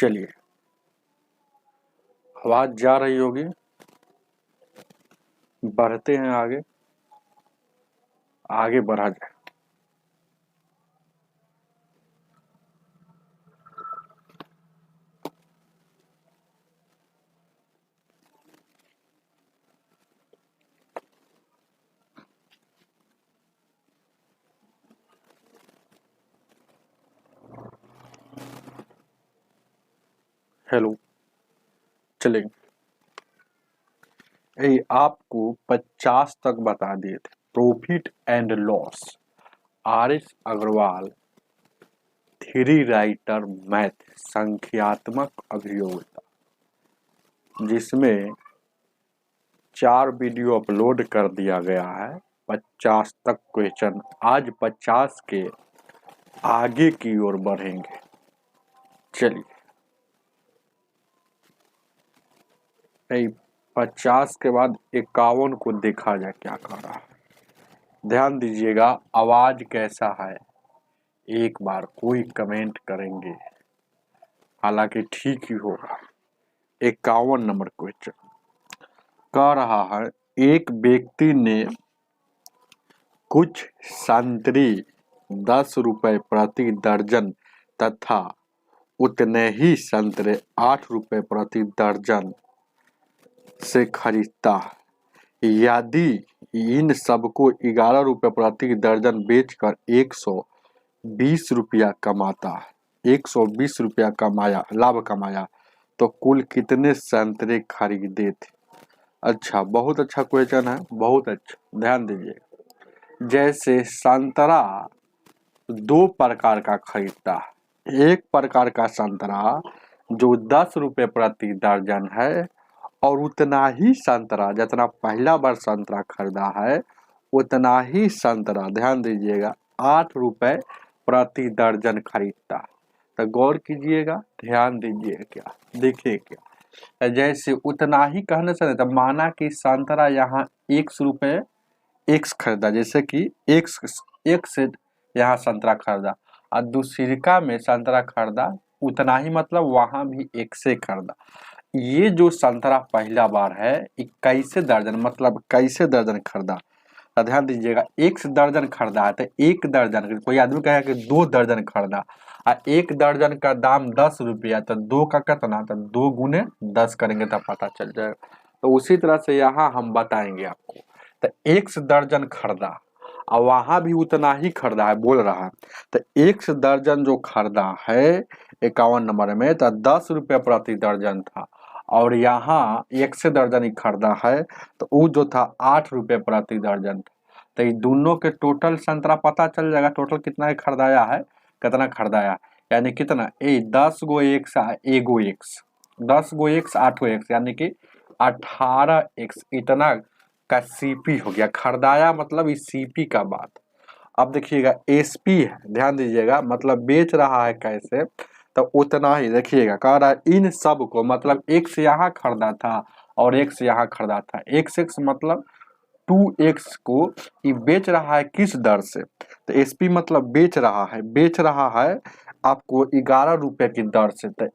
चलिए, आवाज जा रही होगी, बढ़ते हैं आगे, आगे बढ़ा जाए। हेलो, चलेंगे। आपको 50 तक बता दिए थे। Profit and loss, R S. Agarwal, three writer math, संख्यात्मक अभियोगिता, जिसमें 4 वीडियो अपलोड कर दिया गया है। 50 तक क्वेश्चन, आज 50 के आगे की ओर बढ़ेंगे। चलिए, 50 के बाद 51 को देखा जाए क्या कर रहा है। ध्यान दीजिएगा, आवाज कैसा है एक बार कोई कमेंट करेंगे, हालांकि ठीक ही होगा। 51 नंबर क्वेश्चन कह रहा है, एक व्यक्ति ने कुछ संतरी 10 रुपए प्रति दर्जन तथा उतने ही संतरे 8 रुपए प्रति दर्जन से खरीदता है। यदि इन सबको 11 रुपए प्रति दर्जन बेचकर 120 रुपया कमाता है, 120 रुपया कमाया, लाभ कमाया, तो कुल कितने संतरे खरीदे थे। अच्छा, बहुत अच्छा क्वेश्चन है, बहुत अच्छा। ध्यान दीजिए, जैसे संतरा 2 प्रकार का खरीदता है। एक प्रकार का संतरा जो 10 रुपए प्रति दर्जन है, और उतना ही संतरा जितना पहला बार संतरा खरीदा है उतना ही संतरा, ध्यान दीजिएगा, 8 रुपए प्रति दर्जन खरीदता है। तो गौर कीजिएगा, ध्यान दीजिए, क्या देखिए, क्या जैसे उतना ही कहने से नहीं, तो माना कि संतरा यहाँ 1 रुपए एक्स खरीदा, जैसे कि एक से यहाँ संतरा खरीदा, और दूसरिका में संतरा खरीदा उतना ही, मतलब वहां भी 1 से खरीदा। ये जो संतरा पहला बार है 21 दर्जन, मतलब 21 दर्जन खरीदा। तो ध्यान दीजिएगा, 1 दर्जन खरीदा है तो 1 दर्जन, कोई आदमी कहे कि 2 दर्जन खरीदा, और 1 दर्जन का दाम 10 रुपया, तो 2 का कितना, तो 2 गुने 10 करेंगे तो पता चल जाएगा। तो उसी तरह से यहाँ हम बताएंगे आपको। तो 1 दर्जन खरीदा और वहां भी उतना ही खरीदा है, बोल रहा है। तो 1 दर्जन जो खरीदा है 51 नंबर में, तो 10 रुपये प्रति दर्जन था, और यहाँ 1 से दर्जन ही खरीदा है, तो वो जो था 8 रुपये प्रति दर्जन था। तो ये दोनों के टोटल संतरा पता चल जाएगा, टोटल कितना खरीदाया है, कितना खरीदाया, यानी कितना, 10 गो एक्स, एगो एक्स, 10 गो एक्स 8 गो एक्स, यानी कि 18 एक्स, इतना का सीपी हो गया। खरीदाया मतलब इस सीपी का बात। अब देखिएगा, एसपी है, ध्यान दीजिएगा, मतलब बेच रहा है कैसे, तो उतना ही देखिएगा, कह रहा है इन सब को, मतलब एक्स यहाँ खरीदा था और एक्स यहाँ खरीदा था, एक्स एक्स मतलब 2x को ये बेच रहा है किस दर से, तो एसपी मतलब बेच रहा है, बेच रहा है आपको 11 रुपए की दर से। तो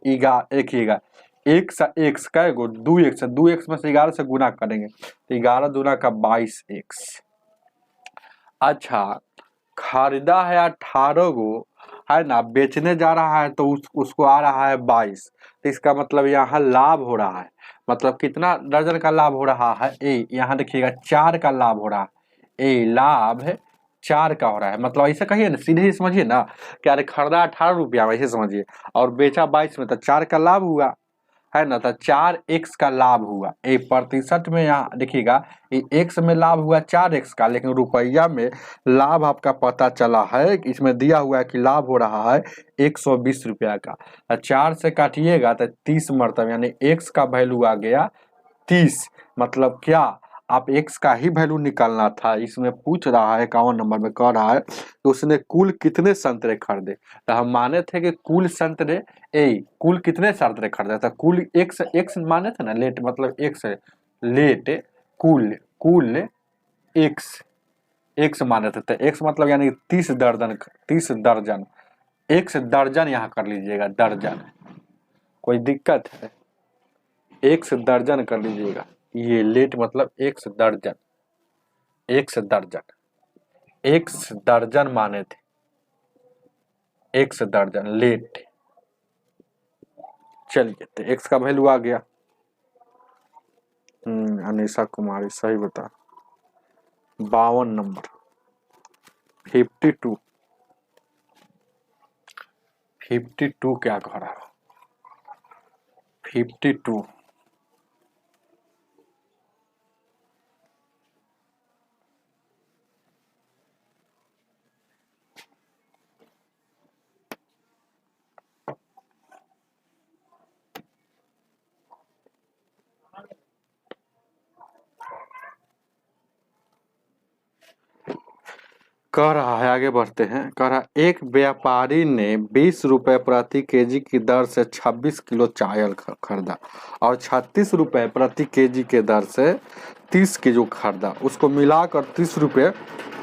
देखिएगा, एक्स का 2x, 2x में से 11 से गुना करेंगे तो 11 दूना का 22x। अच्छा, खरीदा है 18 गो, है ना, बेचने जा रहा है तो उसको आ रहा है 22, तो इसका मतलब यहाँ लाभ हो रहा है। मतलब कितना दर्जन का लाभ हो रहा है, यहाँ देखिएगा 4 का लाभ हो रहा है, लाभ 4 का हो रहा है। मतलब ऐसे कहिए ना, सीधे ही समझिए ना, क्या खरीदा 18 रुपया में, ऐसे समझिए, और बेचा 22 में, तो 4 का लाभ हुआ, है ना, तो 4x का लाभ हुआ। प्रतिशत में यहाँ देखिएगा, x में लाभ हुआ 4x का, लेकिन रुपया में लाभ आपका पता चला है, इसमें दिया हुआ है कि लाभ हो रहा है 120 रुपया का। 4 से काटिएगा तो 30 मरतब, यानी x का वैल्यू आ गया 30। मतलब क्या, आप x का ही वैल्यू निकालना था। इसमें पूछ रहा है 51 नंबर में, कह रहा है कि उसने कुल कितने संतरे खरीदे। तो हम माने थे कि कुल संतरे, कुल कितने संतरे खरीदे, तो कुल x माने थे ना, लेट मतलब x लेट, कुल कुल x माने थे, तो x मतलब यानी 30 दर्जन, 30 दर्जन, x दर्जन यहाँ कर लीजिएगा, दर्जन, कोई दिक्कत है? 1 से दर्जन कर लीजिएगा। ये लेट मतलब 1 से दर्जन, 1 से दर्जन, 1 से दर्जन माने थे, 1 से दर्जन लेट। चलिए तो x का वैल्यू आ गया। अनीशा कुमारी सही बता। 52 नंबर 52 52 क्या कह रहा है? 52 कह रहा है, आगे बढ़ते हैं। कह रहा है एक व्यापारी ने 20 रुपए प्रति केजी की दर से 26 किलो चावल खरीदा और 36 रुपए प्रति केजी के दर से 30 किलो खरीदा, उसको मिलाकर 30 रुपए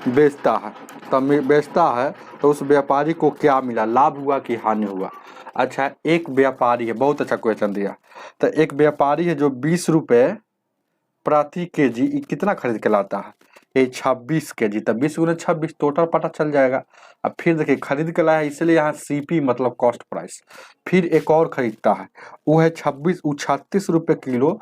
बेचता है। तब बेचता है तो उस व्यापारी को क्या मिला, लाभ हुआ कि हानि हुआ? अच्छा, एक व्यापारी है, बहुत अच्छा क्वेश्चन दिया। तो एक व्यापारी है जो 20 रुपए प्रति केजी कितना खरीद के लाता है, ये 26 केजी, तब 20 गुना 26 टोटल पता चल जाएगा। अब फिर देखिए खरीद के लाया है, इसलिए यहाँ सीपी मतलब कॉस्ट प्राइस। फिर एक और खरीदता है, वो है 26, वो 36 रुपये किलो,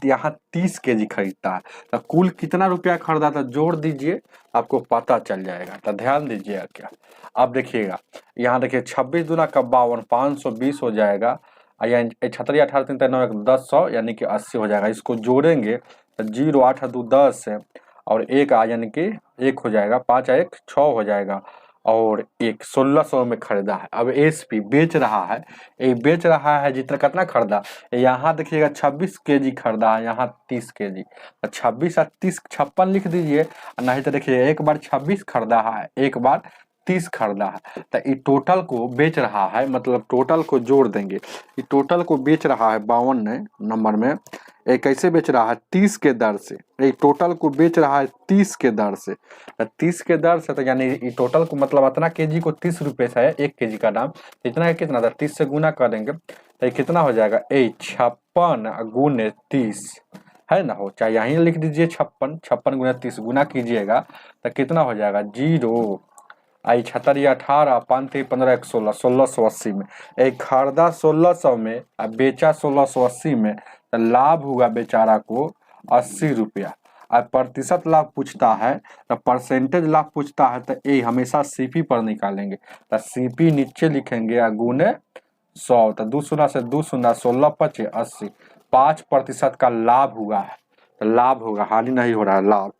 यहाँ 30 केजी खरीदता है। तो कुल कितना रुपया खरीदा था जोड़ दीजिए, आपको पता चल जाएगा। तो ध्यान दीजिएगा क्या, अब देखिएगा यहाँ देखिए 26 दूना का 52, 520 हो जाएगा। या 76 18 3 9 10 100 यानी कि 80 हो जाएगा। इसको जोड़ेंगे तो 0 8 2 10 है और 1 यानी कि 1 हो जाएगा, 5 1 6 हो जाएगा और 1 1600 में खरीदा है। अब एसपी बेच रहा है, ये बेच रहा है जितना कितना खरीदा, यहाँ देखिएगा 26 केजी खरीदा है, यहाँ 30 केजी। 26 और 30 56 लिख दीजिए, नहीं तो देखिए एक बार 26 खरीदा है, एक बार 30 खरीदा है। तो ये टोटल को बेच रहा है, मतलब टोटल को जोड़ देंगे, ये टोटल को बेच रहा है 52 नंबर में। ये कैसे बेच रहा है, 30 के दर से। ये टोटल को बेच रहा है 30 के दर से, 30 के दर से, तो यानी ये टोटल को मतलब इतना केजी को 30 रुपये से है, 1 केजी का दाम इतना है, कितना था 30 से गुना करेंगे तो ये कितना हो जाएगा, 56 गुने 30 है ना, हो चाहे यहीं लिख दीजिए 56 गुना 30 गुना कीजिएगा तो कितना हो जाएगा, 0 आई 76 18 5 15 1 16 1680 में। एक खरीदा 1600 में और बेचा 1680 में, तो लाभ हुआ बेचारा को 80 रुपया। अब प्रतिशत लाभ पूछता है तो परसेंटेज लाभ पूछता है, तो ये हमेशा सीपी पर निकालेंगे। तो सीपी नीचे लिखेंगे और गुने 100, तो 2 शून्य से 2 शून्य 16 25 80, 5% का लाभ हुआ है। तो लाभ होगा, हानि नहीं हो रहा है, लाभ।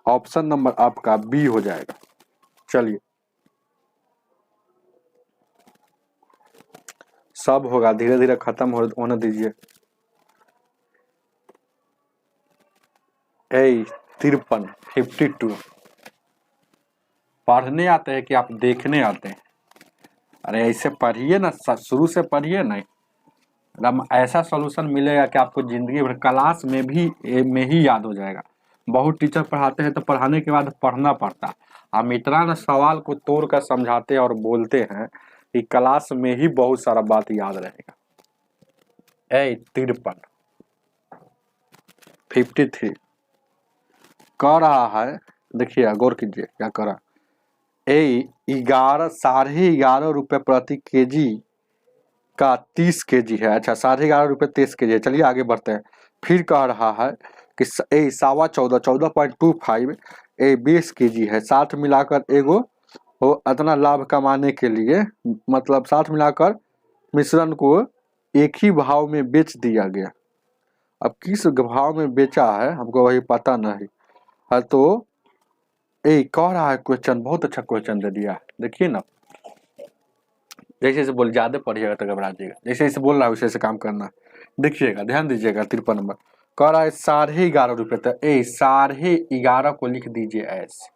ऑप्शन नंबर आपका बी हो जाएगा। चलिए सब होगा, धीरे धीरे खत्म होने दीजिए। 53 52 पढ़ने आते हैं कि आप देखने आते हैं? अरे ऐसे पढ़िए ना, शुरू से पढ़िए ना, एकदम ऐसा सॉल्यूशन मिलेगा कि आपको जिंदगी भर क्लास में ही याद हो जाएगा। बहुत टीचर पढ़ाते हैं तो पढ़ाने के बाद पढ़ना पड़ता, हम इतना ना सवाल को तोड़ कर समझाते और बोलते हैं कि क्लास में ही बहुत सारा बात याद रहेगा। 53 53 कह रहा है, देखिए गौर कीजिए क्या कह रहा है, 11.5 रुपये प्रति केजी का 30 केजी है। अच्छा 11.5 रुपये 30 केजी है। चलिए आगे बढ़ते हैं। फिर कह रहा है कि 14.25 ये 20 केजी है, साथ मिलाकर एगो वो इतना लाभ कमाने के लिए, मतलब साथ मिलाकर मिश्रण को एक ही भाव में बेच दिया गया। अब किस भाव में बेचा है हमको वही पता नहीं है। तो ये कह रहा है क्वेश्चन, बहुत अच्छा क्वेश्चन दे दिया। देखिए ना, जैसे जैसे बोल ज्यादा पढ़िएगा तो घबरा जाइएगा, जैसे जैसे बोल रहा है वैसे वैसे काम करना। देखिएगा ध्यान दीजिएगा। 53 नंबर कह रहा है 11.5 रुपये, तो 11.5 को लिख दीजिए ऐसे।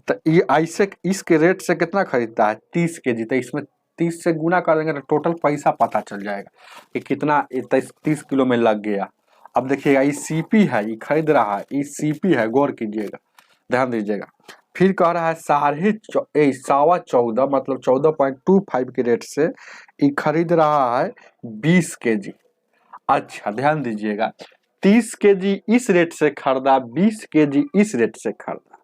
तो ये ऐसे इसके रेट से कितना खरीदता है, 30 केजी, तो इसमें 30 से गुना कर देंगे तो टोटल पैसा पता चल जाएगा कि कितना 30 किलो में लग गया। अब देखिएगा ये सीपी है, ये खरीद रहा है, ये सीपी है, गौर कीजिएगा, ध्यान दीजिएगा। फिर कह रहा है 14.25 मतलब 14.25 के रेट से ये खरीद रहा है 20 kg। अच्छा ध्यान दीजिएगा, 30 kg इस रेट से खरीदा, 20 kg इस रेट से खरीदा,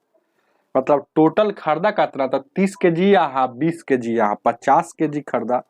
मतलब टोटल खरीदा कितना था, 30 kg यहाँ, 20 kg यहाँ, 50 kg खरीदा,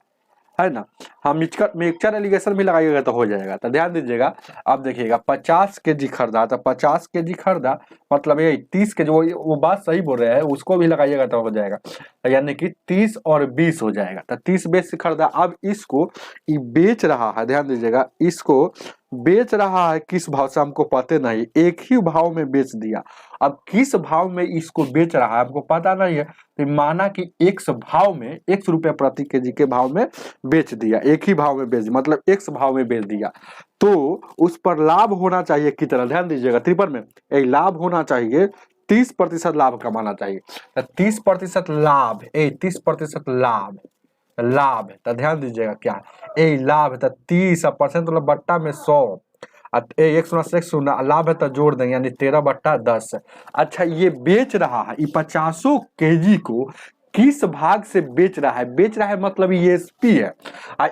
है ना। हम मिक्सचर एलिगेशन भी लगाइएगा तो हो जाएगा। तो ध्यान दीजिएगा, अब देखिएगा 50 kg खरीदा, तो 50 kg खरीदा मतलब ये 30 kg, वो बात सही बोल रहे हैं, उसको भी लगाइएगा तो हो जाएगा, तो यानी कि 30 और 20 हो जाएगा। तो 30 बेच खरीदा, अब इसको ये बेच रहा है, ध्यान दीजिएगा, इसको बेच रहा है किस भाव से हमको पता नहीं, एक ही भाव में बेच दिया। अब किस भाव में इसको बेच रहा है हमको पता नहीं है, तो माना कि 100 भाव में, 100 रुपये प्रति kg के भाव में बेच दिया, एक ही भाव में बेच दिया, मतलब 100 भाव में बेच दिया, तो उस पर लाभ होना चाहिए कितना, ध्यान दीजिएगा, त्रिपल में एक लाभ होना चाहिए, 30% लाभ कमाना चाहिए। तो 30% लाभ, 30% लाभ, लाभ, तो ध्यान दीजिएगा क्या ए लाभ, तो 30% मतलब बट्टा में 100, 1 लाभ है तो जोड़ देंगे यानी 13/10। अच्छा ये बेच रहा है, ये 50 kg को किस भाग से बेच रहा है, बेच रहा है मतलब ये एसपी है,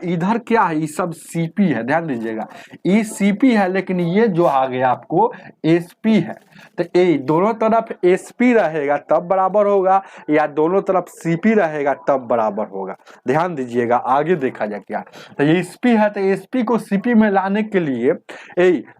इधर क्या है, ये सब सीपी है, ध्यान दीजिएगा, ये सीपी है, लेकिन ये जो आ गया आपको एसपी है। तो ये दोनों तरफ एसपी रहेगा तब बराबर होगा, या दोनों तरफ सीपी रहेगा तब बराबर होगा। ध्यान दीजिएगा, आगे देखा जाए क्या, तो ये एसपी है, तो एसपी को सीपी में लाने के लिए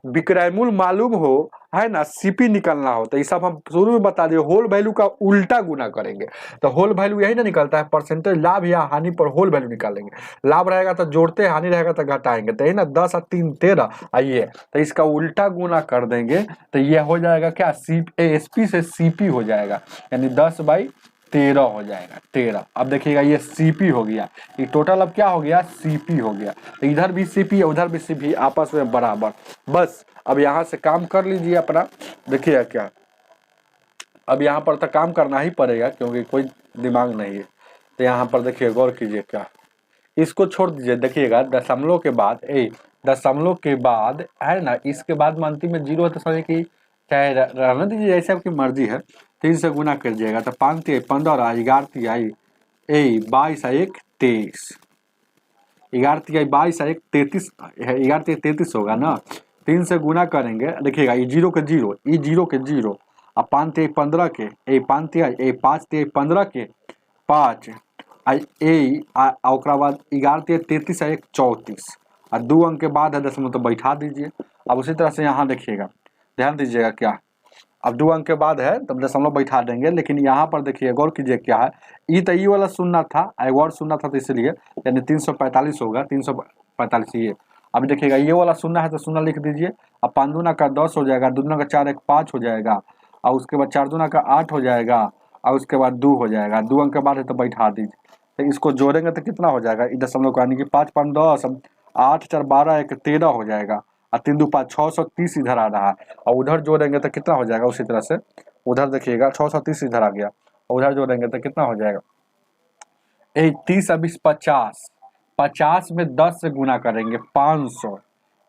विक्रय मूल्य मालूम हो, है ना, सीपी निकलना हो, तो ये सब हम शुरू में बता दिए, होल वैल्यू का उल्टा गुना करेंगे, तो होल वैल्यू यही ना निकलता है, परसेंटेज लाभ या हानि पर होल वैल्यू निकालेंगे, लाभ रहेगा तो जोड़ते, हानि रहेगा तो घटाएंगे, तो यही ना 10 और 3 13, आइए तो इसका उल्टा गुना कर देंगे, तो ये हो जाएगा क्या, एसपी से सीपी हो जाएगा, यानी 10/13 हो जाएगा, 13। अब देखिएगा ये सीपी हो गया, ये टोटल अब क्या हो गया, सीपी हो गया, तो इधर भी सीपी उधर भी सीपी आपस में बराबर। बस अब यहाँ से काम कर लीजिए अपना, देखिए क्या, अब यहाँ पर तो काम करना ही पड़ेगा क्योंकि कोई दिमाग नहीं है। तो यहाँ पर देखिए गौर कीजिए क्या, इसको छोड़ दीजिए, देखिएगा दशमलव के बाद, दशमलव के बाद है ना, इसके बाद में अंतिम में जीरो है, तो समझिए कि चाहे रहने दीजिए, जैसे आपकी मर्जी है, 3 से गुना कर दीजिएगा, तो 5 3 15, 11 3 22 1 23, 11 3 22 1 33, 11 3 33 होगा ना, 3 से गुना करेंगे, देखिएगा ये जीरो के जीरो, ये जीरो के जीरो, अब 5 3 15 के, 5 3 5 3 15 के 5, ओकरा बाद 11 3 33 1 34, और 2 अंक के बाद है दशमलव, तो बैठा दीजिए। अब उसी तरह से यहाँ देखिएगा, ध्यान दीजिएगा क्या, अब 2 अंक के बाद है तब दशमलव बैठा देंगे, लेकिन यहाँ पर देखिए गौर कीजिए क्या है, ई तो ई वाला सुनना था, एक और सुनना था, तो इसलिए यानी 345 होगा, 345 ये। अब देखिएगा ये वाला सुनना है तो सुनना लिख दीजिए, अब 5 दूना का 10 हो जाएगा, 2 दूना का 4 1 5 हो जाएगा, और उसके बाद 4 दूना का 8 हो जाएगा, और उसके बाद 2 हो जाएगा, 2 अंक के बाद है तो बैठा दीजिए। तो इसको जोड़ेंगे तो कितना हो जाएगा, इस दशमलव का, यानी कि 5 5 10, 8 4 12 1 13 हो जाएगा, और 3 2 5 630 इधर आ रहा है, और उधर जोड़ेंगे तो कितना हो जाएगा, उसी तरह से उधर देखिएगा 630 इधर आ गया, और उधर जोड़ेंगे तो कितना हो जाएगा, 30 और 20 50, 50 में 10 से गुना करेंगे 500,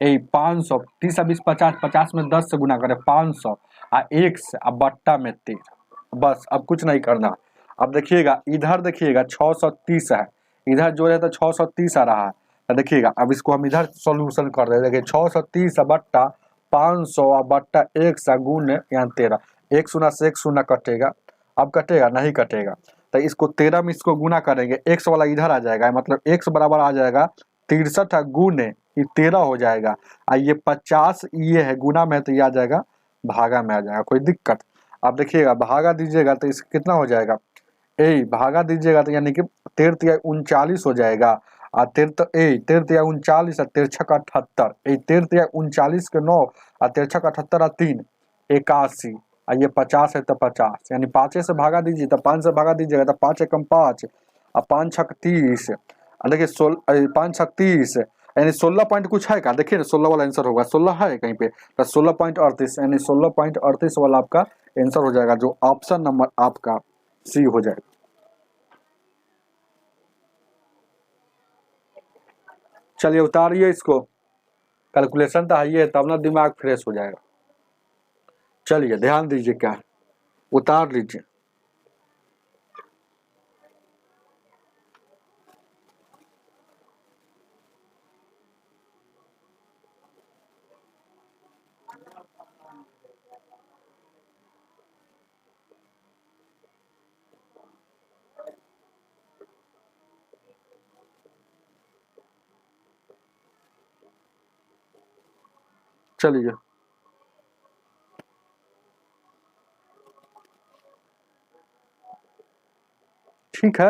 500, 30 और 20 50, 50 में 10 से गुना करें 500, और 1 से अब बट्टा में 13, बस अब कुछ नहीं करना। अब देखिएगा इधर देखिएगा 630 है, इधर जोड़े तो 630 आ रहा है, तो देखिएगा अब इसको हम इधर सॉल्यूशन कर रहे हैं, देखिए 630 बट्टा 500 बट्टा 1 से गुण यहाँ 13, 1 शून्य से 1 शून्य कटेगा, अब कटेगा नहीं कटेगा, तो इसको 13 में इसको गुना करेंगे, 100 वाला इधर आ जाएगा, मतलब 100 बराबर आ जाएगा 63 गुण ये 13 हो जाएगा, और ये 50 ये है गुना में, तो ये आ जाएगा भागा में आ जाएगा, कोई दिक्कत। अब देखिएगा भागा दीजिएगा तो इस कितना हो जाएगा, भागा दीजिएगा तो यानी कि 13 39 हो जाएगा, और 13 39 और 13 78, 13 39 के 9 और 13 78 और 3 81, और ये 50 है तो 50, यानी 5 से भागा दीजिए, तो 5 से भागा दीजिएगा तो 5 एकम 5, और 5 6 30, देखिए 5 6 30, यानी 16 पॉइंट कुछ है का, देखिए 16 वाला आंसर होगा, 16 है कहीं पे, तो 16.38, यानी 16.38 वाला आपका आंसर हो जाएगा, जो ऑप्शन नंबर आपका सी हो जाएगा। चलिए उतारिए इसको, कैलकुलेशन तो है ही है, तब ना दिमाग फ्रेश हो जाएगा। चलिए ध्यान दीजिए क्या, उतार लीजिए, चलिए ठीक है,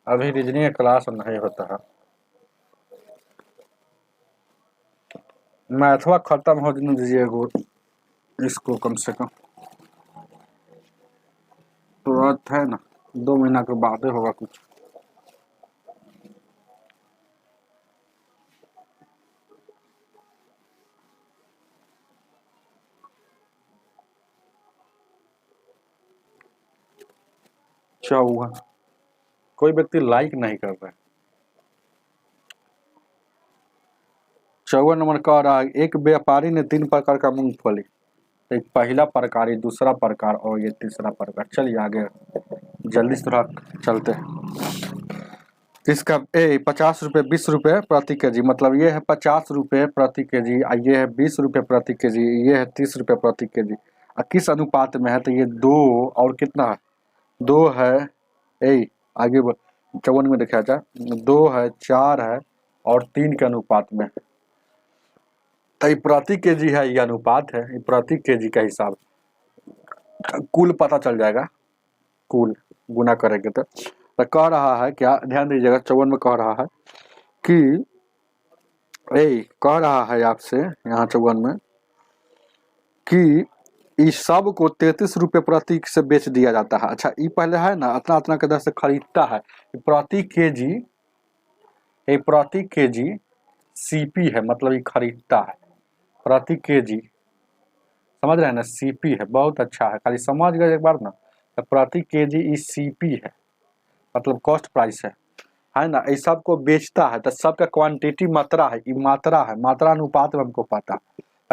अभी रीजनिंग क्लास नहीं होता है, मैथवा खत्म हो जाने दीजिए इसको कम से कम, तुरंत है ना, 2 महीना के बाद ही होगा कुछ। क्या हुआ, कोई व्यक्ति लाइक नहीं कर रहा है। 54 नंबर कह रहा है, एक व्यापारी ने 3 प्रकार का मूंगफली, एक पहला प्रकार, दूसरा प्रकार और ये तीसरा प्रकार। चलिए आगे जल्दी से थोड़ा चलते हैं। इसका 50 रुपये 20 रुपये प्रति केजी, मतलब ये है 50 रुपये प्रति केजी, ये है 20 रुपये प्रति केजी, ये है 30 रुपये प्रति केजी। किस अनुपात में है, तो ये 2 और कितना है, 2 है, आगे 54 में देखा जाए 2 है, 4 है और 3 के अनुपात में। तो ये प्रति केजी है, ये अनुपात है, ये प्रति केजी का हिसाब, कुल पता चल जाएगा, कुल गुना करेंगे तो कह रहा है क्या, ध्यान दीजिएगा 54 में कह रहा है कि कह रहा है आपसे यहाँ 54 में कि इस सब को 33 रुपये प्रति से बेच दिया जाता है। अच्छा, ये पहले है ना इतना इतना के दर से खरीदता है, प्रति केजी सीपी है, मतलब ये खरीदता है प्रति केजी, समझ रहे हैं ना, सीपी है, बहुत अच्छा है, खाली समझ गए एक बार ना, तो प्रति केजी ई सीपी है, मतलब कॉस्ट प्राइस है ना। इस सब को बेचता है तो सबका क्वांटिटी मात्रा है, ये मात्रा है, मात्रा अनुपात में हमको पता है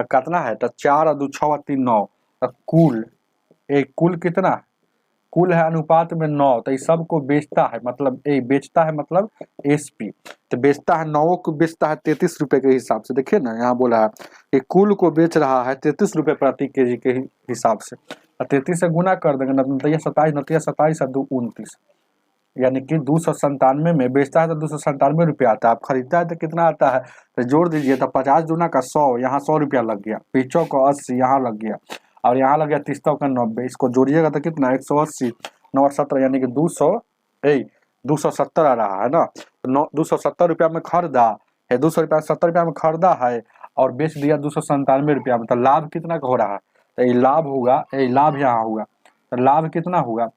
कितना है, तो 4 और 2 6 और 3 9, तो कुल कुल कितना है, कुल है अनुपात में 9, तो इस सब को बेचता है, मतलब बेचता है मतलब एसपी, तो बेचता है 9 को बेचता है 33 रुपये के हिसाब से। देखिए ना यहाँ बोला है कि कुल को बेच रहा है 33 रुपये प्रति केजी के हिसाब से, 33 से गुना कर देंगे, नतीजा 27, नतीजा 27 और 2 29, यानी कि 297 में बेचता है तो 297 रुपये आता है, आप खरीदता है तो कितना आता है, तो जोड़ दीजिए, तो 50 दूना का 100, यहाँ 100 रुपया लग गया, पीछों का 80 यहाँ लग गया, और यहाँ लग गया 30 का 90, इसको जोड़िएगा तो कितना 180 9 70, यानी कि 270 आ रहा है ना, तो 270 रुपया में खरीदा है, 270 रुपया में खरीदा है और बेच दिया 297 रुपया में, तो लाभ कितना का हो रहा है, तो ये लाभ होगा, लाभ यहाँ होगा, तो लाभ कितना होगा,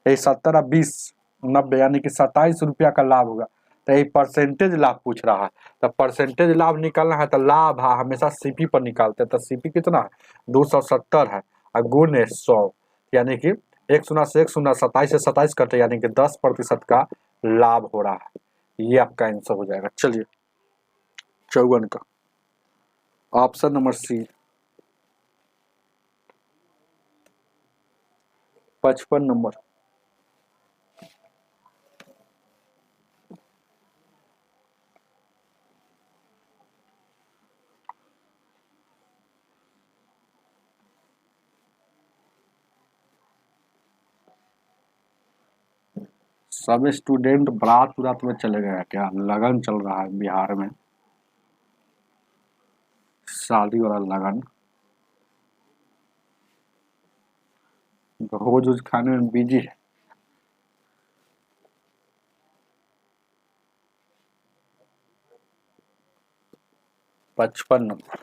70 20 90, यानी कि 27 रुपया का लाभ होगा। तो ये परसेंटेज लाभ पूछ रहा है, तो परसेंटेज लाभ निकालना है तो लाभ है हमेशा सीपी पर निकालते हैं, तो सीपी कितना है 270 है और गुणे 100, यानी कि 1 शून्य से 1 शून्य, 27 से 27 कटे, यानी कि 10% का लाभ हो रहा है। ये आपका आंसर हो जाएगा। चलिए 54 का ऑप्शन नंबर सी। 55 नंबर, सब स्टूडेंट बारात उरात में चले गए क्या, लगन चल रहा है बिहार में, शादी वाला लगन, भोज उज खाने में बिजी है। पचपन नंबर,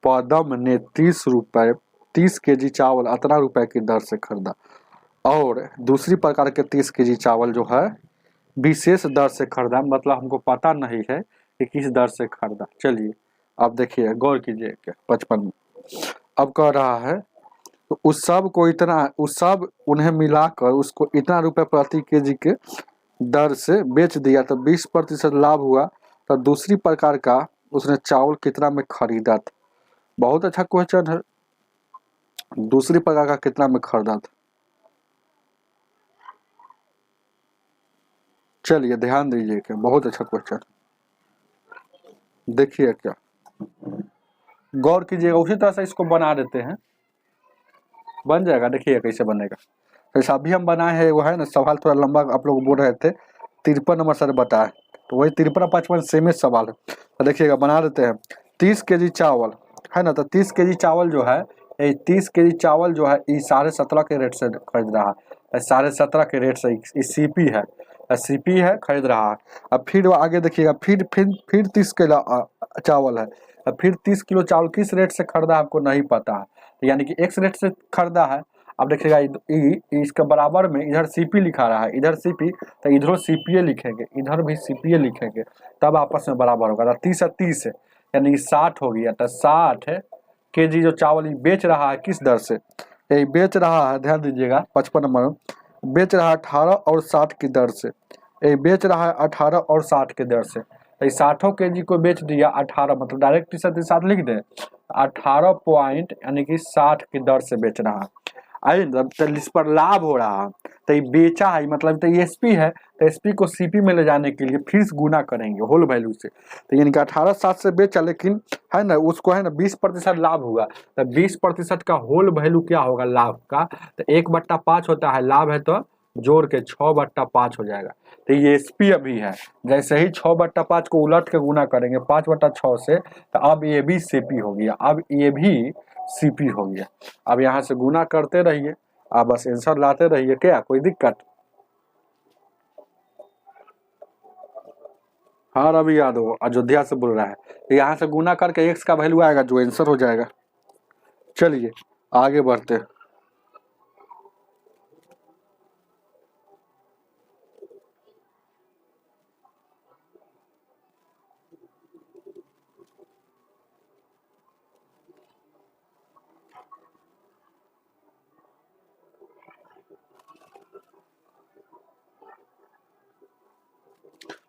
पदम ने 30 केजी चावल इतना रुपए की दर से खरीदा, और दूसरी प्रकार के 30 केजी चावल जो है विशेष दर से खरीदा, मतलब हमको पता नहीं है कि किस दर से खरीदा। चलिए अब देखिए गौर कीजिए, 55 में अब कह रहा है तो उस सब उन्हें मिलाकर उसको इतना रुपए प्रति केजी के दर से बेच दिया, तो 20% लाभ हुआ, तो दूसरी प्रकार का उसने चावल कितना में खरीदा था। बहुत अच्छा क्वेश्चन है, दूसरी प्रकार का कितना में खरीदा था। चलिए ध्यान दीजिए कि बहुत अच्छा क्वेश्चन, देखिए क्या गौर कीजिएगा, उसी तरह से इसको बना देते हैं। बन जाएगा, देखिए कैसे बनेगा। जैसा अभी हम बनाए हैं वो है ना, सवाल थोड़ा लंबा आप लोग बोल रहे थे, 53 नंबर सर बताए, तो वही 53 55 सेम ही सवाल है। तो देखिएगा बना देते हैं। 30 केजी चावल है ना, तो 30 केजी चावल जो है, 30 केजी चावल जो है ये 17.5 के रेट से खरीद रहा है, 17.5 के रेट से सीपी है, सीपी है खरीद रहा है। अब फिर आगे देखिएगा, फिर 30 किलो चावल है, अब फिर 30 किलो चावल किस रेट से खरीदा आपको नहीं पता है, तो यानी कि एक्स रेट से खरीदा है। अब देखिएगा इसके बराबर में इधर सीपी लिखा रहा है, इधर सीपी, तो इधर सीपीए लिखेंगे, इधर भी सीपीए लिखेंगे, तब आपस में बराबर होगा। 30 और 30 है यानी कि 60 हो गया। तो 60 केजी जो चावल बेच रहा है किस दर से, ये बेच रहा है, ध्यान दीजिएगा 55 नंबर बेच रहा है 18 और 60 की दर से, ये बेच रहा है 18 और 60 के दर से। 60 केजी को बेच दिया 18, मतलब डायरेक्ट 30 लिख दें, 18 पॉइंट यानी कि 60 की दर से बेच रहा है। आई तो इस पर लाभ हो रहा है, तो ये बेचा है मतलब तो ये एसपी है, तो एसपी को सीपी में ले जाने के लिए फिर गुना करेंगे होल वैल्यू से, तो यानी कि 18.7 से बेचा, लेकिन है ना उसको है ना 20% लाभ हुआ, तो 20% का होल वैल्यू क्या होगा लाभ का, तो 1/5 होता है लाभ है, तो जोड़ के 6/5 हो जाएगा। तो ये एसपी अभी है, जैसे ही 6/5 को उलट के गुना करेंगे 5/6 से, तो अब ये भी सीपी हो गया, अब ये भी सीपी हो गया। अब यहाँ से गुना करते रहिए, आप बस आंसर लाते रहिए, क्या कोई दिक्कत। हाँ रवि यादव अयोध्या से बोल रहा है, तो यहाँ से गुना करके एक्स का वैल्यू आएगा जो आंसर हो जाएगा। चलिए आगे बढ़ते हैं।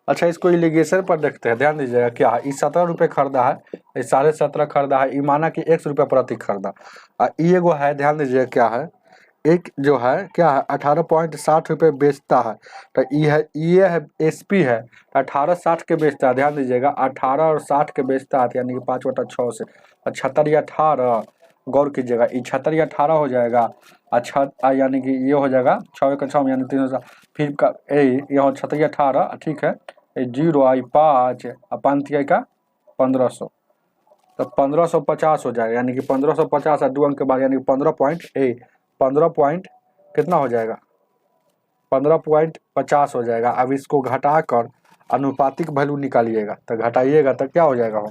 अच्छा इसको इलीगेशन पर देखते हैं, ध्यान दीजिएगा क्या है, इस 17 रुपये खरीदा है, इस 17.5 खरीदा है, माना कि 1 रुपये प्रति खरीदा, ये वो है, ध्यान दीजिएगा क्या है, एक जो है क्या है 18.60 रुपये बेचता है, तो ये है एसपी है, 18.60 के बेचता है, ध्यान दीजिएगा 18 और 60 के बेचता है, यानी कि 5/6 से 76 या 18, गौर कीजिएगा ये 76 या 18 हो जाएगा, अच्छा यानी कि ये हो जाएगा 6 का 6 यानी 300, फिर का यहाँ 76 या 18 ठीक है, 0 आई 5 5 का 1500, तो 1550 हो जाएगा, यानी कि 1550 और 2 अंक के बाद यानी 15 पॉइंट कितना हो जाएगा, 15.50 हो जाएगा। अब इसको घटाकर अनुपातिक वैल्यू निकालिएगा, तो घटाइएगा तो क्या हो जाएगा,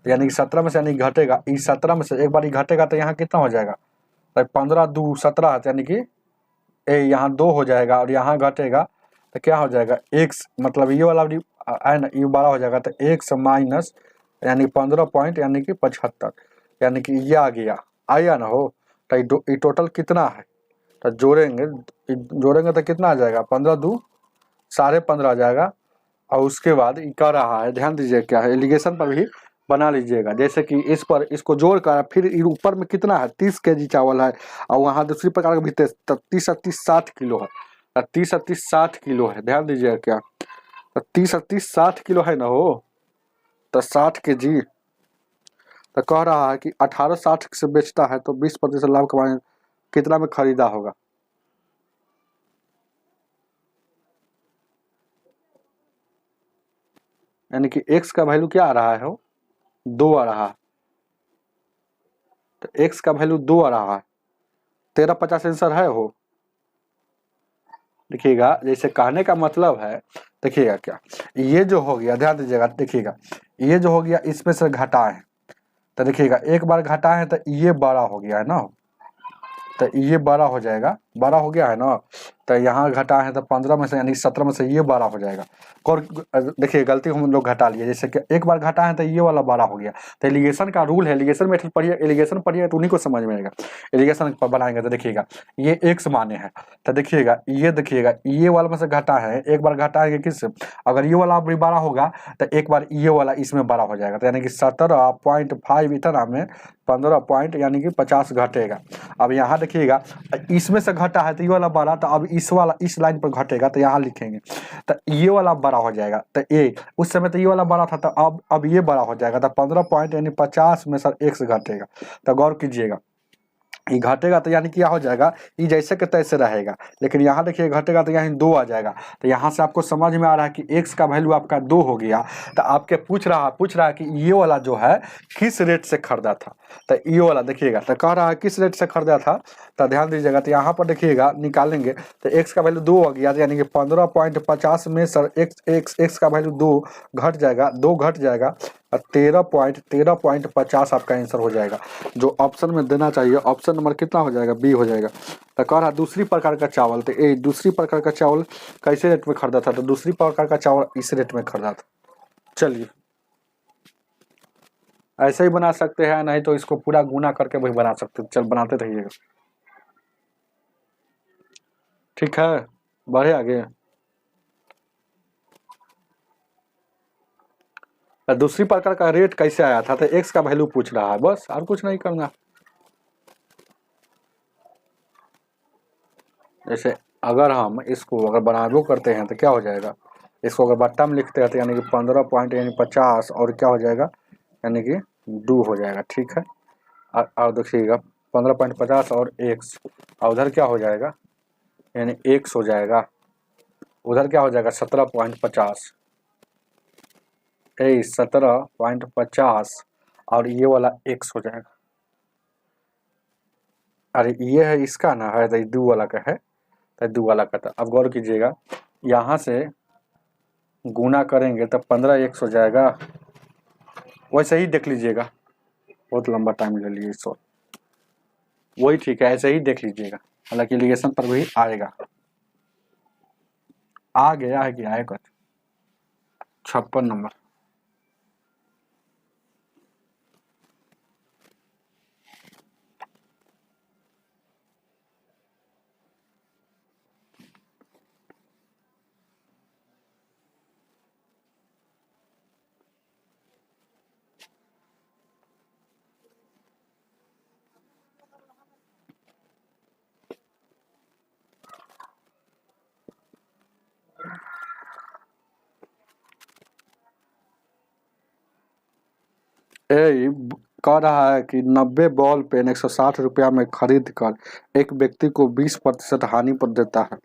यानी कि 17 में से यानी घटेगा, इस 17 में से एक बार घटेगा तो यहाँ कितना हो जाएगा, तो 15 2 17, यानी कि यहाँ 2 हो जाएगा, और यहाँ घटेगा तो क्या हो जाएगा x, मतलब ये वाला है ना ये 12 हो जाएगा, तो x माइनस यानी 15 पॉइंट यानी कि 75, यानी कि ये आ गया, आया ना हो, तो ये टोटल कितना है, तो जोड़ेंगे तो कितना आ जाएगा, 15 2 15.5 आ जाएगा। और उसके बाद ये कर रहा है, ध्यान दीजिए क्या है, एलिगेशन पर भी बना लीजिएगा, जैसे कि इस पर इसको जोड़ कर फिर ऊपर में कितना है 30 केजी चावल है, और वहाँ दूसरी प्रकार का भी 30 60 किलो है, 30 60 किलो है, ध्यान दीजिएगा क्या, 30 60 किलो है ना हो, तो 60 केजी, तो कह रहा है कि 1860 से बेचता है, तो 20% लाभ कमाने कितना में खरीदा होगा, यानी कि x का वैल्यू क्या आ रहा है हो, 2 आ रहा है, तो x का वैल्यू 2 आ रहा है, 1350 आंसर है हो। देखिएगा जैसे कहने का मतलब है, देखिएगा क्या ये जो हो गया, ध्यान दीजिएगा, देखिएगा ये जो हो गया इसमें से घटाए, तो देखिएगा एक बार घटा है तो ये 12 हो गया है ना, तो ये 12 हो जाएगा, 12 हो गया है ना, तो यहाँ घटा है तो 15 में से यानी 17 में से ये 12 हो जाएगा। और देखिए गलती हम लोग घटा लिए, जैसे कि एक बार घटा है तो ये वाला 12 हो गया, तो एलिगेशन का रूल है, एलिगेशन मेथड पढ़िए, एलिगेशन पढ़िए तो उन्हीं को समझ में आएगा। एलिगेशन बनाएंगे तो देखिएगा ये एक्स माने हैं, तो देखिएगा ये वाला में से घटा है, एक बार घटाएंगे किस, अगर ये वाला 12 होगा तो एक बार ये वाला इसमें 12 हो जाएगा, तो यानी कि 17.5 इतना में 15 पॉइंट यानी कि 50 घटेगा। अब यहाँ देखिएगा इसमें से घटा है तो ये वाला 12, तो अब इस वाला इस लाइन पर घटेगा, तो यहाँ लिखेंगे तो ये वाला 12 हो जाएगा, तो ये उस समय तो ये वाला 12 था, तो अब ये 12 हो जाएगा, तो 15 पॉइंट यानी 50 में सर x घटेगा। तो गौर कीजिएगा ये घटेगा तो यानी क्या हो जाएगा, ये जैसे के तैसे रहेगा। लेकिन यहाँ देखिए घटेगा तो यहाँ 2 आ जाएगा। तो यहाँ से आपको समझ में आ रहा है कि x का वैल्यू आपका 2 हो गया। तो आपके पूछ रहा है कि ये वाला जो है किस रेट से खरीदा था। तो ये वाला देखिएगा, तो कह रहा है किस रेट से खरीदा था, तो ध्यान दीजिएगा। तो यहाँ पर देखिएगा निकालेंगे तो x का वैल्यू 2 हो गया, यानी कि 15.50 में सर x का वैल्यू 2 घट जाएगा, 2 घट जाएगा और 13.50 आपका आंसर हो जाएगा। जो ऑप्शन में देना चाहिए, ऑप्शन नंबर कितना हो जाएगा, बी हो जाएगा। तो कह रहा दूसरी प्रकार का चावल, तो ये दूसरी प्रकार का चावल कैसे रेट में खरीदा था, तो दूसरी प्रकार का चावल इस रेट में खरीदा था। चलिए ऐसे ही बना सकते हैं, नहीं तो इसको पूरा गुना करके वही बना सकते। चल बनाते रहिएगा, ठीक है, बढ़े आगे। दूसरी प्रकार का रेट कैसे आया था, तो एक्स का वैल्यू पूछ रहा है, बस और कुछ नहीं करना। जैसे अगर हम इसको अगर बनाबो करते हैं तो क्या हो जाएगा, इसको अगर बट्टा में लिखते हैं तो यानी कि 15 पॉइंट यानी 50 और क्या हो जाएगा, यानी कि 2 हो जाएगा, ठीक है। और देखिएगा 15.50 और एक्स, और उधर क्या हो जाएगा, यानी एक्स हो जाएगा, उधर क्या हो जाएगा 17.50, 17.50 और ये वाला एक्स हो जाएगा। अरे ये है इसका ना है, तो 2 वाला का है, तो 2 वाला का था। अब गौर कीजिएगा, यहाँ से गुना करेंगे तब 15 एक्स हो जाएगा। वैसे ही देख लीजिएगा, बहुत लंबा टाइम ले लिए सो, वही ठीक है, ऐसे ही देख लीजिएगा, हालांकि एलिगेशन पर भी आएगा। आ गया है कि आएगा 56 नंबर। कह रहा है कि 90 बॉल पेन 160 रुपया में खरीद कर एक व्यक्ति को 20% हानि पर देता है।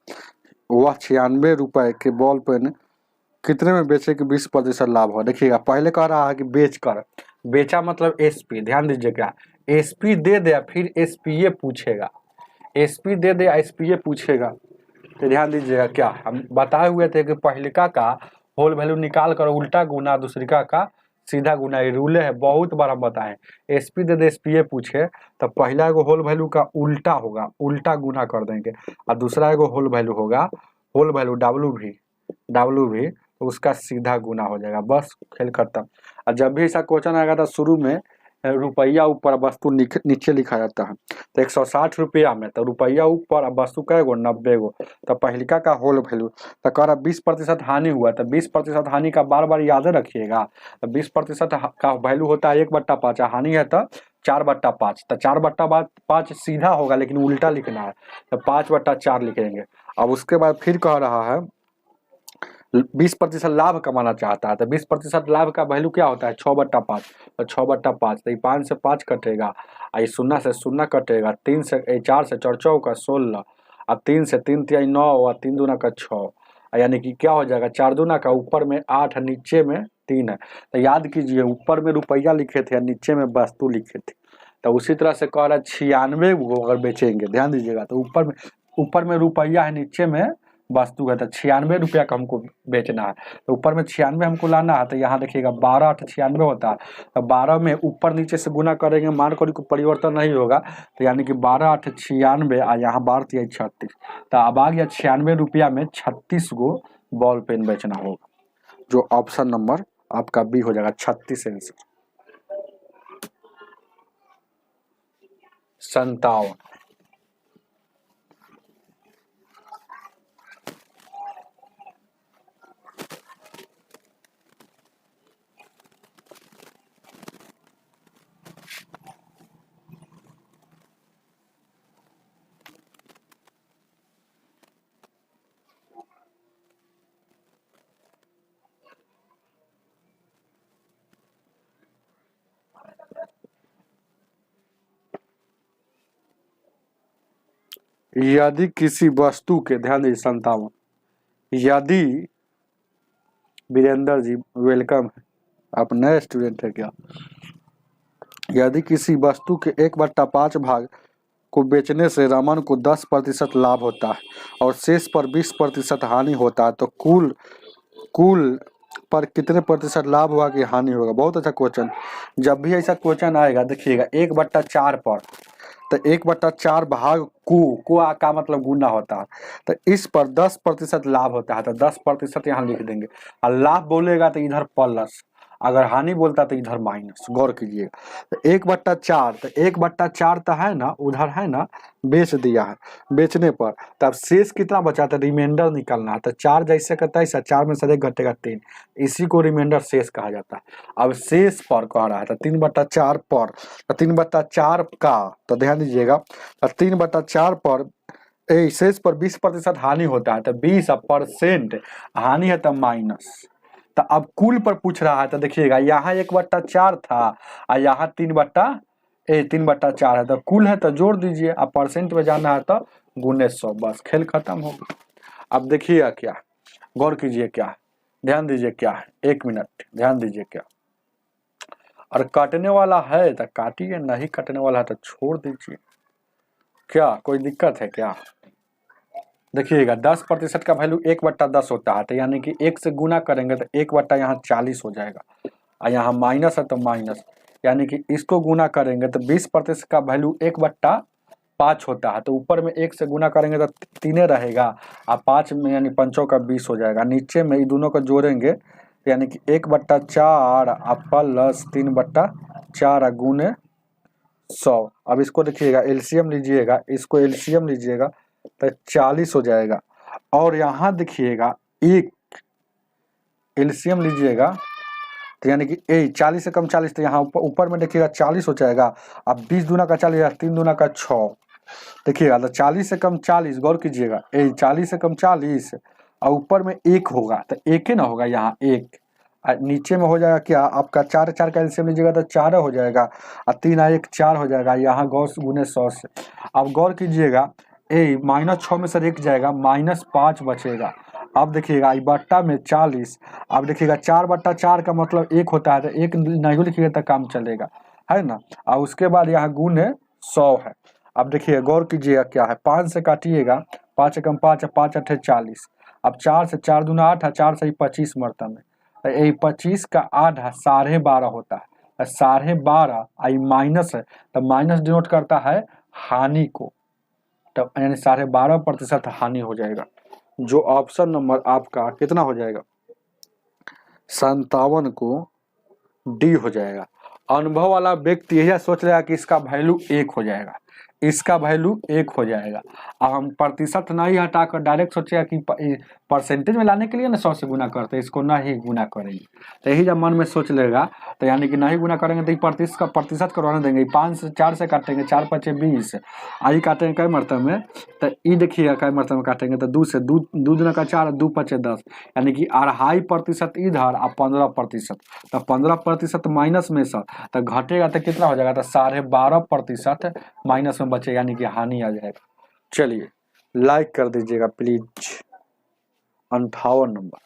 वह 96 रुपए के बॉल पेन कितने में बेचे कि 20% लाभ हो। देखिएगा पहले कह रहा है कि बेच कर, बेचा मतलब एसपी, ध्यान दीजिएगा, एसपी दे दे फिर एसपीए पूछेगा, एसपी दे दे एसपीए पूछेगा। तो ध्यान दीजिएगा, क्या हम बताए हुए थे कि पहलिका का होल वैल्यू निकाल कर उल्टा गुना, दूसरिका का सीधा गुना, ये रूले है, बहुत बार हम बताएं। एसपी दे दे एसपीए पूछे तो पहला एगो होल वैल्यू का उल्टा होगा, उल्टा गुना कर देंगे, और दूसरा एगो होल वैल्यू होगा, होल वैल्यू डब्ल्यू भी तो उसका सीधा गुना हो जाएगा, बस खेल खत्म। और जब भी ऐसा क्वेश्चन आएगा तो शुरू में रुपया ऊपर वस्तु नीचे लिखा जाता है। तो 160 रुपया में तो रुपया ऊपर और वस्तु कै गो, 90 गो। तो पहलिका का होल वैल्यू तो कह रहा 20% हानि हुआ, तो 20% हानि का बार बार याद रखिएगा। तो 20% का वैल्यू होता है 1/5, हानि है तो 4/5, तो 4/5 सीधा होगा लेकिन उल्टा लिखना है, तो 5/4 लिखेंगे। अब उसके बाद फिर कह रहा है 20% लाभ कमाना चाहता है, तो 20% लाभ का वैल्यू क्या होता है 6/5, तो 6/5, तो 5 से 5 कटेगा, आई 0 से 0 कटेगा, 3 से 4 से 4 चौका 16, अब 3 से 3 तिहाई 9 और 3 दूना का 6, यानी कि क्या हो जाएगा 4 दूना का ऊपर में 8 नीचे में 3 है। तो याद कीजिए ऊपर में रुपया लिखे थे और नीचे में वस्तु लिखे थे। तो उसी तरह से कह रहा 96 को अगर बेचेंगे, ध्यान दीजिएगा, तो ऊपर में रुपया है, नीचे में वस्तु है, तो 96 रुपया का हमको बेचना है, तो ऊपर में 96 हमको लाना है। तो यहाँ देखिएगा 12 8 96 होता है, तो 12 में ऊपर नीचे से गुना करेंगे, मान कर कोई परिवर्तन नहीं होगा, तो यानी कि 12 8 96 और यहाँ 12 3 36, तो अब आ गया 96 रुपया में 36 गो बॉल पेन बेचना होगा, जो ऑप्शन नंबर आपका बी हो जाएगा 36 आंसर। 57। यदि किसी वस्तु के, ध्यान दीजिए 57, यदि, वीरेंद्र जी वेलकम है, आप नए स्टूडेंट है क्या? यदि किसी वस्तु के 1/5 भाग को बेचने से रमन को 10% लाभ होता है और शेष पर 20% हानि होता है, तो कुल कुल पर कितने प्रतिशत लाभ हुआ कि हानि होगा? बहुत अच्छा क्वेश्चन। जब भी ऐसा क्वेश्चन आएगा देखिएगा 1/4 पर, तो 1/4 भाग को का मतलब गुना होता है, तो इस पर 10% लाभ होता है, तो 10% यहाँ लिख देंगे। और लाभ बोलेगा तो इधर प्लस, अगर हानि बोलता तो इधर माइनस। गौर कीजिएगा, तो 1/4, तो 1/4 तो है ना, उधर है ना, बेच दिया है, बेचने पर तब शेष कितना बचा था, रिमाइंडर निकलना है। तो 4 जैसे का तैसा, 4 में से 1 घटेगा 3, इसी को रिमाइंडर शेष कहा जाता है। अब शेष पर कह रहा है, तो 3/4 पर, तो 3/4 का, तो ध्यान दीजिएगा, तो 3/4 पर शेष पर 20% हानि होता है, तो 20% हानि है तो माइनस। तो अब कुल पर पूछ रहा है, तो देखिएगा यहाँ 1/4 था और यहाँ 3/4 है, तो कुल है तो जोड़ दीजिए, अब परसेंट में जाना है तो गुने 100, बस खेल खत्म हो गया। अब देखिएगा क्या, गौर कीजिए क्या, ध्यान दीजिए क्या है, 1 मिनट ध्यान दीजिए क्या। और काटने वाला है तो काटिए, नहीं काटने वाला है तो छोड़ दीजिए। क्या कोई दिक्कत है क्या? देखिएगा 10% का वैल्यू 1/10 होता है, तो यानी कि 1 से गुना करेंगे तो 1/ यहाँ 40 हो जाएगा, और यहाँ माइनस है तो माइनस, यानी कि इसको गुना करेंगे तो 20% का वैल्यू 1/5 होता है, तो ऊपर में 1 से गुना करेंगे तो 3 रहेगा, और 5 में यानी 5 का 20 हो जाएगा। नीचे में ये दोनों को जोड़ेंगे यानी कि 1/4 प्लस 3/4 गुने 100। अब इसको देखिएगा एलसीएम लीजिएगा, इसको एलसीएम लीजिएगा तो 40 हो जाएगा। और यहाँ देखिएगा एक एलसीएम लीजिएगा तो यानी कि 40 से कम 40, तो यहाँ ऊपर में देखिएगा 40 हो जाएगा। अब 20 दूना का 40, 3 दूना का 6, देखिएगा तो 40 से कम 40, गौर कीजिएगा 40 से कम 40, और ऊपर में 1 होगा, तो 1 ही ना होगा, यहाँ 1, नीचे में हो जाएगा क्या आपका 4 4 का एलसीएम लीजिएगा तो 4 हो जाएगा, और 3 1 4 हो जाएगा, यहाँ गौस गुने 100 से। अब गौर कीजिएगा -6 में से 1 जाएगा, -5 बचेगा। अब देखिएगा बट्टा में 40, अब देखिएगा 4/4 का मतलब 1 होता है, तो 1 नहीं लिखिएगा तो काम चलेगा, है ना। और उसके बाद यहाँ गुने 100 है। अब देखिए गौर कीजिएगा क्या है, 5 से काटिएगा, 5 से कम 5 है, 5 8 40, अब 4 से 4 दूना 8 है, 4 से 25 मरता में, 25 का आधा 12.5 होता है, 12.5 आई माइनस है, तो माइनस डिनोट करता है हानि को, तो यानी 12.5% हानि हो जाएगा। जो ऑप्शन नंबर आपका कितना हो जाएगा, 57 को डी हो जाएगा। अनुभव वाला व्यक्ति यही सोच रहा है कि इसका वैल्यू 1 हो जाएगा, इसका वैल्यू 1 हो जाएगा। अब हम प्रतिशत नहीं हटाकर डायरेक्ट सोचेगा कि परसेंटेज में लाने के लिए ना 100 से गुना करते हैं, इसको नहीं गुना करेंगे, तो यही जब मन में सोच लेगा तो यानी कि नहीं गुना करेंगे तो प्रतिशत करवाने देंगे। 5 से 4 से काटेंगे, 4 5 20, आई काटेंगे कई मरतब में, तो ई देखिएगा कई मरतब में काटेंगे, तो 2 से 2 दूना का 4, 2 5 10, यानी कि 2.5% इधर और 15%, तो 15% माइनस में से तो घटेगा तो कितना हो जाएगा, तो 12.5% माइनस में बचे, यानी कि हानि आ जाएगा। चलिए लाइक कर दीजिएगा प्लीज। 58 नंबर,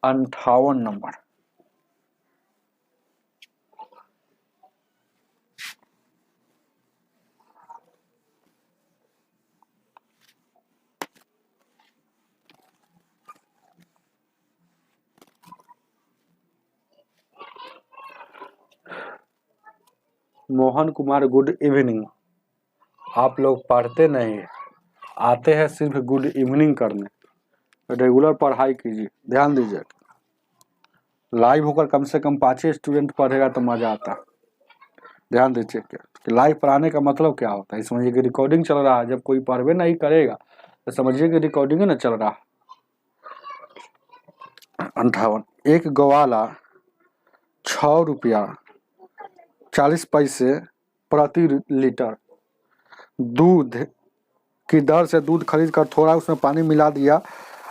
अंठावन number, Mohan Kumar good evening. आप लोग पढ़ते नहीं, आते हैं सिर्फ गुड इवनिंग करने, रेगुलर पढ़ाई कीजिए। ध्यान दीजिए, लाइव होकर कम से कम 5 स्टूडेंट पढ़ेगा तो मजा आता है। ध्यान दीजिए क्या कि लाइव पढ़ाने का मतलब क्या होता है, समझिए कि रिकॉर्डिंग चल रहा है, जब कोई पढ़वे नहीं करेगा तो समझिए कि रिकॉर्डिंग ना चल रहा है। 58, एक गवाला 6 रुपया 40 पैसे प्रति लीटर दूध की दर से दूध खरीद कर थोड़ा उसमें पानी मिला दिया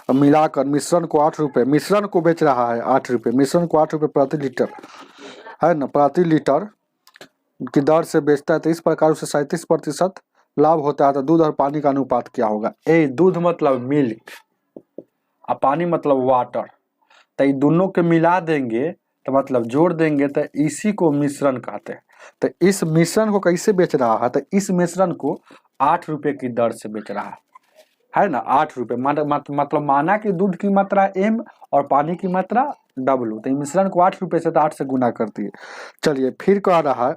मिलाकर मिश्रण को 8 रुपये, मिश्रण को बेच रहा है 8 रुपये, मिश्रण को 8 रुपये प्रति लीटर है ना, प्रति लीटर की दर से बेचता है, तो इस प्रकार उसे 37% लाभ होता है। तो दूध और पानी का अनुपात क्या होगा? ए दूध मतलब मिल्क और पानी मतलब वाटर, तो ये दोनों के मिला देंगे तो मतलब जोड़ देंगे तो इसी को मिश्रण कहते हैं। तो इस मिश्रण को कैसे बेच रहा है? तो इस मिश्रण को 8 रुपये की दर से बेच रहा है ना, 8 रुपये मतलब माना कि दूध की मात्रा m और पानी की मात्रा W, तो मिश्रण को 8 रुपये से तो 8 से गुना करती है। चलिए फिर कह रहा है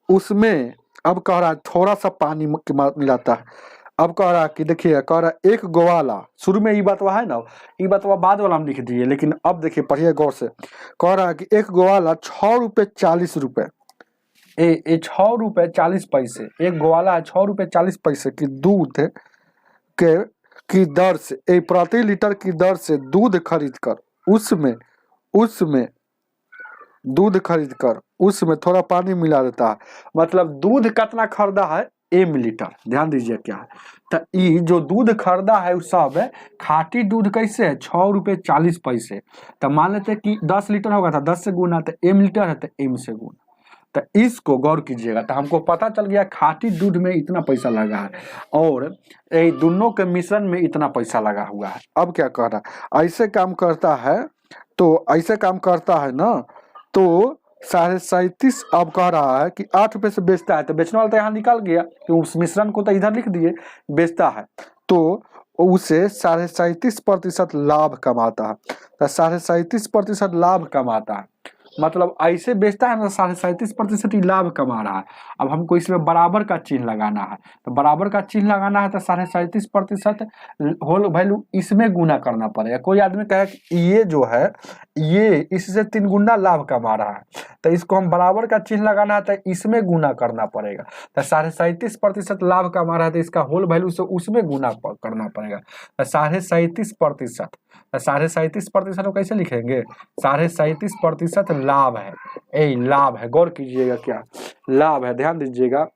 उसमें, अब कह रहा है थोड़ा सा पानी मिलाता है। अब कह रहा है कि देखिए, कह रहा है एक ग्वाला, शुरू में ये बतवा है ना, ये बतवा बाद वाला हम लिख दिए, लेकिन अब देखिए पढ़िए गौर से। कह रहा है कि एक ग्वाला 6 रुपये 40 रुपये, ए 6 रुपये 40 पैसे, एक ग्वाला है 6 रुपये 40 पैसे की दूध के की दर से, प्रति लीटर की दर से दूध खरीद कर उसमें दूध खरीद कर उसमें थोड़ा पानी मिला देता है। मतलब दूध कितना खरीदा है? m litre. ध्यान दीजिए क्या है, तो ये जो दूध खरीदा है वो सब है खाटी दूध। कैसे है? 6 रुपये 40 पैसे। तो मान लेते कि 10 लीटर होगा था, 10 से गुना, तो m लीटर है तो m से गुना। तो इसको गौर कीजिएगा, तो हमको पता चल गया खाटी दूध में इतना पैसा लगा है और ये दोनों के मिश्रण में इतना पैसा लगा हुआ है। अब क्या कह रहा है? ऐसे काम करता है, तो ऐसे काम करता है ना, तो 37.5 अब कह रहा है कि 8 रुपये से बेचता है, तो बेचने वाला तो यहाँ निकल गया कि उस मिश्रण को तो इधर लिख दिए, बेचता है तो उसे 37.5% लाभ कमाता है। तो 37.5% लाभ कमाता है, मतलब ऐसे बेचता है ना 37.5% ही लाभ कमा रहा है। अब हमको इसमें बराबर का चिन्ह लगाना है, तो बराबर का चिन्ह लगाना है तो 37.5% होल वैल्यू इसमें गुना करना पड़ेगा। कोई आदमी कहे कि ये जो है ये इससे 3 गुना लाभ कमा रहा है, तो इसको हम बराबर का चिन्ह लगाना है तो इसमें गुना करना पड़ेगा। तो 37.5% लाभ कमा रहा है तो इसका होल वैल्यू से उसमें गुना करना पड़ेगा। तो 37.5%, 37.5% को कैसे लिखेंगे? 37.5% लाभ है, लाभ है। गौर कीजिएगा क्या लाभ है, ध्यान दीजिएगा,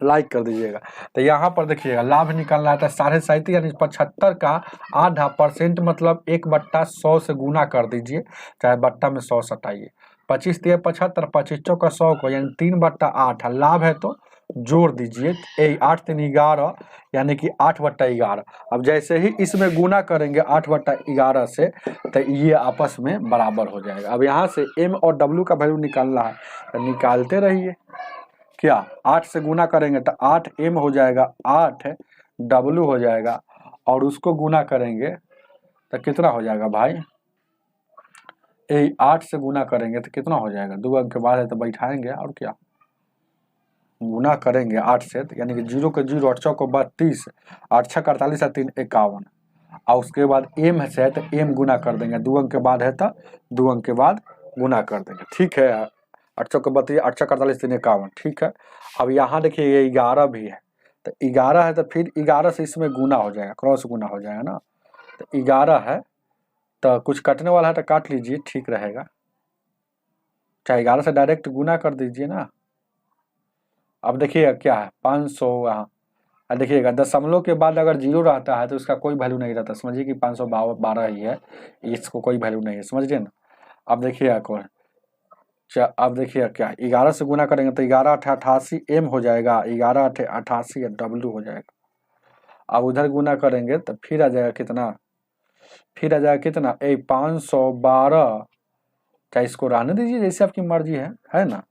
लाइक कर दीजिएगा। तो यहाँ पर देखिएगा लाभ निकालना है तो 37.5 यानी 75 का आधा % मतलब 1/100 से गुना कर दीजिए, चाहे बट्टा में 100 सटाइए। 25 × 75, 25 चौका 100 को, यानी 3/8 लाभ है तो जोड़ दीजिए। 8 3 11 यानी कि 8/11। अब जैसे ही इसमें गुना करेंगे 8/11 से, तो ये आपस में बराबर हो जाएगा। अब यहाँ से m और w का वैल्यू निकालना है, तो निकालते रहिए। क्या 8 से गुना करेंगे तो 8m हो जाएगा, 8w हो जाएगा, और उसको गुना करेंगे तो कितना हो जाएगा भाई? 8 से गुना करेंगे तो कितना हो जाएगा? 2 अंक के बाद है तो बैठाएंगे, और क्या गुना करेंगे 8 से, यानी कि 0 के 0, 8 को 32, 8 6 48 है 3 51, और उसके बाद m से है तो m गुना कर देंगे, 2 अंक के बाद है तो 2 अंक के बाद गुना कर देंगे। ठीक है, 8 को 32, 8 6 48 3 51। ठीक है, अब यहाँ देखिए ये 11 भी है, तो 11 है तो फिर 11 से इसमें गुना हो जाएगा, क्रॉस गुना हो जाएगा ना। तो 11 है तो कुछ कटने वाला है तो काट लीजिए, ठीक रहेगा। चाहे 11 से डायरेक्ट गुना कर दीजिए ना। अब देखिएगा क्या है 500, यहाँ देखिएगा दशमलव के बाद अगर 0 रहता है तो उसका कोई वैल्यू नहीं रहता, समझिए कि 512 ही है, इसको कोई वैल्यू नहीं है, समझ रहे ना। अब देखिएगा कौन, अब देखिए क्या 11 से गुना करेंगे तो 11 8 88 m हो जाएगा, 11 8 88 w हो जाएगा। अब उधर गुना करेंगे तो फिर आ जाएगा कितना? फिर आ जाएगा कितना? 512, चाहे इसको रहने दीजिए जैसे आपकी मर्जी है ना।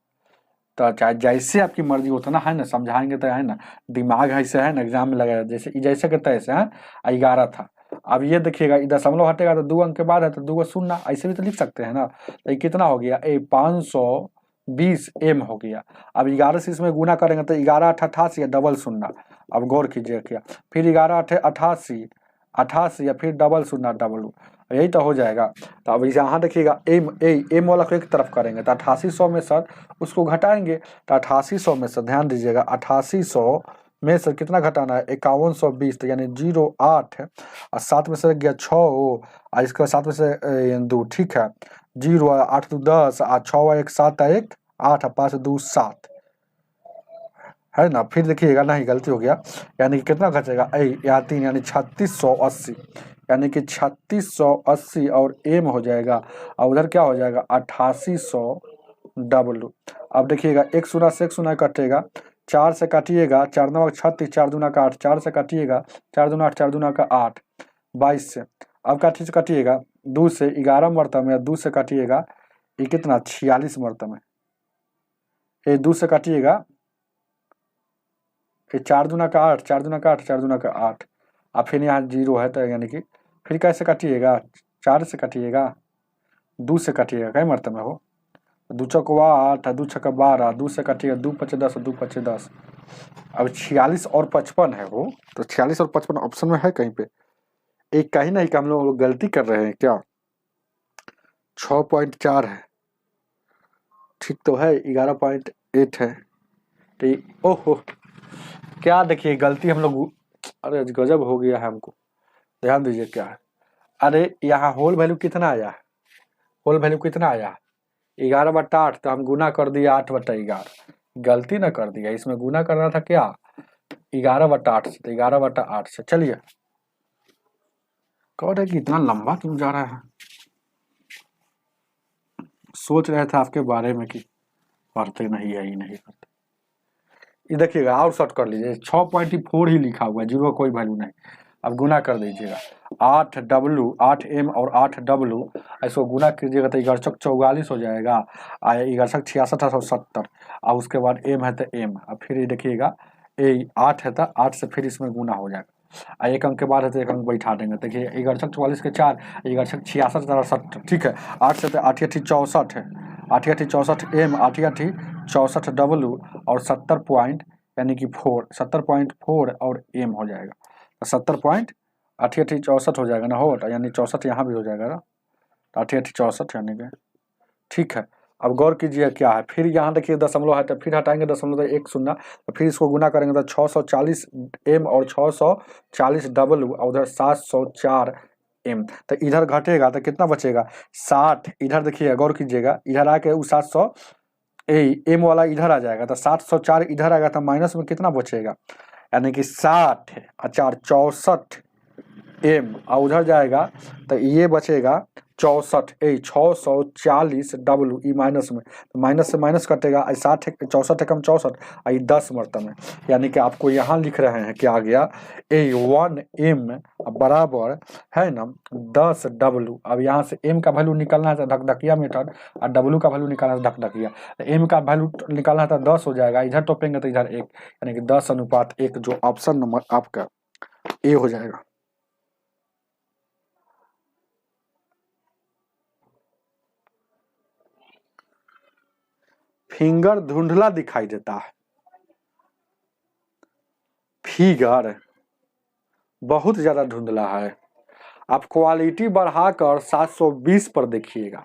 तो चाहे जैसे आपकी मर्जी होता ना, है ना, समझाएंगे तो है ना, दिमाग ऐसे है ना, एग्जाम में लगाया जैसे के तैसे है। 11 था, अब ये देखिएगा दशमलव हटेगा तो 2 अंक के बाद है तो 2 शून्य, ऐसे भी तो लिख सकते हैं ना। तो ये कितना हो गया? 520 m हो गया। अब 11 से इसमें गुना करेंगे तो 11 8 88 या डबल शून्य। अब गौर कीजिए क्या, फिर 11 8 88 या फिर डबल शून्य w, यही तो हो जाएगा। तो अब यहाँ देखिएगा m वाला को एक तरफ करेंगे तो 8800 में सर उसको घटाएंगे, तो 8800 में से ध्यान दीजिएगा 8800 में से कितना घटाना है? 5120, तो यानी 0 8 है और 7 में से गया 6 और इसके 7 में से 2। ठीक है, 0 8 2 10 और 6 1 7 1 8 5 2 7 है ना। फिर देखिएगा नहीं गलती हो गया, यानी कि कितना घटेगा? यहाँ 3 यानी 3680, यानी कि 3680 और m हो जाएगा और उधर क्या हो जाएगा 8800 W। अब देखिएगा एक शून्य से एक शून्य कटेगा, 4 से काटिएगा, 4 9 36, 4 दूना का 8, 4 से काटिएगा, 4 दूना 8, 4 दूना का 8, 22 से। अब काटिएगा 2 से 11 मरतब में, 2 से काटिएगा ये कितना 46 मरतब में, ये 2 से काटिएगा, ये 4 दूना का 8, 4 दूना का 8, 4 दूना का 8, अब फिर यहाँ 0 है तो यानी कि फिर कैसे काटिएगा 4 से काटिएगा, 2 से काटिएगा, कई मरतब में हो, 2 चौका 8, 2 छक्का 12, 2 से काटिएगा 2 पचे 10, 2 पचे 10। अब 46 और 55 है वो, तो 46 और 55 ऑप्शन में है कहीं पे, एक कहीं नहीं कि हम लोग गलती कर रहे हैं क्या, 6.4 है, ठीक तो है, 11.8 है, तो ओहो क्या देखिए गलती हम लोग, अरे गजब हो गया है हमको, ध्यान दीजिए क्या है, अरे यहाँ होल वैल्यू कितना आया है, होल वैल्यू कितना आया है 11/8, तो हम गुना कर दिया 8/11, गलती ना कर दिया, इसमें गुना करना था क्या 11/8 से, तो 11/8 से। चलिए कह रहे कि इतना लंबा क्यों जा रहा है, सोच रहे थे आपके बारे में कि पढ़ते नहीं है, ही नहीं करते, ये देखिएगा और शॉर्ट कर लीजिए, 6.4 ही लिखा हुआ है, 0 कोई वैल्यू नहीं। अब गुना कर दीजिएगा 8W 8M और 8W, इसको गुना कीजिएगा तो 1144 हो जाएगा, 1166 और 70, और उसके बाद M है तो M, अब फिर ये देखिएगा ये 8 है तो 8 से फिर इसमें गुना हो जाएगा, एक अंक के बाद है तो एक अंक बैठा देंगे, देखिए 1144 के 4, 1166 और 70, ठीक है, 8 से तो 8 8 64 है, 8 8 64 M, 8 8 64 W और 70 पॉइंट यानी कि 70.4 और M हो जाएगा, 70.8864 हो जाएगा ना, हो यानी 64 यहाँ भी हो जाएगा ना, 8864 यानी कि ठीक है। अब गौर कीजिए क्या है, फिर यहाँ देखिए दशमलव है तो फिर हटाएंगे दशमलव, तो 1 शून्य, तो फिर इसको गुना करेंगे तो 640 M और 640 W और उधर 704 M, तो इधर घटेगा तो कितना बचेगा 60, इधर देखिए गौर कीजिएगा, इधर आके वो 700 M वाला इधर आ जाएगा, तो 704 इधर आएगा तो माइनस में कितना बचेगा, यानी कि 60 और 4 64 M और उधर जाएगा तो ये बचेगा 64 640 W, ई माइनस में, तो माइनस से माइनस कटेगा, 60 64 एकम 64 और 10 मरतब में, यानी कि आपको यहाँ लिख रहे हैं कि आ गया 1M बराबर है ना 10 W। अब यहाँ से M का वैल्यू निकालना है तो धकधकिया मेथड, और W का वैल्यू निकालना है धकधकिया, तो M का वैल्यू निकालना है तो 10 हो जाएगा, इधर टोपेंगे तो इधर 1, यानी कि 10:1, जो ऑप्शन नंबर आपका ए हो जाएगा। फिंगर धुंधला दिखाई देता है, फिगर बहुत ज्यादा धुंधला है, आप क्वालिटी बढ़ाकर 720 पर देखिएगा,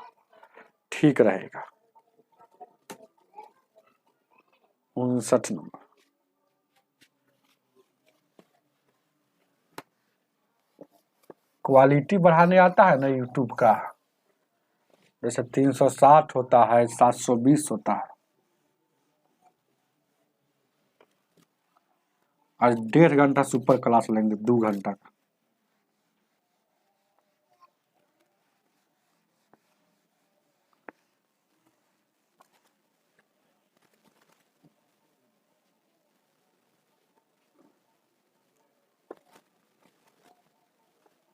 ठीक रहेगा। 59 नंबर, क्वालिटी बढ़ाने आता है ना यूट्यूब का, जैसे 360 होता है, 720 होता है, आज 1.5 घंटा सुपर क्लास लेंगे, 2 घंटा का।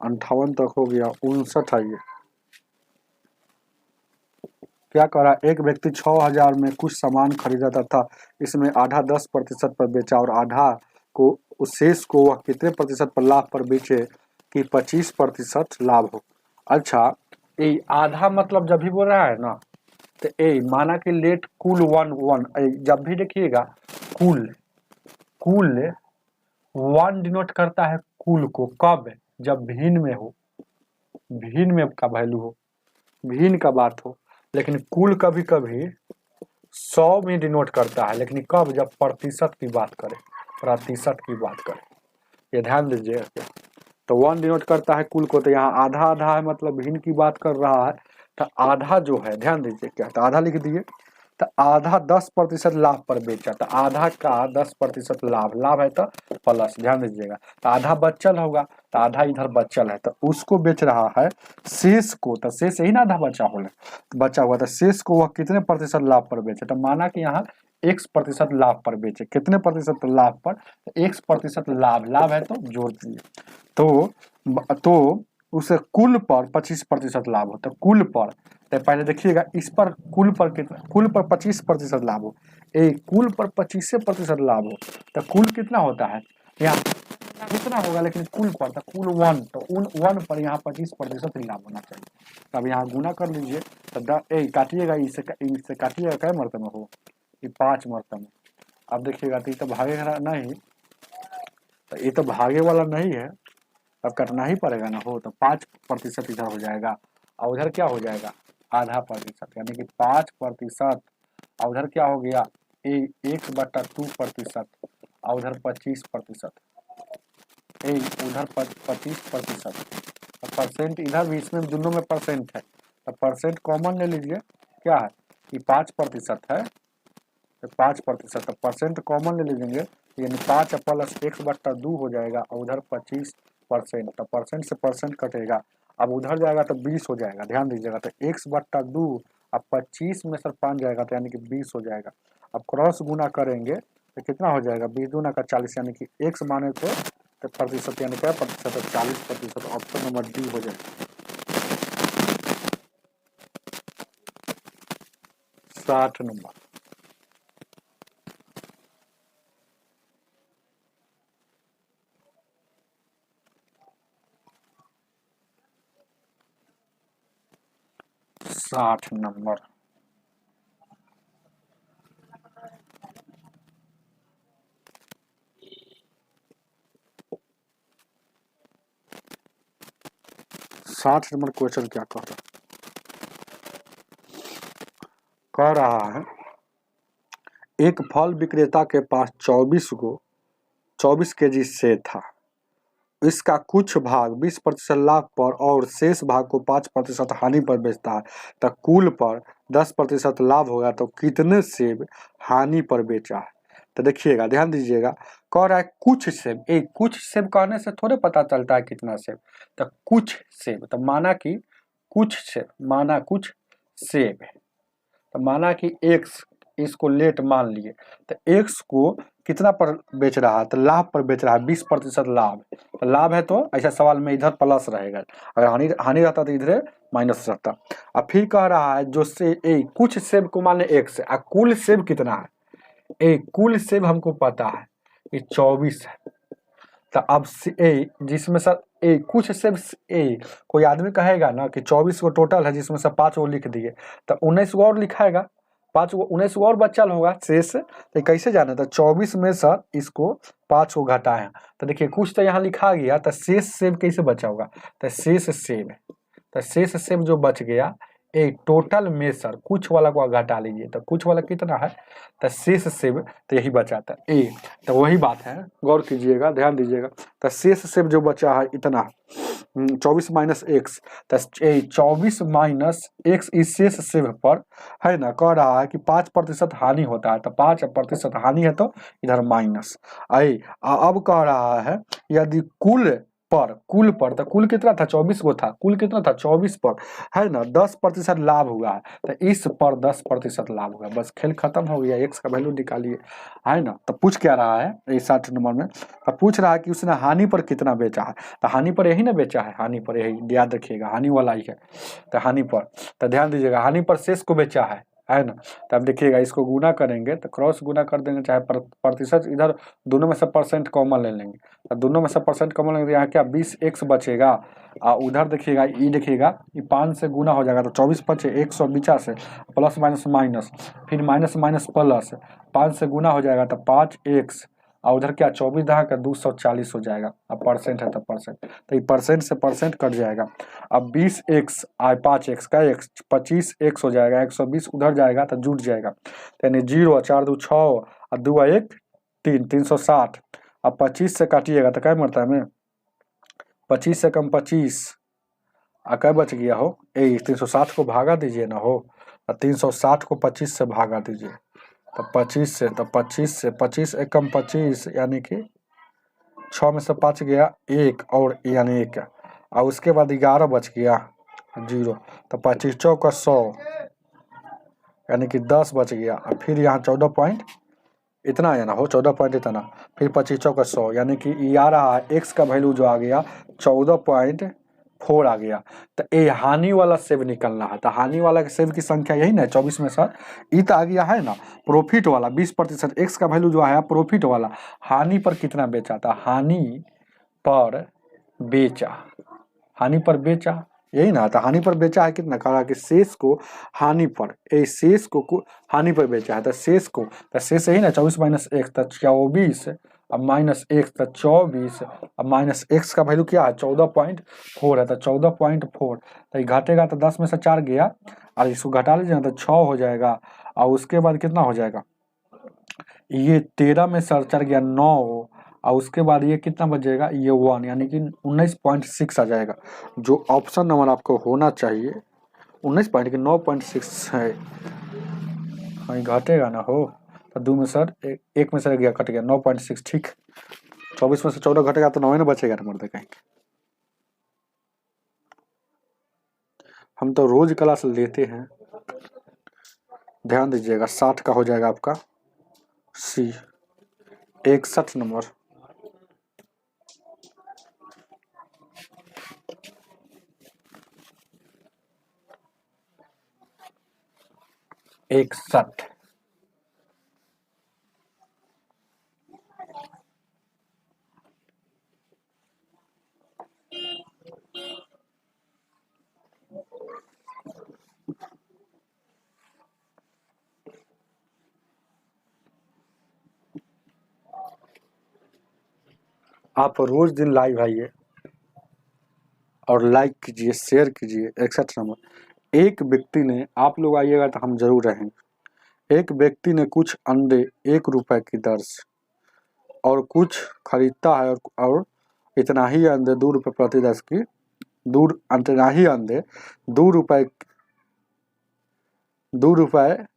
अंठावन तक हो गया, 59 आइए, क्या करा, एक व्यक्ति 6000 में कुछ सामान खरीदा था, इसमें आधा 10% पर बेचा और आधा को शेष को वह कितने प्रतिशत पर लाभ पर बेचे कि 25% लाभ हो। अच्छा ये आधा मतलब जब भी बोल रहा है ना, तो ए माना कि लेट कुल 1 जब भी देखिएगा कुल 1 डिनोट करता है कुल को, कब, जब भिन्न में हो, भिन्न में का वैल्यू हो, भिन्न का बात हो, लेकिन कुल कभी कभी 100 में डिनोट करता है, लेकिन कब, जब प्रतिशत की बात करें, प्रतिशत की बात करें, ये ध्यान दीजिए। तो 1 डिनोट करता है कुल को, तो यहाँ आधा आधा है मतलब भिन्न की बात कर रहा है, तो आधा जो है ध्यान दीजिए क्या, तो आधा लिख दिए, तो आधा 10% लाभ पर बेचा, तो आधा का 10% लाभ, लाभ है तो प्लस, ध्यान दीजिएगा। तो आधा बचल होगा, तो आधा इधर बचल है, तो उसको बेच रहा है शेष को, तो शेष यही ना आधा बचा हुआ, तो शेष को वह कितने प्रतिशत लाभ पर बेचे, तो माना कि यहाँ x% लाभ पर बेचे, कितने प्रतिशत लाभ पर, x% लाभ, लाभ है तो जोड़ दिए, तो उसे कुल पर 25% लाभ होता है, कुल पर। तो पहले देखिएगा इस पर कुल पर कितना, कुल पर 25% लाभ हो, कुल पर 25% लाभ हो, तो कुल कितना होता है, यहाँ कितना होगा, लेकिन कुल पर, तो कुल 1, तो उन 1 पर यहाँ 25% लाभ होना चाहिए। अब यहाँ गुना कर लीजिए, तो काटिएगा, इससे काटिएगा, क्या मरतबा में हो, ये 5 मरतबा में। अब देखिएगा तो ये तो भागेगा नहीं, तो ये तो भागे वाला नहीं है, अब कटना ही पड़ेगा ना हो, तो 5% इधर हो जाएगा, और उधर क्या हो जाएगा, आधा प्रतिशत, यानी कि 5%, और उधर क्या हो गया, 1/2%, और उधर 25%, उधर 25%, परसेंट इधर भी, इसमें दोनों में परसेंट है, तो परसेंट कॉमन ले लीजिए, क्या है कि 5% है, तो 5%, तो परसेंट कॉमन ले लीजिएंगे, यानी 5 + 1/2 हो जाएगा, और उधर 25%, तो परसेंट से परसेंट कटेगा, अब उधर जाएगा तो 20 हो जाएगा, ध्यान दीजिएगा, तो 1/2 अब 25 में सर 5 जाएगा, तो यानी कि 20 हो जाएगा। अब क्रॉस गुना करेंगे तो कितना हो जाएगा, 20 दूना का 40, यानी कि x माने थे तो प्रतिशत, यानी क्या प्रतिशत, 40%, ऑप्शन नंबर डी हो जाएगा। 60 नंबर। साठ नंबर। साठ नंबर क्वेश्चन क्या कह रहा है, एक फल विक्रेता के पास 24 केजी सेब था, इसका कुछ भाग 20% लाभ पर और शेष भाग को 5% हानि पर बेचता है, तो कुल पर 10% लाभ होगा, तो कितने सेब हानि पर बेचा है। तो देखिएगा, ध्यान दीजिएगा, कह रहा है कुछ सेब, कुछ सेब कहने से थोड़े पता चलता है कितना सेब, तो कुछ सेब, तो माना कि कुछ सेब, माना कुछ सेब है, तो माना कि x, इसको लेट मान लिए, तो x को कितना पर बेच रहा है, तो लाभ पर बेच रहा है, 20% लाभ, तो लाभ है तो ऐसा सवाल में इधर प्लस रहेगा, अगर हानि रहता तो इधर माइनस रहता। अब फिर कह रहा है जो से कुछ सेब को माने x है, कुल सेब कितना है, कुल सेब हमको पता है ये 24 है, तो अब जिसमें सर कुछ सेब, कोई आदमी कहेगा ना कि 24 को टोटल है, जिसमें से 5 को लिख दिए, तो 19 को और लिखाएगा, 5 को 19 को और बचल होगा शेष, तो कैसे जाना था, 24 में सर इसको 5 को घटाए, तो देखिए कुछ तो यहाँ लिखा गया, तो शेष सेब कैसे बचा होगा, तो शेष सेब, तो शेष सेब जो बच गया, टोटल में सर कुछ वाला को घटा लीजिए, तो कुछ वाला कितना है, तो शेष सेब, तो यही बचा था तो वही बात है, गौर कीजिएगा, ध्यान दीजिएगा, तो शेष सेब जो बचा है इतना 24 माइनस एक्स, तो 24 माइनस एक्स इस शेष सेब पर है ना, कह रहा है कि 5% हानि होता है, तो 5% हानि है, तो इधर माइनस अब कह रहा है यदि कुल पर, तो कुल कितना था, 24 को था, कुल कितना था 24 पर, है ना, 10% लाभ हुआ है, तो इस पर 10% लाभ हुआ, बस खेल खत्म हो गया, x का वैल्यू निकालिए, है ना। तो पूछ क्या रहा है, 60 नंबर में, तो पूछ रहा है कि उसने हानि पर कितना बेचा है, तो हानि पर यही ना बेचा है, हानि पर यही याद रखिएगा, हानि वाला ही है, तो हानि पर, तो ध्यान दीजिएगा, हानि पर शेष को बेचा है ना। तो अब देखिएगा इसको गुना करेंगे, तो क्रॉस गुना कर देंगे, चाहे प्रतिशत, इधर दोनों में से परसेंट कॉमन ले लेंगे, तो दोनों में से परसेंट कॉमन लेंगे, यहाँ क्या 20x बचेगा, और उधर देखिएगा ये देखिएगा, ये 5 से गुना हो जाएगा, तो 24 बचे 150 से, प्लस माइनस माइनस, फिर माइनस माइनस प्लस, 5 से गुना हो जाएगा, तो 5x, और उधर क्या 24 दहा का 240 हो जाएगा, अब परसेंट है तो परसेंट, तो ये परसेंट से परसेंट कट जाएगा, अब 20x 5x का x 25x हो जाएगा, 120 उधर जाएगा तो जुट जाएगा, यानी 0 4 2 6 और 2 1 3 360, अब 25 से काटिएगा तो क्या मरता है, 25 से कम 25, क्या बच गया हो, 360 को भागा दीजिए ना हो, और 360 को 25 से भागा दीजिए, तो 25 से, तो 25 एकम 25 यानी कि 6 में से 5 गया 1 और यानी 1, और उसके बाद 11 बच गया 0, तो 25 चौका 100 यानी कि 10 बच गया, और फिर यहाँ 14 पॉइंट इतना आया ना हो, 14 पॉइंट इतना, फिर 25 चौका 100 यानी कि ये आ रहा है एक्स का वैल्यू जो आ गया 14.4 आ गया। तो ये हानि वाला सेब निकलना है, तो हानि वाला सेब की संख्या यही ना 24 में से ई तो आ गया है ना, प्रॉफिट वाला 20%, एक्स का वैल्यू जो आया प्रॉफिट वाला, हानि पर कितना बेचा था, हानि पर बेचा, हानि पर बेचा यही ना, तो हानि पर बेचा है कितना, कहा कि शेष को हानि पर, शेष को हानि पर बेचा है, तो शेष को, तो शेष यही ना 24 माइनस 1 तो 24, अब माइनस 1 तो 24, अब माइनस एक्स का वैल्यू क्या है 14.4 है, तो 14.4, तो ये घटेगा तो 10 में से 4 गया, और इसको घटा लीजिए तो 6 हो जाएगा, और उसके बाद कितना हो जाएगा, ये 13 में से 4 गया 9, और उसके बाद ये कितना बचेगा, ये 1 यानी कि 19.6 आ जाएगा। जो ऑप्शन नंबर आपको होना चाहिए 19 पॉइंट की 9.6 है, हाँ घटेगा ना हो, तो 2 में सर एक में से गया कट गया 9.6, ठीक, 24 में से 14 घटेगा तो 9 ही ना बचेगा नंबर देखेंगे। हम तो रोज क्लास लेते हैं, ध्यान दीजिएगा। 60 का हो जाएगा आपका सी, 61 नंबर। इकसठ, आप रोज दिन लाइव आइए और लाइक कीजिए, शेयर कीजिए। 61 नंबर। एक व्यक्ति ने, आप लोग आइएगा तो हम जरूर रहेंगे। एक व्यक्ति ने कुछ अंडे 1 रुपए की दर से और कुछ खरीदता है, और इतना ही अंडे 2 रुपए प्रति दस की इतना ही अंडे 2 रुपए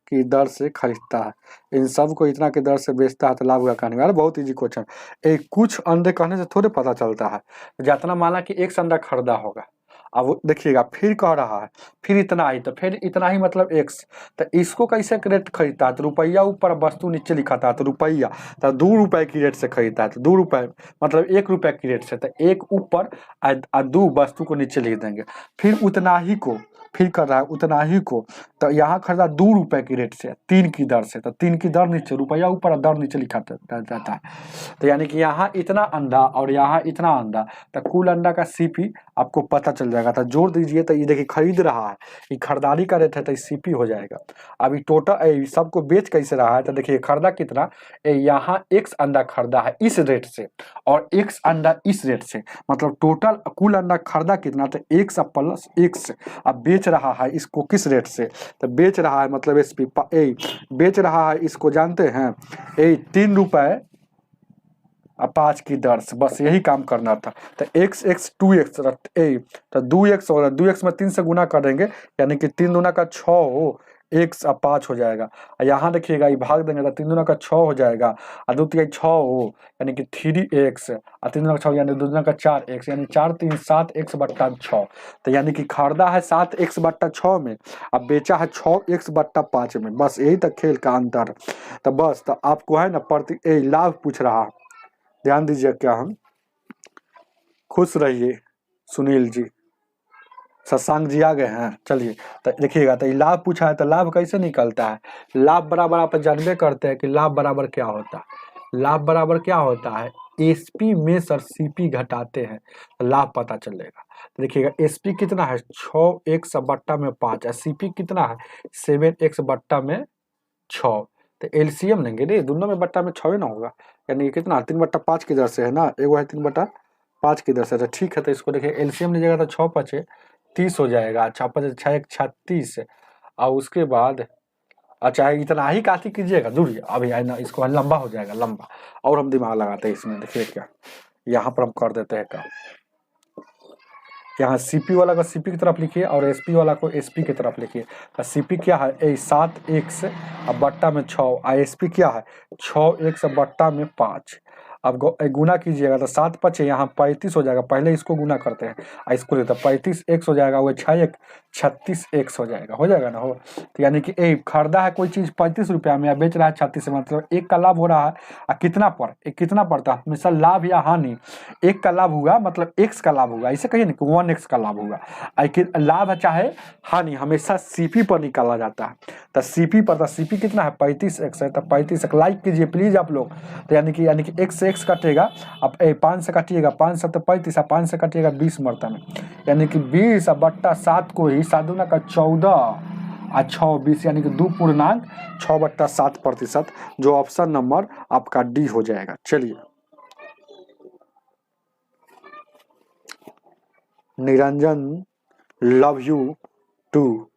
की दर से खरीदता है, इन सब को इतना की दर से बेचता है, तो लाभ का कहने वाला। बहुत इजी क्वेश्चन। एक कुछ अंडे कहने से थोड़े पता चलता है, जितना माना कि एक अंडा खरीदा होगा, अब देखिएगा फिर कह रहा है फिर इतना ही, तो फिर इतना ही मतलब एक्स, तो इसको कैसे रेट खरीदता है, तो रुपया ऊपर वस्तु नीचे लिखा था, तो रुपया, तो 2 रुपए की रेट से खरीदता है, तो 2 रुपए मतलब 1 रुपए की रेट से, तो 1 ऊपर और 2 वस्तु को नीचे लिख देंगे। फिर उतना ही को, फिर कर रहा है उतना ही को, तो यहाँ खरीदा 2 रुपए की रेट से 3 की दर से, तो 3 की दर नीचे, रुपया ऊपर और दर नीचे लिखा जाता है। तो यानी कि यहाँ इतना अंडा और यहाँ इतना अंडा, तो कुल अंडा का सीपी आपको पता चल जाएगा। तो जोड़ दीजिए, तो ये देखिए खरीद रहा है, ये खरीदारी का रेट है, तो सीपी हो जाएगा। अभी टोटल सबको बेच कैसे रहा है, तो देखिए खरीदा कितना, यहाँ एक्स अंडा खरीदा है इस रेट से, और एक्स अंडा इस रेट से, मतलब टोटल कुल अंडा खरीदा कितना, तो एक्स प्लस एक्स। अब बेच रहा है इसको किस रेट से, तो बेच रहा है मतलब एसपी बेच रहा है इसको, जानते हैं 3 रुपए 5 की दर से, बस यही काम करना था। तो x 2x, तो 2x होगा, 2x में 3 से गुना कर देंगे, यानी कि 3 दूना का 6 हो, x अब 5 हो जाएगा। यहाँ देखिएगा ये भाग देंगे, तो 3 दूना का 6 हो जाएगा, और 2 3 6 हो, यानी कि 3x, और 3 दूना का 6 यानी 2 दूना का 4x, यानी 4 3 7x बट्टा 6। तो यानी कि खरीदा है 7x बट्टा 6 में, अब बेचा है 6x बट्टा 5 में। बस यही तक खेल का अंतर। तो बस, तो आपको है ना लाभ पूछ रहा है, ध्यान दीजिए। क्या हम खुश रहिए। सुनील जी, शशांक जी आ गए हैं। चलिए, तो देखिएगा, तो लाभ पूछा है, तो लाभ कैसे निकलता है। लाभ बराबर आप जानबे करते हैं कि लाभ बराबर क्या होता है। लाभ बराबर क्या होता है, एसपी में सर सीपी घटाते हैं, तो लाभ पता चलेगा। तो देखिएगा एसपी कितना है 6x बट्टा में 5, और सीपी कितना है 7x बट्टा में 6। तो एलसीएम लेंगे नहीं, दोनों में बट्टा में 6 ना होगा, यानी कितना 3/5 की दर से है ना, एगो है 3/5 की दर से। तो ठीक है, तो इसको देखिए एलसीएम लीजिएगा तो 6 5 30 हो जाएगा, 6 5 6 1 36, और उसके बाद अच्छा इतना ही काटी कीजिएगा, दूर अभी है ना, इसको लंबा हो जाएगा लंबा, और हम दिमाग लगाते हैं इसमें। देखिए क्या यहाँ पर हम कर देते हैं काम, यहाँ सीपी वाला को सीपी की तरफ लिखिए और एसपी वाला को एसपी की तरफ लिखिए। तो सीपी क्या है 7x अब बट्टा में 6 और एसपी क्या है 6x बट्टा में 5। अब गुना कीजिएगा तो 7 5 यहाँ 35 हो जाएगा, पहले इसको गुना करते हैं और इसको लेते हैं 35x हो जाएगा, वो 6 36x हो जाएगा ना हो। तो यानी कि खरीदा है कोई चीज़ 35 रुपया में या बेच रहा है 36 में, मतलब एक का लाभ हो रहा है। कितना पर कितना पड़ता है हमेशा लाभ या हानि, एक का लाभ होगा मतलब x का लाभ होगा, इसे कहिए ना कि 1x का लाभ होगा। लाभ है चाहे हानि हमेशा सीपी पर निकाला जाता है। तो सीपी पर, तो सीपी कितना है 35x है, तो 35 लाइक कीजिए प्लीज आप लोग। तो यानी कि x से x कटेगा, अब 5 से काटिएगा 5 से तो 35 और 5 से काटिएगा 20 मरतबा में, यानी कि 20 बट्टा 7 को ही 7 दूना का 14 और 6 20 यानी कि 2.6/7%, जो ऑप्शन नंबर आपका डी हो जाएगा। चलिए Niranjan love you too,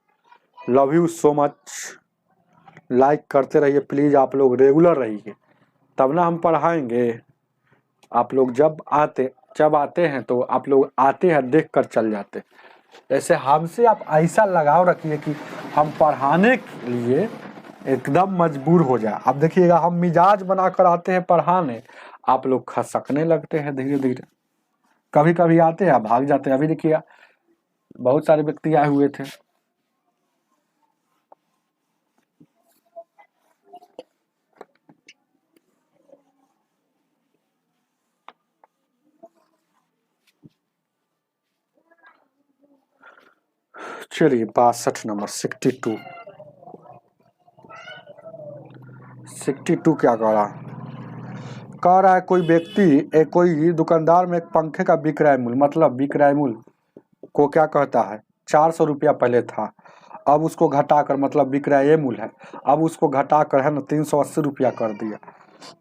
love you so much, like करते रहिए प्लीज, आप लोग रेगुलर रहिए तब ना हम पढ़ाएंगे। आप लोग जब आते हैं तो आप लोग आते हैं देख कर चल जाते, जैसे हमसे आप ऐसा लगाव रखिए कि हम पढ़ाने के लिए एकदम मजबूर हो जाए। अब देखिएगा हम मिजाज बनाकर आते हैं पढ़ाने, आप लोग खसकने लगते हैं धीरे धीरे, कभी कभी आते हैं भाग जाते हैं। अभी देखिए बहुत सारे व्यक्ति आए हुए थे, चलिए 62 नंबर 62 क्या कह रहा है कोई व्यक्ति कोई दुकानदार में एक पंखे का विक्रय मूल्य, मतलब विक्रय मूल्य को क्या कहता है 400 रुपया पहले था, अब उसको घटाकर, मतलब विक्रय मूल्य है, अब उसको घटाकर है ना 380 रुपया कर दिया,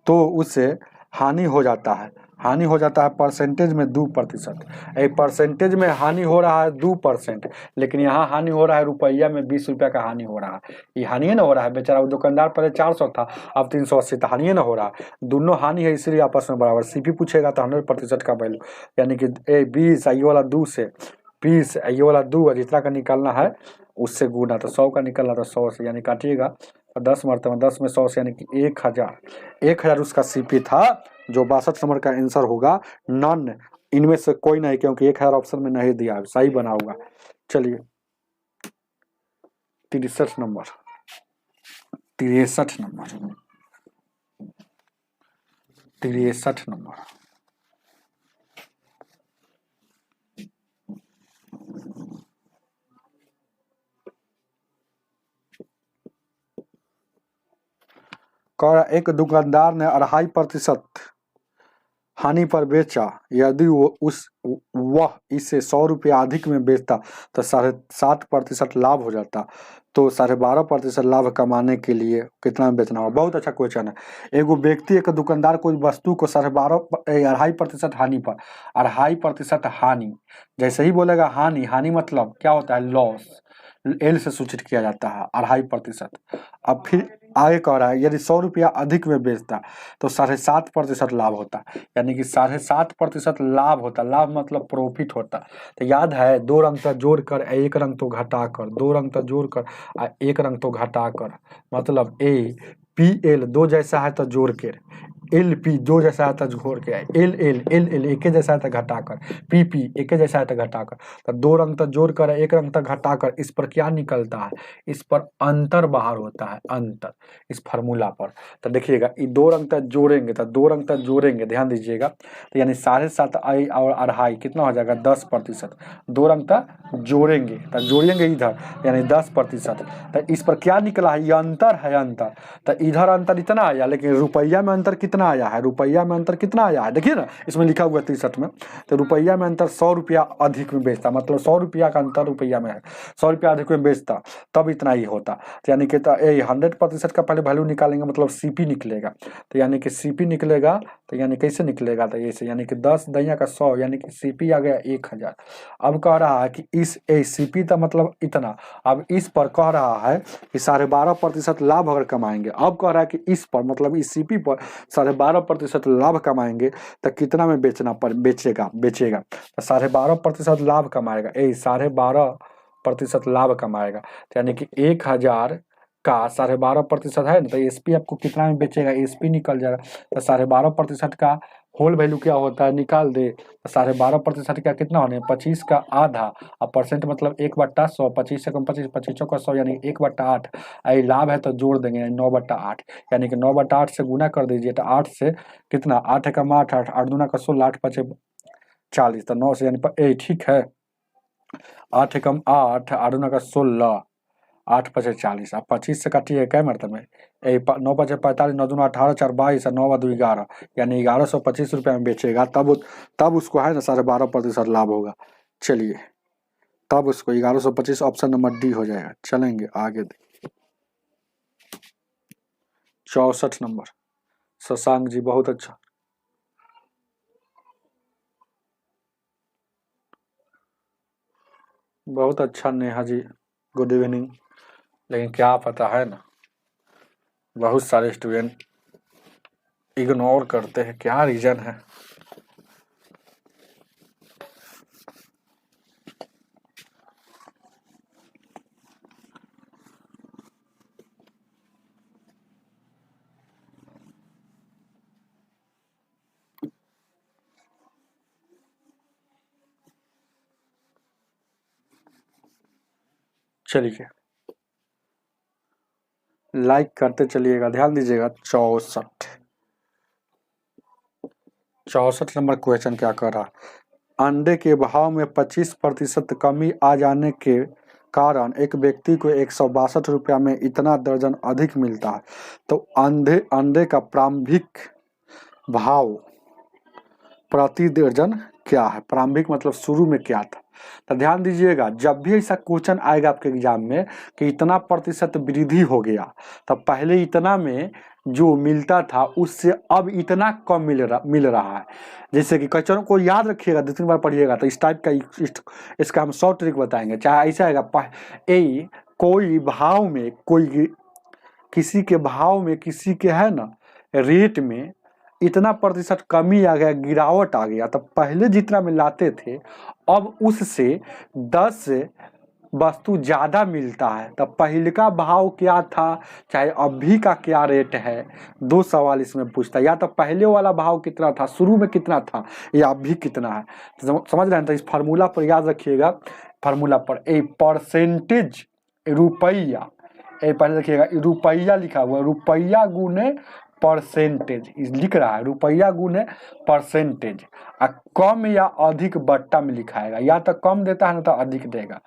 तो उससे हानि हो जाता है। हानि हो जाता है परसेंटेज में 2%। परसेंटेज में हानि हो रहा है 2%, लेकिन यहाँ हानि हो रहा है रुपया में 20 रुपया का हानि हो रहा है। ये हानि है ना हो रहा है, बेचारा वो दुकानदार पहले 400 था अब 380, तो हानि है ना हो रहा है, दोनों हानि है, इसलिए आपस में बराबर। सीपी पूछेगा तो 100% का वैल्यू, यानी कि 20 ये वाला 2 से 20 ये वाला 2 जितना का निकालना है उससे गुना, तो 100 का निकलना तो 100 से, यानी काटिएगा 10 मरतबा 10 में 100 से, यानी कि 1000 उसका सीपी था, जो 62 नंबर का आंसर होगा। नन इनमें से कोई नहीं, क्योंकि 1000 ऑप्शन में नहीं दिया, सही बना होगा। चलिए 63 नंबर 63 नंबर एक दुकानदार ने 2.5% हानि पर बेचा, यदि वह इसे 100 रुपया अधिक में बेचता तो 7.5% लाभ हो जाता, तो 12.5% लाभ कमाने के लिए कितना में बेचना होगा। बहुत अच्छा क्वेश्चन है। एगो व्यक्ति एक दुकानदार कोई वस्तु को 2.5% हानि पर, 2.5% हानि, जैसे ही बोलेगा हानि, हानि मतलब क्या होता है लॉस, एल से सूचित किया जाता है 2.5%। अब फिर आगे कह रहा है यदि 100 रुपया अधिक में बेचता तो 7.5% लाभ होता, यानी कि 7.5% लाभ होता, लाभ मतलब प्रॉफिट होता। तो याद है 2 रंग तो जोड़ कर 1 रंग तो घटा कर, 2 रंग तो जोड़ कर 1 रंग तो घटा कर, मतलब PL 2 जैसा है तो जोड़ कर, LP 2 जैसा है तो जोड़ के, LL एक जैसा है तो घटाकर, PP एक जैसा है तो घटाकर, तो 2 रंग तो जोड़ कर 1 रंग तक घटाकर, इस पर क्या निकलता है, इस पर अंतर बाहर होता है, अंतर इस फार्मूला पर। तो देखिएगा ये 2 रंग तक जोड़ेंगे, तो 2 रंग तक जोड़ेंगे, ध्यान दीजिएगा, तो यानी 7.5 और 2.5 कितना हो जाएगा 10%। 2 रंग तक जोड़ेंगे तो जोड़ेंगे इधर, यानी 10%। तो इस पर क्या निकला है, ये अंतर है, अंतर। तो इधर अंतर इतना आया, लेकिन रुपया में अंतर कितना आया है, रुपया में अंतर कितना आया है, देखिए ना इसमें लिखा हुआ है 63 में, तो रुपया में अंतर 100 रुपया अधिक में बेचता, मतलब 100 रुपया का अंतर रुपया में है, 100 रुपया अधिक में बेचता तब इतना ही होता। तो यानी कि 100% का पहले वैल्यू निकालेंगे, मतलब सीपी निकलेगा, तो यानी कि सीपी निकलेगा, तो यानी कैसे निकलेगा, तो ऐसे, यानी कि 10 दैया का 100, यानी कि सीपी आ गया 1000। अब कह रहा है कि इस सीपी का मतलब इतना, अब इस पर कह रहा है कि 12.5% लाभ अगर कमाएंगे, अब कह रहा है कि इस पर मतलब इस सीपी पर 12.5% लाभ कमाएंगे तो कितना में बेचेगा तो 12.5% लाभ कमाएगा, 12.5% लाभ कमाएगा, तो यानी कि 1000 का 12.5% है ना, तो एसपी आपको कितना में बेचेगा, एसपी निकल जाएगा। तो 12.5% का होल वैल्यू क्या होता है निकाल दे, तो 12.5% का कितना होने 25 का आधा, और परसेंट मतलब 1/100, 25 से कम 25, 25 का 100 यानी 1/8। आई लाभ है तो जोड़ देंगे 9/8, यानी कि 9/8 से गुना कर दीजिए तो 8 से कितना 8 एकम 8, 8 8 दूना का 16, 8 5 40, तो 9 से यानी ठीक है 8 एकम 8, 8 दूना का 16, 8 5 40, अब 25 से काटिए क्या मतलब है 9 5 45, 9 दूना 18, 4 22, 9 2 11, यानी 1125 रुपये में बेचेगा, तब उसको है ना 12.5% लाभ होगा। चलिए तब उसको 1125 ऑप्शन नंबर डी हो जाएगा। चलेंगे आगे, 64 नंबर शशांक जी, बहुत अच्छा। बहुत अच्छा नेहा जी, गुड इवनिंग। लेकिन क्या पता है ना, बहुत सारे स्टूडेंट इग्नोर करते हैं, क्या रीजन है। चलिए लाइक करते चलिएगा, ध्यान दीजिएगा। 64 नंबर क्वेश्चन क्या कर रहा है, अंडे के भाव में 25% कमी आ जाने के कारण एक व्यक्ति को 162 रुपया में इतना दर्जन अधिक मिलता है, तो अंडे का प्रारंभिक भाव प्रति दर्जन क्या है। प्रारंभिक मतलब शुरू में क्या था। तो ध्यान दीजिएगा, जब भी ऐसा क्वेश्चन आएगा आपके एग्जाम में कि इतना प्रतिशत वृद्धि हो गया, तब पहले इतना में जो मिलता था उससे अब इतना कम मिल रहा है। जैसे कि क्वेश्चन को याद रखिएगा, 2-3 बार पढ़िएगा तो इस टाइप का इसका हम शॉर्ट ट्रिक बताएंगे। चाहे ऐसा आएगा कोई भाव में, कोई किसी के भाव में, किसी के है ना रेट में इतना प्रतिशत कमी आ गया, गिरावट आ गया, तो पहले जितना में लाते थे अब उससे 10 वस्तु ज्यादा मिलता है। तो पहले का भाव क्या था, चाहे अभी का क्या रेट है, 2 सवाल इसमें पूछता है। या तो पहले वाला भाव कितना था, शुरू में कितना था, या अभी कितना है। तो समझ रहे हैं। तो इस फार्मूला पर याद रखिएगा, फार्मूला पर परसेंटेज रुपया, पहले देखिएगा रुपया लिखा हुआ है, रुपया गुने परसेंटेज लिख रहा है, रुपया गुने परसेंटेज। कम या अधिक बट्टा में लिखाएगा, या तो कम देता है ना तो अधिक देगा,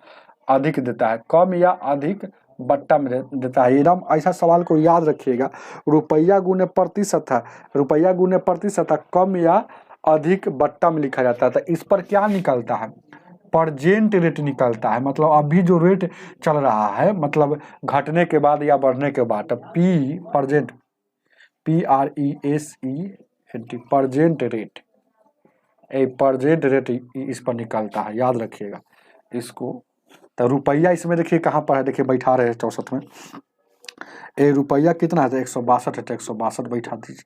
अधिक देता है, कम या अधिक बट्टा में देता है। एकदम ऐसा सवाल को याद रखिएगा, रुपया गुने प्रतिशत है, रुपया गुने प्रतिशत है, कम या अधिक बट्टा में लिखा जाता है। तो इस पर क्या निकलता है, परजेंट रेट निकलता है, मतलब अभी जो रेट चल रहा है, मतलब घटने के बाद या बढ़ने के बाद। P present, PRESENT present rate, present rate इस पर निकलता है, याद रखिएगा इसको। तो रुपया इसमें देखिए कहाँ पर है, देखिए बैठा रहे 64 में। रुपया कितना है, तो 162 है, तो 162 बैठा दीजिए।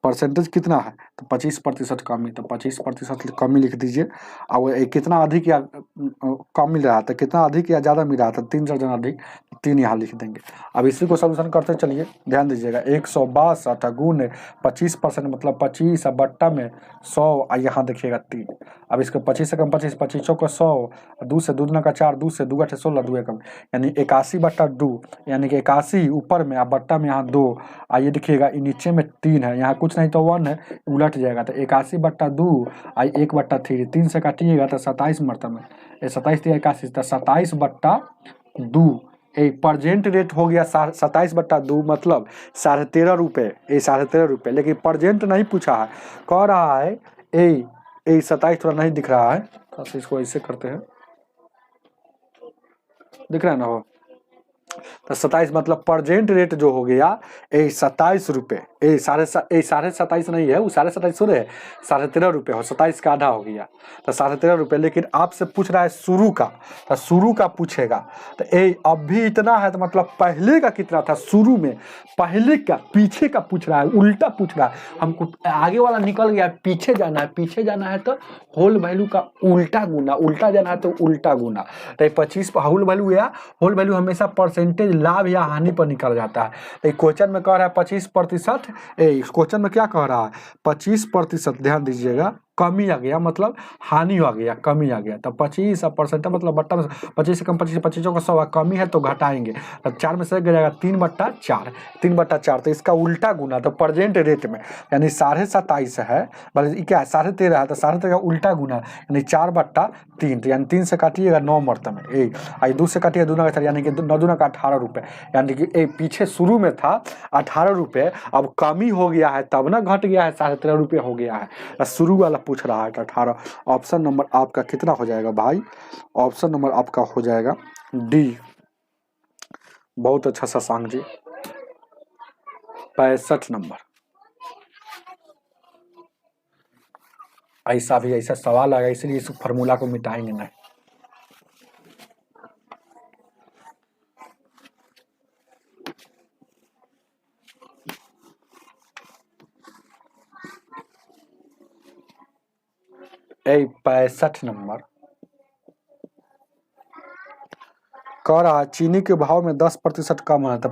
परसेंटेज कितना है, तो 25% कमी, तो 25% कमी लिख दीजिए। और कितना अधिक या कम मिल रहा था, कितना अधिक या ज़्यादा मिल रहा था, 3 दर्जन अधिक, 3 यहाँ लिख देंगे। अब इसी को सोल्यूशन करते चलिए, ध्यान दीजिएगा। 162 गुने 25% मतलब 25, बट्टा में 100, यहाँ देखिएगा 3। अब इसको 25 से कम 25, 25 को 100, 2 से 2 का 4, 2 से 2 8 16, 2 कम, यानी 81/2, यानी कि 81 ऊपर में, आप बट्टा में यहाँ 2, आइए देखिएगा नीचे में 3 है, यहाँ कुछ नहीं तो 1 है, उलट जाएगा। तो 81/2 आई 1/3, 3 से काटिएगा तो 27 मतलब में, 27 तो 81, तो 27/2 एक परजेंट रेट हो गया 27/2, मतलब 13.5 रुपये, 13.5 रुपये। लेकिन परजेंट नहीं पूछा है, कह रहा है 27 थोड़ा नहीं दिख रहा है, तो इसको ऐसे करते हैं, दिख रहा है ना हो, तो 27 मतलब प्रेजेंट रेट जो हो गया 27 रुपये, साढ़े 27 नहीं है, वो 27.5 थोड़े है, 13.5 रुपये हो, 27 का आधा हो गया तो 13.5 रुपये। लेकिन आपसे पूछ रहा है शुरू का, तो शुरू का पूछेगा तो अब भी इतना है, तो मतलब पहले का कितना था शुरू में, पहले का पीछे का पूछ रहा है, उल्टा पूछ रहा है हमको। आगे वाला निकल गया, पीछे जाना है, पीछे जाना है तो होल वैल्यू का उल्टा गुना, उल्टा जाना है तो उल्टा गुना। तो 25 होल वैल्यू या होल वैल्यू हमेशा परसेंटेज लाभ या हानि पर निकल जाता है। तो क्वेश्चन में कह रहा है 25%, क्वेश्चन में क्या कह रहा है 25%, ध्यान दीजिएगा, कमी आ गया मतलब हानि आ गया, कमी आ गया। तो 25% मतलब बट्टा में 25 से कम 25, 25 का 100 कमी है तो घटाएंगे, तो 4 में से गया जाएगा 3/4, 3/4। तो इसका उल्टा गुना, तो प्रेजेंट रेट में यानी 27.5 है, बल्कि क्या है 13.5 है, तो 13.5 का उल्टा गुना यानी 4/3, तो यानी 3 से काटिएगा 9 मरतब में, 2 से काटिएगा 2 का, यानी कि 9 दूना का 18 रुपये, यानी कि पीछे शुरू में था 18 रुपये, अब कमी हो गया है तब ना घट गया है, 13.5 रुपये हो गया है। शुरू वाला पूछ रहा है 18। ऑप्शन नंबर आपका कितना हो जाएगा भाई? ऑप्शन नंबर आपका हो जाएगा डी। बहुत अच्छा शशांक जी, 65 नंबर। ऐसा भी ऐसा सवाल आएगा, इसलिए इस फॉर्मूला को मिटाएंगे नहीं। ए 65 नंबर कह रहा है चीनी के भाव में 10% कम है, तो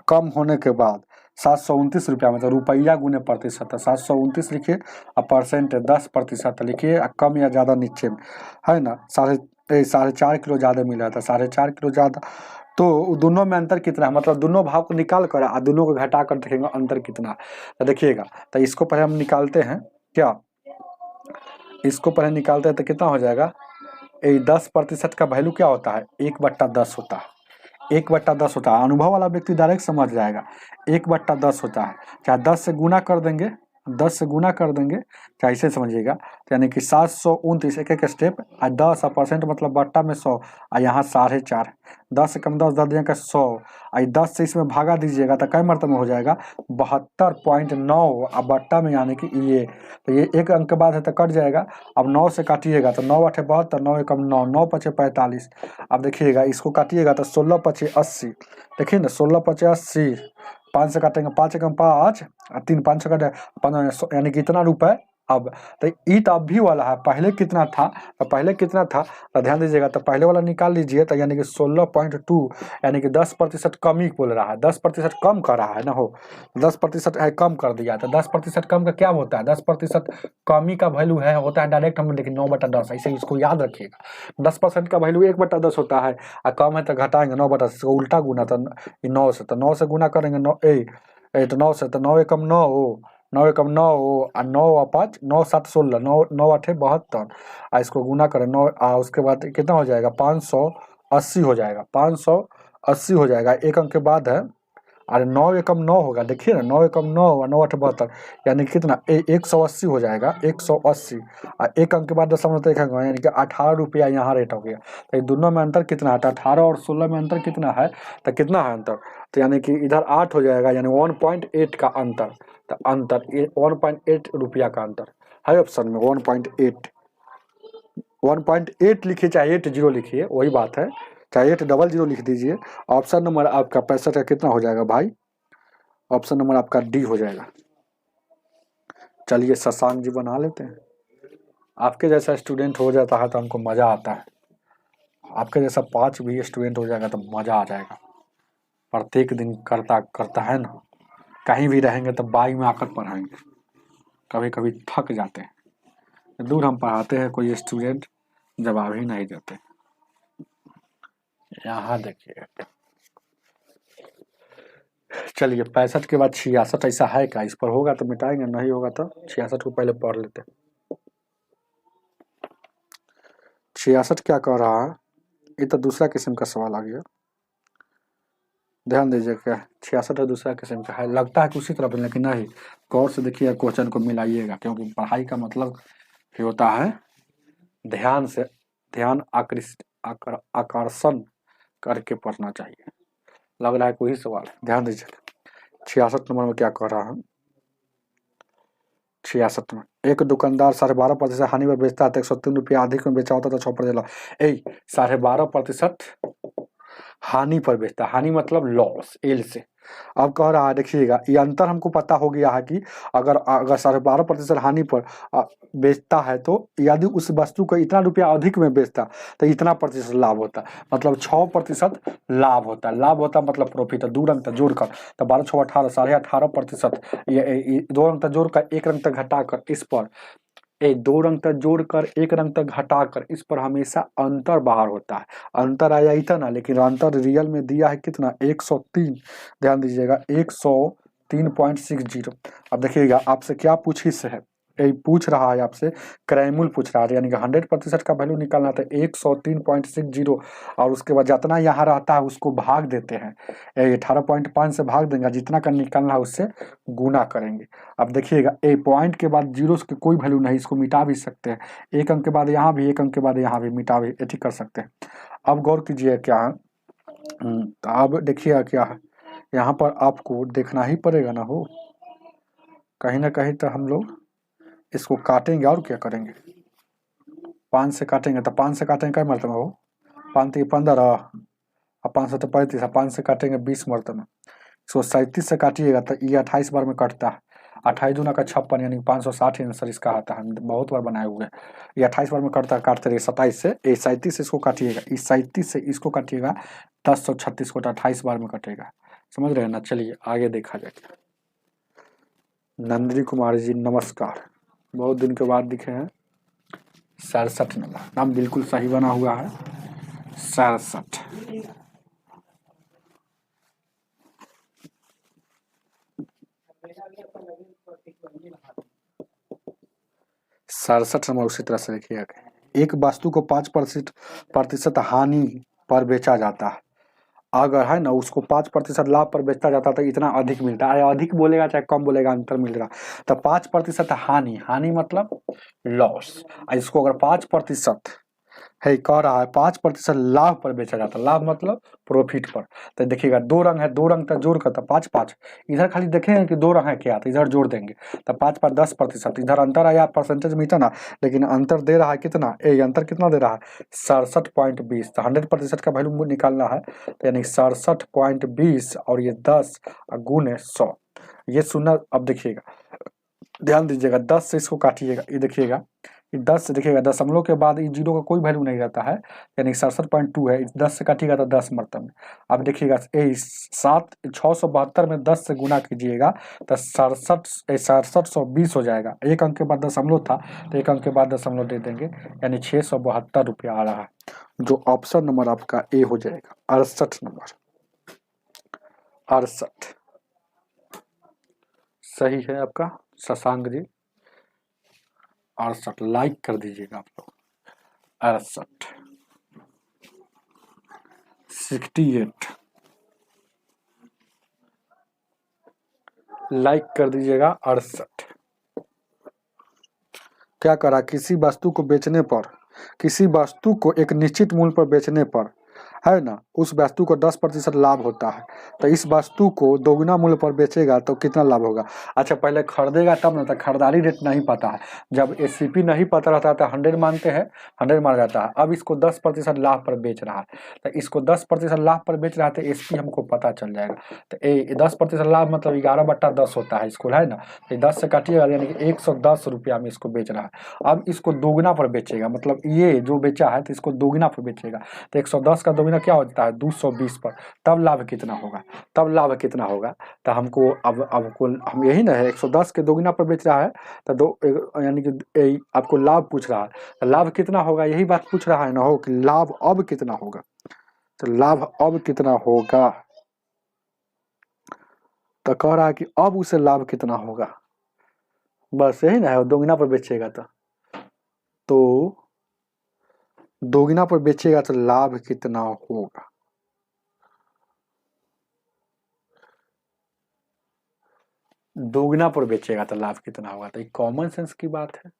कम होने के बाद 729 रुपया, मतलब रुपया गुने प्रतिशत है, 729 लिखिए और परसेंट 10% लिखिए, कम या ज़्यादा नीचे में है ना। 4.5 किलो ज़्यादा मिला था, 4.5 किलो ज़्यादा, तो दोनों में अंतर कितना है, मतलब दोनों भाव को निकाल कर और दोनों को घटा कर देखेंगे अंतर कितना, तो देखिएगा। तो इसको पहले हम निकालते हैं, क्या इसको पहले निकालते हैं तो कितना हो जाएगा, 10% का वैल्यू क्या होता है 1/10 होता है, 1/10 होता है। अनुभव वाला व्यक्ति डायरेक्ट समझ जाएगा, 1/10 होता है। चाहे 10 से गुना कर देंगे, 10 से गुना कर देंगे, चाहे ऐसे समझिएगा, तो यानी कि 729, एक एक स्टेप, और 10% मतलब बट्टा में 100, और यहाँ 4.5, 10 से कम 10, 10 दिया का 100, और 10 से इसमें भागा दीजिएगा तो कई मरतबा में हो जाएगा 72.9, और बट्टा में यानी कि ये, तो ये एक अंक के बाद है तो कट जाएगा। अब 9 से काटिएगा तो 9 8 72, 9 एकम 9, 9 5 45। अब देखिएगा इसको काटिएगा तो 16 5 80, देखिए ना 16 5 80, 5 से काटेंगे 5 एकम 5, 3 5 से काटे 15, यानी कि इतना रुपए। अब तो ई तो अब भी वाला है, पहले कितना था, तो पहले कितना था, तो ध्यान दीजिएगा, तो पहले वाला निकाल लीजिए, तो यानी कि 16.2, यानी कि 10% कमी बोल रहा है, 10% कम कर रहा है ना, हो 10% है कम कर दिया। तो 10% कम का क्या होता है, 10% कमी का वैल्यू है होता है डायरेक्ट, हम देखिए 9/10, ऐसे इसको याद रखिएगा। 10% का वैल्यू 1/10 होता है, और कम है तो घटाएंगे 9/10, उल्टा गुना, तो 9 से, तो 9 से गुना करेंगे, 9 तो 9 से, तो 9 एकम 9 हो, 9 एकम 9 हो, और 9 और 5, 9 7 16, 9 9 8 72, और इसको गुना करें 9, उसके बाद कितना हो जाएगा 580 हो जाएगा, 580 हो जाएगा, एक अंक के बाद है, अरे 9 एकम 9 होगा, देखिए ना 9 एकम 9 और 9 8 72, यानी कितना 180 हो जाएगा, 180, और एक अंक के बाद दशमलव देखेंगे, यानी कि 18 रुपया यहाँ रेट हो गया। तो दोनों में अंतर कितना है, 18 और 16 में अंतर कितना है, तो कितना है अंतर, तो यानी कि इधर 8 हो जाएगा, यानी 1.8 का अंतर, तो अंतर 1.8 रुपया का अंतर है ऑप्शन में, 1.8, 1.8 लिखिए चाहे 80 लिखिए, वही बात है, चाहे 800 लिख दीजिए। ऑप्शन नंबर आपका 65 का कितना हो जाएगा भाई? ऑप्शन नंबर आपका डी हो जाएगा। चलिए शशांक जी बना लेते हैं, आपके जैसा स्टूडेंट हो जाता है तो हमको मज़ा आता है, आपके जैसा 5 भी स्टूडेंट हो जाएगा तो मज़ा आ जाएगा। प्रत्येक दिन करता है ना, कहीं भी रहेंगे तो बाइक में आकर पढ़ाएंगे, कभी कभी थक जाते हैं, दूर हम पढ़ाते हैं, कोई स्टूडेंट जवाब ही नहीं देते। यहाँ देखिए, चलिए 65 के बाद 66 ऐसा है क्या, इस पर होगा तो मिटाएंगे, नहीं होगा तो 66 को पहले पढ़ लेते। 66 क्या कह रहा है, ये तो दूसरा किस्म का सवाल आ गया, ध्यान दीजिएगा, 66 और दूसरा किस्म का है, लगता है कि उसी तरफ, लेकिन नहीं, गौर से देखिए क्वेश्चन को मिलाइएगा, क्योंकि पढ़ाई का मतलब ही होता है ध्यान से, ध्यान आकर्षण करके पढ़ना चाहिए। लग रहा है कोई सवाल, ध्यान दीजिए। 66 नंबर में क्या कह रहा है, 66 में एक दुकानदार 12.5% हानि पर बेचता है तो 103 रुपया अधिक में बेचा होता तो 6% 12.5% हानि पर बेचता है, हानि मतलब लॉस, एल से। अब कह रहा है देखिएगा, ये अंतर हमको पता हो गया है कि अगर अगर 12.5% हानि पर बेचता है तो यदि उस वस्तु को इतना रुपया अधिक में बेचता तो इतना प्रतिशत लाभ होता, मतलब 6% लाभ होता है। लाभ होता मतलब प्रॉफिट, 2 अंक तक जोड़कर तो 12 6 18, 18.5%, ये 2 अंक तक जोड़कर 1 अंक तक घटाकर इस पर 2 अंक तक जोड़कर 1 अंक तक घटाकर इस पर हमेशा अंतर बाहर होता है। अंतर आया इतना, लेकिन अंतर रियल में दिया है कितना, 103। ध्यान दीजिएगा 103.60। अब देखिएगा आपसे क्या पूछिस है, यही पूछ रहा है आपसे, क्रैमूल पूछ रहा है, यानी कि 100% का वैल्यू निकालना था 103.60 और उसके बाद जितना यहाँ रहता है उसको भाग देते हैं, 18.5 से भाग देंगे, जितना का निकालना है उससे गुना करेंगे। अब देखिएगा ए पॉइंट के बाद जीरो की कोई वैल्यू नहीं, इसको मिटा भी सकते हैं, 1 अंक के बाद यहाँ भी, 1 अंक के बाद यहाँ भी मिटा भी ठीक कर सकते हैं। अब गौर कीजिए क्या है, तो अब देखिए क्या है, यहाँ पर आपको देखना ही पड़ेगा ना हो, कहीं ना कहीं तो हम लोग इसको काटेंगे और क्या करेंगे, 5 से काटेंगे तो 5 से काटेंगे क्या मरतबा हो, 5 3 15 और 5 से तो 35, 5 से काटेंगे 20 मरतबा, इसको 37 से काटिएगा तो ये 28 बार में कटता है, 28 दूना का 56 यानी 560 आंसर इसका आता है, बहुत बार बनाए हुए हैं। ये 28 बार में कटता है, काटते रहिए 27 से, 37 से इसको काटिएगा, इस 37 से इसको काटिएगा 1036 को, 28 बार में कटेगा, समझ रहे हैं ना। चलिए आगे देखा जाए। नंदिनी कुमारी जी नमस्कार, बहुत दिन के बाद दिखे हैं। 67 नंबर, नाम बिल्कुल सही बना हुआ है, 67। सड़सठ नंबर उसी तरह से देखिएगा, एक वस्तु को 5% हानि पर बेचा जाता है, अगर है ना उसको 5% लाभ पर बेचता जाता तो इतना अधिक मिलता है, अधिक बोलेगा चाहे कम बोलेगा अंतर मिल रहा। तो 5% हानि, हानि मतलब लॉस, इसको अगर 5% है कह रहा है 5% लाभ पर बेचा जाता, लाभ मतलब प्रॉफिट पर। तो देखिएगा 2 रंग है, 2 रंग तक जोड़ कर तो 5 5, इधर खाली देखेंगे कि 2 रंग है क्या, तो इधर जोड़ देंगे तो 5 पर 10%, इधर अंतर आया परसेंटेज में इतना, लेकिन अंतर दे रहा है कितना, अंतर कितना दे रहा है 67.20। तो 100% का वैल्यू निकालना है तो यानी 67.20 और ये 10 गुने 100, ये सुनना। अब देखिएगा ध्यान दीजिएगा, 10 से इसको काटिएगा, ये देखिएगा 10 से देखिएगा दशमलव के बाद इस जीरो का कोई वैल्यू नहीं रहता है, यानी 67.2 है, 10 से काटिएगा तो 10 मरतब में। अब देखिएगा 672 में 10 से गुना कीजिएगा तो 6720 हो जाएगा, 1 अंक के बाद दशमलव था तो 1 अंक के बाद दशमलव दे देंगे, यानी 672 रुपया आ रहा है, जो ऑप्शन नंबर आपका ए हो जाएगा, 68 नंबर, 68 सही है आपका शशांक जी। 68 लाइक कर दीजिएगा आप लोग, 68 68 लाइक कर दीजिएगा। 68 क्या करा, किसी वस्तु को बेचने पर, किसी वस्तु को एक निश्चित मूल्य पर बेचने पर है ना, उस वस्तु को 10% लाभ होता है, तो इस वस्तु को दोगुना मूल्य पर बेचेगा तो कितना लाभ होगा। अच्छा पहले खरीदेगा तब ना, तो खरीदारी रेट नहीं पता है, जब एससीपी नहीं पता रहता है तो 100 मानते हैं, 100 मान जाता है। अब इसको 10% लाभ पर बेच रहा है, तो इसको 10% लाभ पर बेच रहा है तो एसपी हमको पता चल जाएगा। तो 10% लाभ मतलब 11/10 होता है इसको, है ना, तो 10 से काटिएगा यानी कि 110 रुपया में इसको बेच रहा है। अब इसको दोगुना पर बेचेगा, मतलब ये जो बेचा है तो इसको दोगुना पर बेचेगा, तो 110 का दोगुना क्या होता है 220 पर, तब लाभ कितना होगा, तब लाभ कितना होगा। तो हमको अब हम यही ना है 110 के दोगुना पर बेच रहा है तो यानी कि आपको लाभ पूछ रहा है, तो लाभ कितना होगा यही बात पूछ रहा है ना हो, कि लाभ अब कितना होगा, तो लाभ अब कितना होगा, तो कह रहा है कि अब उसे लाभ कितना होगा, बस यही ना है, दोगुना पर बेचेगा तो दोगुना पर बेचेगा तो लाभ कितना होगा, दोगुना पर बेचेगा तो लाभ कितना होगा, तो ये कॉमन सेंस की बात है।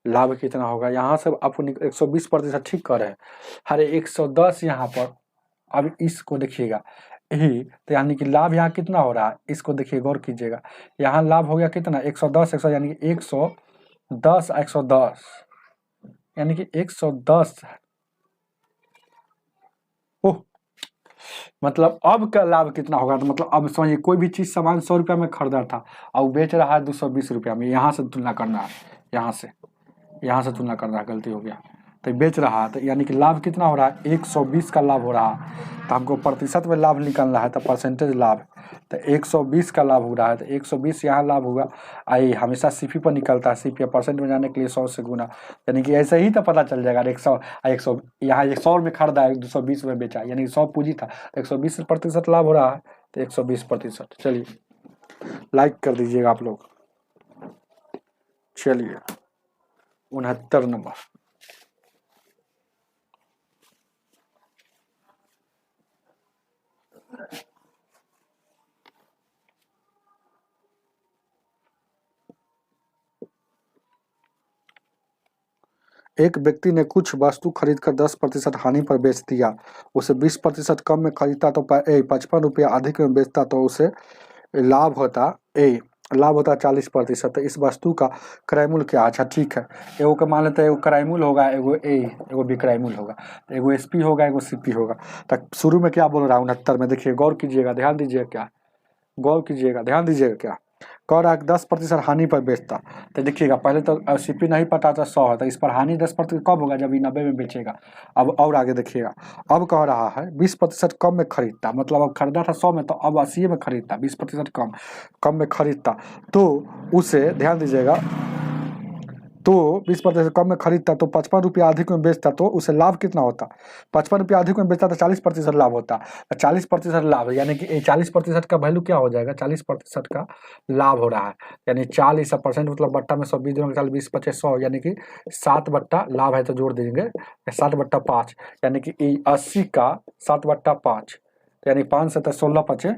लाभ कितना होगा, यहाँ से अपन 120% ठीक कर रहे हैं, अरे 110 यहाँ पर। अब इसको देखिएगा ही, तो यानी कि लाभ यहाँ कितना हो रहा है, इसको देखिए गौर कीजिएगा। यहाँ लाभ हो गया कितना 110 100 यानी कि 110 110 यानी कि 110। ओह, मतलब अब का लाभ कितना होगा, तो मतलब अब समझिए कोई भी चीज सामान 100 रुपया में खरीदा था और वो बेच रहा है 220 रुपया में। यहाँ से तुलना करना है, यहाँ से तुलना करना है, गलती हो गया। तो बेच रहा है तो यानी कि लाभ कितना हो रहा है 120 का लाभ हो रहा है। तो हमको प्रतिशत में लाभ निकालना है, तो परसेंटेज लाभ, तो 120 का लाभ हो रहा है। तो 120 यहाँ लाभ होगा, आई हमेशा सीपी पर निकलता है, सीपी परसेंट में जाने के लिए 100 से गुना, यानी कि ऐसे ही तो पता चल जाएगा। 100 यहाँ 100 में खरीदा है, 220 में बेचा, यानी कि 100 पूंजी था, तो 120% लाभ हो रहा है, तो 120%। चलिए लाइक कर दीजिएगा आप लोग। चलिए 69 नंबर। एक व्यक्ति ने कुछ वस्तु खरीदकर 10% हानि पर बेच दिया, उसे 20% कम में खरीदता तो 55 रुपया अधिक में बेचता तो उसे लाभ होता 40%। तो इस वस्तु का क्रय मूल्य क्या है? अच्छा ठीक है, एगो का मान लेते हैं, एगो क्रय मूल्य होगा, एगो विक्रय मूल्य होगा, तो एगो एसपी होगा, एगो सीपी होगा। तो शुरू में क्या बोल रहा हूँ 69 में, देखिए गौर कीजिएगा, ध्यान दीजिएगा, क्या गौर कीजिएगा, ध्यान दीजिएगा, क्या कह रहा है 10% हानि पर बेचता। तो देखिएगा पहले तो सीपी नहीं पता था 100 है, तो इस पर हानि 10% कब होगा, जब ये 90 में बेचेगा। अब और आगे देखिएगा, अब कह रहा है 20% कम में खरीदता, मतलब अब खरीदा था 100 में, तो अब 80 में खरीदता, 20% कम में खरीदता, तो उसे ध्यान दीजिएगा, तो 20% कम में खरीदता तो 55 रुपया अधिक में बेचता, तो उसे लाभ कितना होता, 55 रुपया अधिक में बेचता तो 40% लाभ होता। 40% लाभ यानी कि 40% का वैल्यू क्या हो जाएगा, 40% का लाभ हो रहा है, यानी 40% मतलब बट्टा में 120 दिनों का 20 25 100, यानी कि 7 बट्टा लाभ है, तो जोड़ देंगे 7/5, यानी कि 80 का 7/5, यानी 5 से 16 बचे,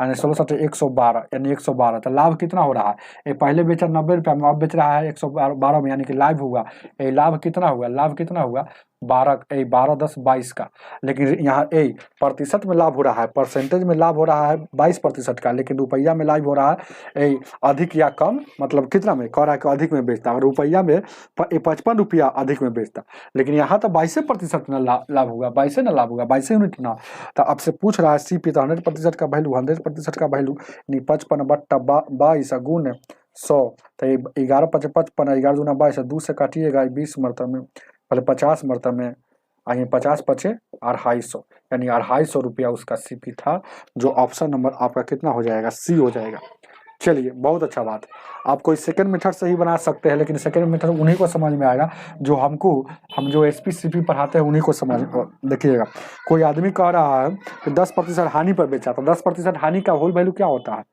यानी 16 7 112, यानी 112। तो लाभ कितना हो रहा है, ये पहले बेचा 90 रुपया में, अब बेच रहा है 112 में, यानी कि लाभ हुआ, ये लाभ कितना हुआ, लाभ कितना हुआ 12 10 22 का। लेकिन यहाँ प्रतिशत में लाभ हो रहा है, परसेंटेज में लाभ हो रहा है 22% का, लेकिन रुपया में लाभ हो रहा है अधिक या कम, मतलब कितना में कह रहा है कि अधिक में बेचता, और रुपया में 55 रुपया अधिक में बेचता, लेकिन यहाँ तो 22% ना लाभ होगा, 22 ना लाभ होगा, 22 यूनिट ना। तो आपसे पूछ रहा है सीपी, तो 100% का वैल्यू, 100% का वैल्यू 55/22 गुण 100, तो 11 5 55, 11 दूना 22, 2 से काटिएगा 20 मरतबे में, पहले 50 मरतबे में, आइए 50 पचे 250, यानी 250 रुपया उसका सीपी था, जो ऑप्शन नंबर आपका कितना हो जाएगा, सी हो जाएगा। चलिए बहुत अच्छा बात, आप कोई सेकंड मेथड से ही बना सकते हैं, लेकिन सेकंड मेथड उन्हीं को समझ में आएगा जो हम जो एसपी सीपी पढ़ाते हैं उन्हीं को समझ। देखिएगा कोई आदमी कह रहा है कि 10% हानि पर बेचा, तो 10% हानि का होल वैल्यू क्या होता है,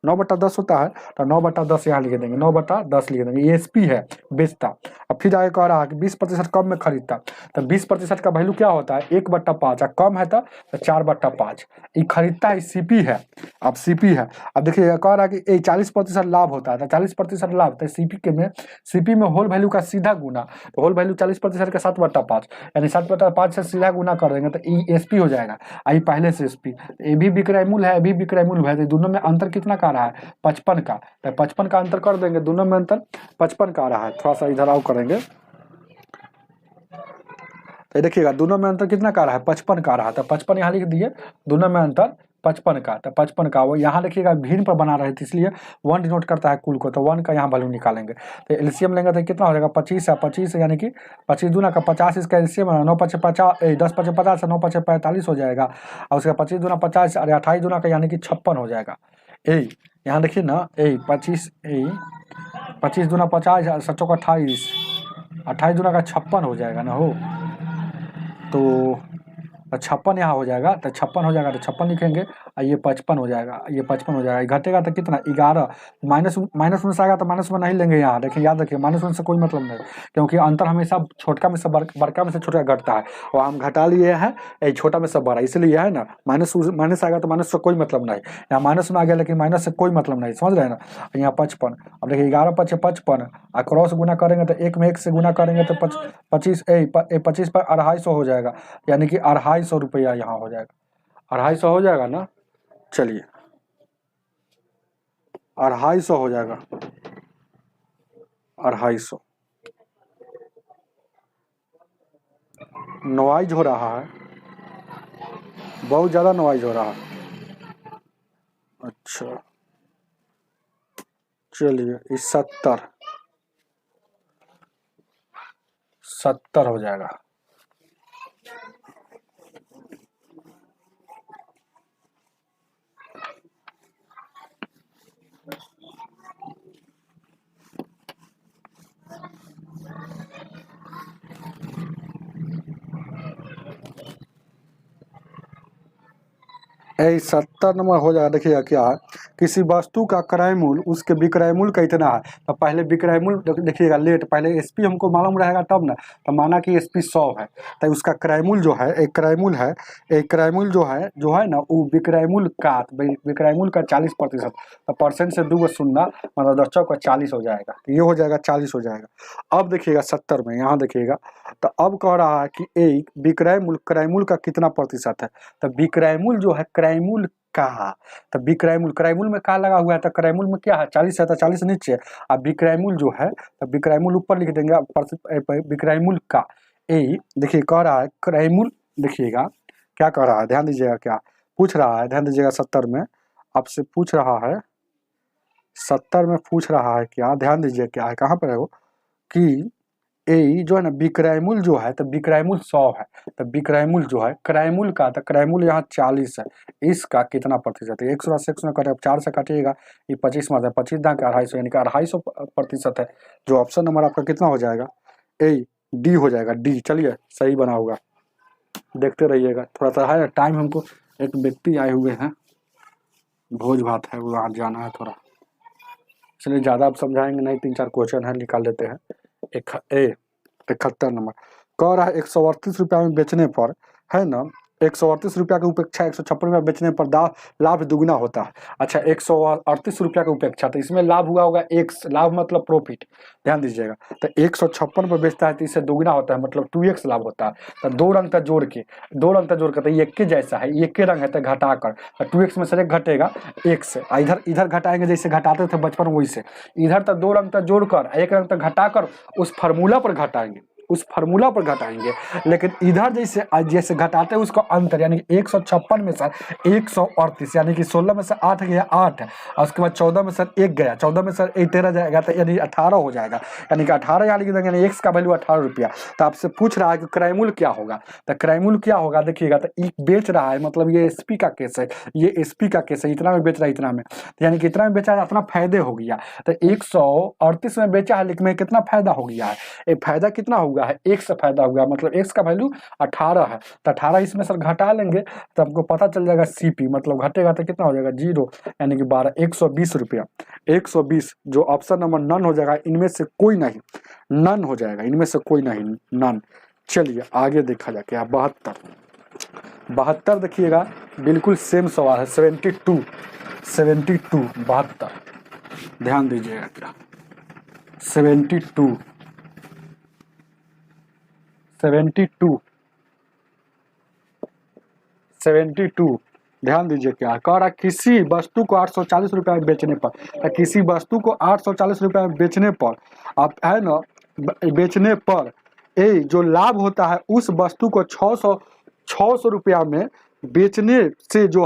9/10 होता है, तो 9/10 यहाँ लिख देंगे, 9/10 लिख देंगे, ये एसपी है बेचता। अब फिर आगे कह रहा है कि 20% कम में खरीदता, तो 20% का वैल्यू क्या होता है 1/5, कम है तो 4/5, ये खरीदता है, सीपी है। अब सीपी है, अब देखिए कह रहा है कि 40% लाभ होता है, तो 40% लाभ, तो सीपी में होल वैल्यू का सीधा गुना, तो होल वैल्यू 40% का 7/5, यानी 7/5 से सीधा गुना कर देंगे, तो ई एसपी हो जाएगा। आई पहले से एसपी, ये भी विक्रय मूल्य है, ये भी विक्रय मूल्य है, तो दोनों में अंतर कितना का रहा है 55 का, तो 55 का अंतर कर देंगे, दोनों में अंतर 55 का आ रहा है। थोड़ा सा इधर आओ करेंगे, तो देखिएगा दोनों में अंतर कितना का रहा है 55 का रहा था, 55 यहाँ लिख दिए, दोनों में अंतर 55 का, तो 55 का वो यहाँ लिखिएगा भिन्न पर बना रहे थे, इसलिए 1 डिनोट करता है कुल को, तो 1 का यहाँ वैल्यू निकालेंगे, तो एलसीएम लेंगे तो कितना हो जाएगा 25 है, 25 यानी कि 25 दूना का 50, इसका एलसीएम 9 5 50, 10 5 50 9 5 45 हो जाएगा, और उसका 25 दूना 50, अरे 28 दूना का यानी कि 56 हो जाएगा। यहाँ देखिए ना 25 दूना 50, 7 का 28, 28 दूना का 56 हो जाएगा ना, हो तो 56 यहाँ हो जाएगा, तो 56 हो जाएगा, तो 56 लिखेंगे, और ये 55 हो जाएगा, ये 55 हो जाएगा, घटेगा तो कितना 11, माइनस में से आएगा तो माइनस में नहीं लेंगे, यहाँ देखिए याद रखिए माइनस में से कोई मतलब नहीं, क्योंकि अंतर हमेशा छोटका में से बड़का में से छोटा घटता है, और हम घटा लिए हैं छोटा में से बड़ा, इसलिए है ना, माइनस आएगा तो माइनस से कोई मतलब नहीं, यहाँ माइनस में आ गया लेकिन माइनस से कोई मतलब नहीं, समझ रहे हैं ना। यहाँ 55, अब देखिए 11 5 55, और क्रॉस गुना करेंगे तो 1 में 1 से गुना करेंगे तो 25 पर 250 हो जाएगा, यानी कि 250 रुपया यहाँ हो जाएगा, 250 हो जाएगा ना, चलिए 250 हो जाएगा, 250 नॉइज हो रहा है, बहुत ज़्यादा नॉइज हो रहा है। अच्छा चलिए इस 70 हो जाएगा। यही 70 नंबर हो जाएगा। देखिएगा क्या है, किसी वस्तु का क्रय मूल्य उसके विक्रय मूल्य का इतना है, तो पहले विक्रय मूल्य देखिएगा लेट, पहले एसपी हमको मालूम रहेगा तब ना, तो माना कि एसपी 100 है, तो उसका क्रय मूल्य जो है, एक क्रय मूल्य है, एक क्रय मूल्य जो है ना वो विक्रय मूल्य का विक्रय मूल्य का 40%, तो परसेंट से 2 सुनना मतलब 10 का 40 हो जाएगा, तो ये हो जाएगा 40 हो जाएगा। अब देखिएगा 70 में यहाँ देखिएगा, तो अब कह रहा है कि एक विक्रय मूल्य क्रय मूल्य का कितना प्रतिशत है, तो विक्रय मूल्य जो है क्रय मूल्य का, तो विक्रय मूल्य में का लगा हुआ है, तो क्रय मूल्य में क्या है 40 है, तो 40 नीचे, अब विक्रय मूल्य जो है तो विक्रय मूल्य ऊपर लिख देंगे, विक्रय मूल्य का ए देखिए कह रहा है क्रय मूल्य, देखिएगा क्या कह रहा है, ध्यान दीजिएगा क्या पूछ रहा है, ध्यान दीजिएगा 70 में आपसे पूछ रहा है, 70 में पूछ रहा है क्या, ध्यान दीजिए क्या है, कहाँ पर है वो, कि ए जो है ना विक्रय मूल्य जो है, तो विक्रय मूल्य 100 है, तो विक्रय मूल्य जो है क्रय मूल्य का, तो क्रय मूल्य यहाँ 40 है, इसका कितना प्रतिशत है, 100 से 100 कटे, 4 से काटिएगा, ये 25 मात्रा 25 दाम का 250, यानी कि 250% है, जो ऑप्शन नंबर आपका कितना हो जाएगा, ए डी हो जाएगा, डी। चलिए सही बना होगा, देखते रहिएगा, थोड़ा सा है टाइम, हमको एक व्यक्ति आए हुए हैं, भोज भात है, वहाँ जाना है थोड़ा, इसलिए ज़्यादा आप समझाएंगे नहीं, 3-4 क्वेश्चन है निकाल लेते हैं। 71 नंबर कह रहा है 138 रुपया में बेचने पर, है ना 138 रुपया की उपेक्षा 156 रुपया बेचने पर लाभ दुगुना होता है। अच्छा 138 रुपया की उपेक्षा, तो इसमें लाभ हुआ होगा x, लाभ मतलब प्रॉफिट, ध्यान दीजिएगा, तो 156 पर बेचता है तो इससे दुगुना होता है, मतलब 2x लाभ होता है, तो दो रंग का जोड़ के तो ये के जैसा है, ये के रंग है तो घटाकर, तो 2x में से एक घटेगा x, इधर घटाएंगे जैसे घटाते थे बचपन वैसे, इधर तक दो रंग तक जोड़कर एक रंग तक घटाकर उस फार्मूला पर घटाएंगे, लेकिन इधर जैसे घटाते हैं उसको अंतर, यानी कि 156 में सर 138, यानी कि 16 में से 8 गया 8, और उसके बाद 14 में सर 1 गया, 14 में सर 13 जाएगा, तो यानी 18 हो जाएगा, यानी कि 18 यानी एक्स का वैल्यू 18 रुपया। तो आपसे पूछ रहा है कि क्रय मूल्य क्या होगा, तो क्रय मूल्य क्या होगा देखिएगा, तो बेच रहा है मतलब ये एसपी का केस है, ये एसपी का केस है, इतना में बेच रहा है, इतना में, यानी कि इतना में बेचा है इतना फायदे हो गया, तो 138 में बेचा है लेकिन कितना फायदा हो गया है, एक फायदा कितना हुआ है, एक से फायदा हुआ, मतलब एक्स का वैल्यू 18 है, तो 18 इसमें सर घटा लेंगे तो हमको पता चल जाएगा सीपी, मतलब घटेगा तो कितना हो जाएगा 0, यानी कि 12, 120 रुपया, 120 जो ऑप्शन नंबर नन हो जाएगा, इनमें से कोई नहीं, नन हो जाएगा, इनमें से कोई नहीं, नन। चलिए आगे देखा जाए क्या, 72 देखिएगा बिल्कुल सेम सवाल है, 72 72, ध्यान दीजिएगा क्या 72 ध्यान दीजिए क्या कह रहा है, किसी वस्तु को 840 रुपया में बेचने पर, किसी वस्तु को 840 रुपया में बेचने पर, आप है ना बेचने पर ए जो लाभ होता है उस वस्तु को 600 रुपया में बेचने से जो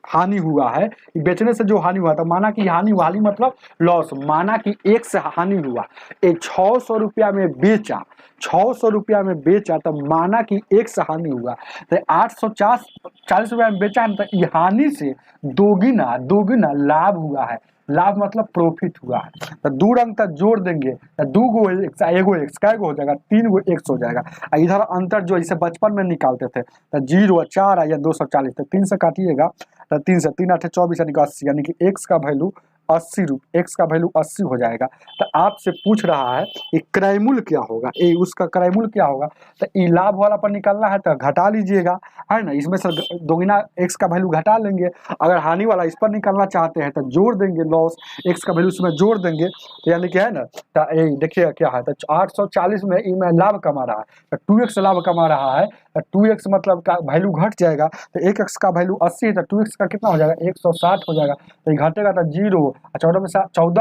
हानि हुआ है, बेचने से जो हानि हुआ था, माना कि हानि मतलब लॉस, माना कि एक से हानि हुआ, 600 रुपया में बेचा, 600 रुपया में बेचा, तो माना कि एक से हानि हुआ, तो 840 रुपया में बेचा है, तो हानि से दोगुना लाभ हुआ है, लाभ मतलब प्रॉफिट हुआ है, तो 2 अंक तक जोड़ देंगे, तो 2 गो एक्स, एगो एक्स का हो जाएगा, 3 गो एक्स हो जाएगा, इधर अंतर जो इसे बचपन में निकालते थे, तो 0 4 या 240, तो 3 से काटिएगा, तो 3 से 3 8 24 यानी कि 80, यानी कि एक्स का वैल्यू 80 एक्स का वैल्यू 80 हो जाएगा। तो आपसे पूछ रहा है कि क्रय मूल्य क्या होगा, ए उसका क्रय मूल्य क्या होगा। तो ई लाभ वाला पर निकालना है तो घटा लीजिएगा, है ना, इसमें से दोगुना एक्स का वैल्यू घटा लेंगे। अगर हानि वाला इस पर निकालना चाहते हैं तो जोड़ देंगे, लॉस एक्स का वैल्यू उसमें जोड़ देंगे, तो यानी कि है ना। तो ये देखिएगा क्या है, तो 840 में ई में लाभ कमा रहा है, तो 2x लाभ कमा रहा है, तो 2x मतलब का वैल्यू घट जाएगा। तो 1x का वैल्यू 80 है, तो 2x का कितना हो जाएगा, 160 हो जाएगा। तो ये घटेगा तो 0, 14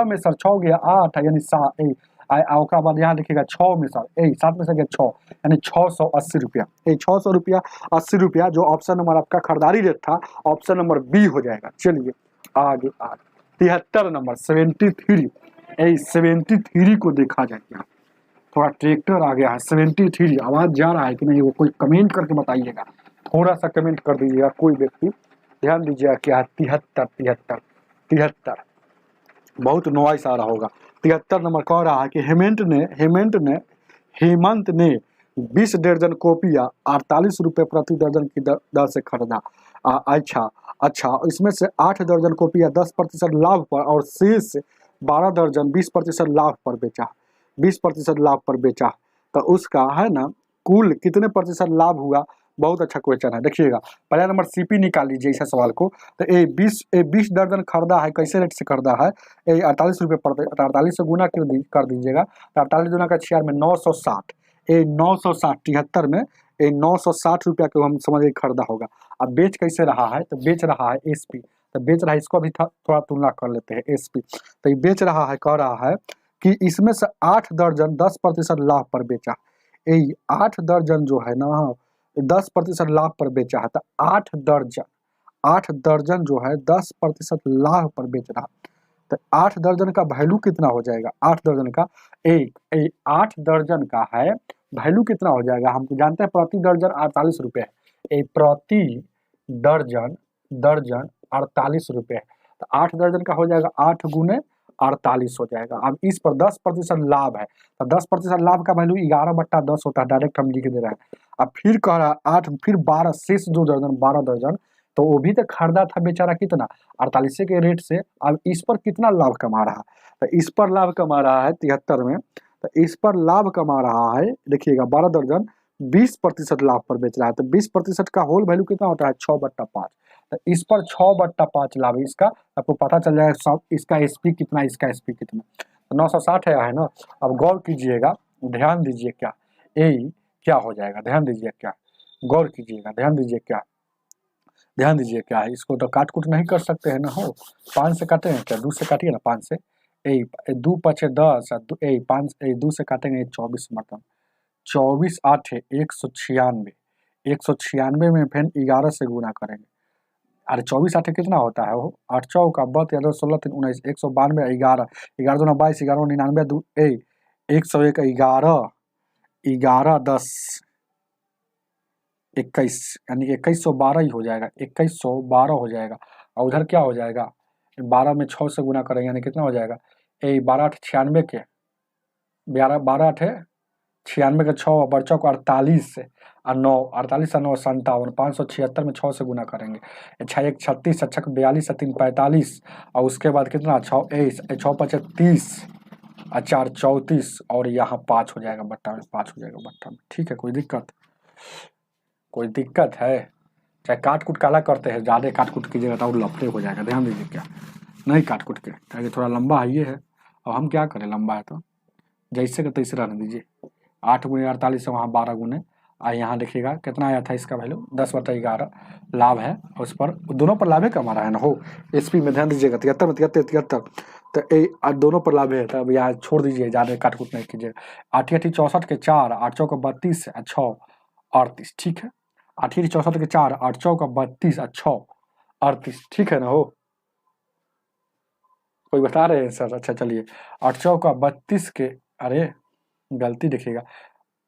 में सर 6 गया 8, यानी 7, ओकरा बाद यहाँ देखिएगा 6 में सर 7 में से गया 6, यानी 680 रुपया। 600 रुपया 80 रुपया जो ऑप्शन नंबर आपका खरीदारी रेट था, ऑप्शन नंबर बी हो जाएगा। चलिए आगे 73 नंबर 73, 73 को देखा जाए क्या। थोड़ा ट्रैक्टर आ गया है 73, आवाज जा रहा है कि नहीं वो कोई कमेंट करके बताइएगा, थोड़ा सा कमेंट कर दीजिएगा कोई व्यक्ति। ध्यान दीजिएगा क्या है, 73 बहुत नॉइस आ रहा होगा। 73 नंबर कह रहा है कि हेमंत ने 20 दर्जन कॉपियाँ 48 रुपये प्रति दर्जन की दर से खरीदा। अच्छा, इसमें से 8 दर्जन कॉपियाँ 10% लाभ पर और शेष 12 दर्जन 20% लाभ पर बेचा, 20% लाभ पर बेचा, तो उसका है ना कुल कितने प्रतिशत लाभ हुआ। बहुत अच्छा क्वेश्चन है, देखिएगा पहला नंबर सीपी निकाल लीजिए इस सवाल को। तो 20 दर्जन खरीदा है, कैसे रेट से खरीदा है, 48 रुपये पर, 48 से गुना कर दीजिएगा, तो 48 गुना का 6 में 960, 960 73 में 960 रुपया को हम समझिए खरीदा होगा। अब बेच कैसे रहा है, तो बेच रहा है एसपी, तो बेच रहा है, इसको भी थोड़ा तुलना कर लेते हैं एसपी। तो ये बेच रहा है, कह रहा है कि इसमें से 8 दर्जन 10% लाभ पर बेचा, 8 दर्जन जो है ना 10% लाभ पर बेचा है, तो 8 दर्जन जो है 10% लाभ पर बेच रहा, तो 8 दर्जन का वैल्यू कितना हो जाएगा, 8 दर्जन का 8 दर्जन का है वैल्यू कितना हो जाएगा, हम जानते हैं प्रति दर्जन 48 रुपये है, प्रति दर्जन 48 रुपये है, तो 8 दर्जन का हो जाएगा 8 गुने 48 हो जाएगा। अब इस पर 10% लाभ है, तो 10% लाभ का वैल्यू 11/10 होता है, डायरेक्ट हम लिख दे रहे हैं। अब फिर कह रहा है 8, फिर 12 शेष 2 दर्जन 12 दर्जन, तो वो भी तो खरीदा था बेचारा कितना 48 के रेट से। अब इस पर कितना लाभ कमा रहा है, तो इस पर लाभ कमा रहा है 73 में, तो इस पर लाभ कमा रहा है, देखिएगा 12 दर्जन 20% लाभ पर बेच रहा है, तो 20% का होल वैल्यू कितना होता है 6/5, तो इस पर 6/5 लाभ इसका, आपको पता चल जाएगा सब, इसका एसपी कितना, इसका एसपी कितना, तो 960 है ना। अब गौर कीजिएगा, ध्यान दीजिए क्या क्या हो जाएगा, ध्यान दीजिए क्या, गौर कीजिएगा, ध्यान दीजिए क्या है, इसको तो काट कुट नहीं कर सकते हैं ना, हो 5 से काटे हैं क्या, 2 से काटिए ना, 5 से 2 5 10, 5 2 से काटेंगे 24 मतलब 24 8 196, 196 में फिर 11 से गुना करेंगे, अरे 24 8 कितना होता है वो, 8 चौका 12 या 16 3 19, 192 11 11 दूना 22 11 99 2 101 11 11 10 21, यानी 2112 ही हो जाएगा, 2112 हो जाएगा। और उधर क्या हो जाएगा, 12 में 6 से गुना करेंगे यानी कितना हो जाएगा, 12 8 96 के 12 8 96 के 6 और बच्चों को 48 और 9, 48 और 9 57, 576 में 6 से गुना करेंगे, 6 1 36, 6 42, 3 45, और उसके बाद कितना 6 5 30 और 4 34, और यहाँ 5 हो जाएगा बट्टा में, 5 हो जाएगा बट्टा में। ठीक है, कोई दिक्कत है, चाहे काट कुट काला करते हैं, ज़्यादा काट कुट कीजिएगा तो और लफड़े हो जाएगा, ध्यान दीजिए क्या, नहीं काट कुट के, ताकि थोड़ा लंबा है ये है, और हम क्या करें, लंबा है तो जैसे का तैसे रहने दीजिए। 8 गुने 48 से वहाँ 12 गुने, और यहाँ देखिएगा कितना आया था इसका वैल्यू 10/11 लाभ है, उस पर दोनों पर लाभ है कमा रहा है ना हो, एसपी में ध्यान दीजिएगा 73 में 73, तो दोनों पर लाभ है, तब यहाँ छोड़ दीजिए, ज़्यादा काट कुट नहीं कीजिएगा। 8 8 64 के 4, 8 चौका 32 6 38, ठीक है, 8 8 64 के 4, 8 चौका 32 6 38, ठीक है ना हो, कोई बता रहे हैं सर, अच्छा चलिए 8 चौका 32 के, अरे गलती देखिएगा,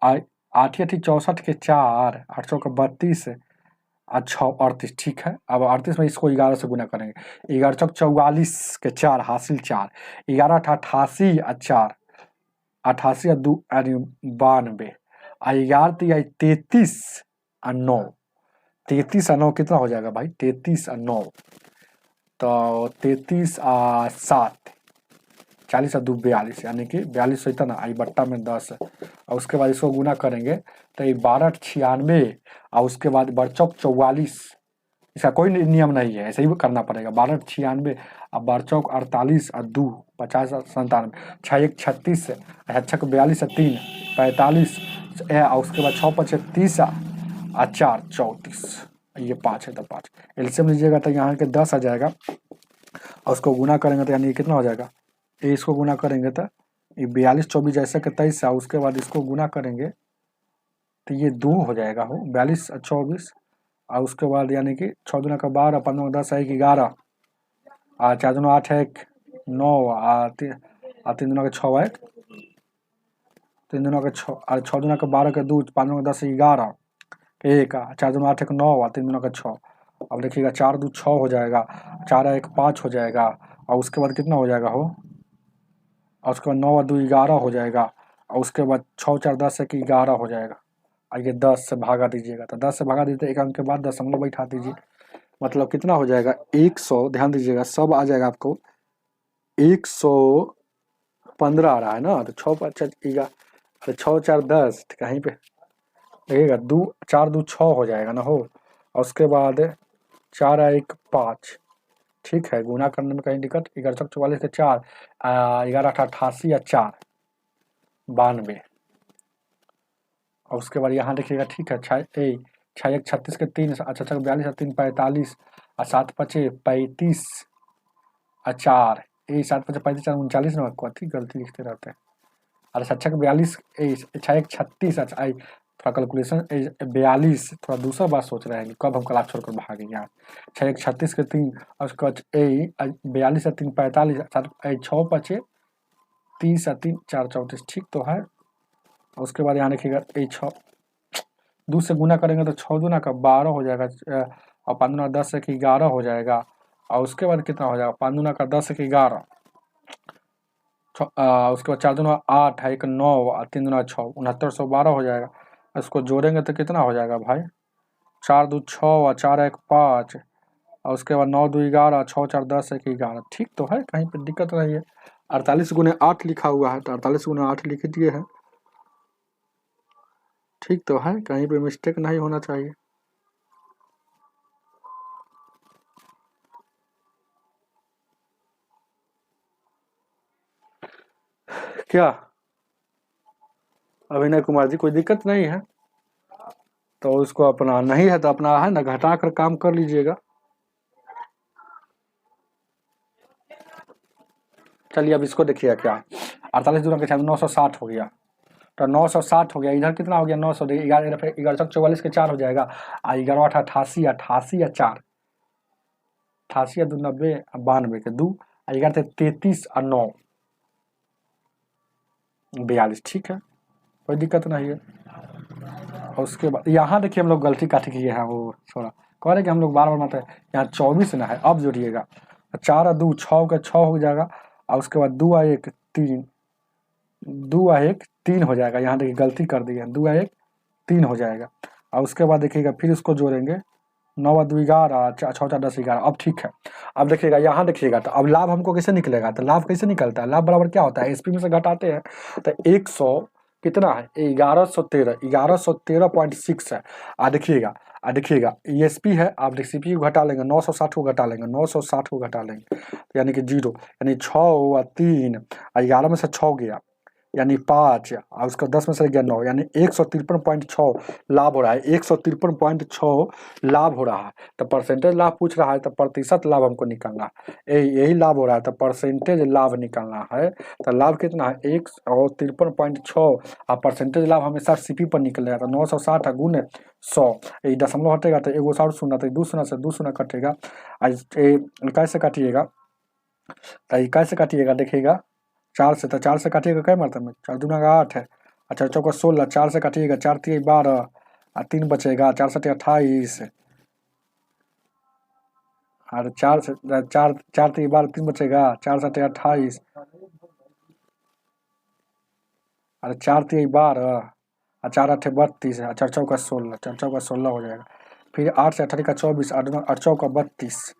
8 8 64 के 4, 8 चौका 32 6 38, ठीक है। अब 38 में इसको 11 से गुना करेंगे, 11 चौक 44 के 4 हासिल 4, 11 88 4 88 2 यानी 92, 11 33 और 9, 33 और 9 कितना हो जाएगा भाई, 33 और 9 तो 33 आ 7 40 और 2 42 यानी कि 42 होता ना, आई बट्टा में 10 और उसके बाद इसको गुना करेंगे तो ये 12 96 और उसके बाद बरचौक 44। इसका कोई नियम नहीं है, ऐसे ही करना पड़ेगा। 12 96 और बरचौक 48 और 2 50 और 97 6 1 36 अच्छा 42 और 3 45 और उसके बाद 6 5 30 और 4 34 ये 5 है तो 5 एलसीएम लीजिएगा तो यहाँ के 10 आ जाएगा और उसको गुना करेंगे तो यानी कितना हो जाएगा, ये इसको गुना करेंगे तो ये 42 24 जैसे कि 23 है, उसके बाद इसको गुना करेंगे तो ये 2 हो जाएगा हो 42 और 24 और उसके बाद यानी कि 6 दूना का 12 15 10 1 11 और 4 दूना 8 1 9 और 3 दूना का 6 1 3 दूना का 6 और 6 दूना का 12 का 2 5 दूना का 10 11 1 4 दूना 8 1 9 और 3 दूना का 6। अब देखिएगा 4 2 6 हो जाएगा, 4 1 5 हो जाएगा और उसके बाद कितना हो जाएगा हो, और उसके बाद 9 और 2 11 हो जाएगा और उसके बाद 6 4 10 1 11 हो जाएगा। आइए 10 से भागा दीजिएगा तो 10 से भागा दीजिए, एक अंक के बाद दशमलव बैठा दीजिए, मतलब कितना हो जाएगा 100। ध्यान दीजिएगा सब आ जाएगा आपको 115 आ रहा है ना, तो 6 5 11 6 4 10 कहीं पे देखिएगा 2 4 2 6 हो जाएगा ना हो, और उसके बाद 4 1 5 ठीक है, गुना करने में कहीं दिक्कत 11 6 44 के 4 11 88 या 4 92 और उसके बाद यहाँ देखिएगा ठीक है 6 1 36 के 3 अच्छा 42 और 3 45 और 7 5 35 और 4 7 5 35 4 39 ना, कथी गलती लिखते रहते हैं। और 6 42 6 1 36 अच्छा थोड़ा कैलकुलेशन 42 थोड़ा दूसरा बात सोच रहे हैं कब हम क्लास छोड़कर भागे यहाँ। 6 1 36 के 3 और उसके बाद 42 और 3 45 6 5 30 और 3 4 34 ठीक तो है। उसके बाद यहाँ देखिएगा 6 2 से गुना करेंगे तो 6 दूना का 12 हो जाएगा और 5 दूना 10 1 11 हो जाएगा और उसके बाद कितना हो जाएगा 5 दूना का 10 1 11 उसके बाद 4 दूना 8 1 9 और 3 दूना 6 6912 हो जाएगा। इसको जोड़ेंगे तो कितना हो जाएगा भाई 4 2 6 और 4 1 5 और उसके बाद 9 2 11 6 4 10 1 11 ठीक तो है, कहीं पर दिक्कत नहीं है। 48 गुने 8 लिखा हुआ है तो 48 गुने 8 लिख दिए हैं, ठीक तो है, कहीं पे मिस्टेक नहीं होना चाहिए। क्या अभिनय कुमार जी कोई दिक्कत नहीं है तो उसको अपना नहीं है तो अपना है ना घटा कर काम कर लीजिएगा। चलिए अब इसको देखिएगा क्या 48 दूना के 960 हो गया तो 960 हो गया, इधर कितना हो गया 900 11 44 के 4 हो जाएगा 11 8 88 88 या 4 88 या 2 90 92 के 2 11 33 और 9 42 ठीक है, कोई दिक्कत नहीं है। और उसके बाद यहाँ देखिए हम लोग गलती काटी किए हैं, वो थोड़ा कह रहे कि हम लोग बार बार मानते हैं यहाँ 24 ना है, अब जोड़िएगा 4 और 2 6 का 6 हो जाएगा और उसके बाद 2 और 1 3 2 और 1 3 हो जाएगा, यहाँ देखिए गलती कर दी है 2 और 1 3 हो जाएगा और उसके बाद देखिएगा फिर उसको जोड़ेंगे 9 और 2 11 6 4 10 11 अब ठीक है। अब देखिएगा यहाँ देखिएगा तो अब लाभ हमको कैसे निकलेगा, तो लाभ कैसे निकलता है, लाभ बराबर क्या होता है एसपी में से घटाते हैं तो 100 कितना है 1113 है। देखिएगा ESP है, आप सीपी को घटा लेंगे 960 को घटा लेंगे 960 को घटा लेंगे यानी कि 0 यानी 6 और 3 11 में से 6 गया यानी 5 और उसका 10 में से गया 9 यानी 153.6 लाभ हो रहा है, 153.6 लाभ हो रहा है। तो परसेंटेज लाभ पूछ रहा है तो प्रतिशत लाभ हमको निकालना है, यही लाभ हो रहा है तो परसेंटेज लाभ निकालना है। तो लाभ कितना है 153.6 और परसेंटेज लाभ हमेशा सीपी पर निकलेगा तो 960 गुने 100 ये दशमलव हटेगा तो एगो और शून्य तो 2 शून्य से 2 शून्य कटेगा। कैसे काटिएगा तो कैसे काटिएगा देखिएगा 4 से, तो 4 से काटिएगा क्या मतलब में 4 दूना का 8 है, अच्छा चौका 16 4 से काटिएगा 4 3 12 और 3 बचेगा 4 7 28 और 4 से 4 4 3 12 3 बचेगा 4 7 28 और 4 3 12 और 4 8 32 और 4 चौका 16 4 चौका 16 हो जाएगा। फिर 8 से 18 का 24 8 चौका 32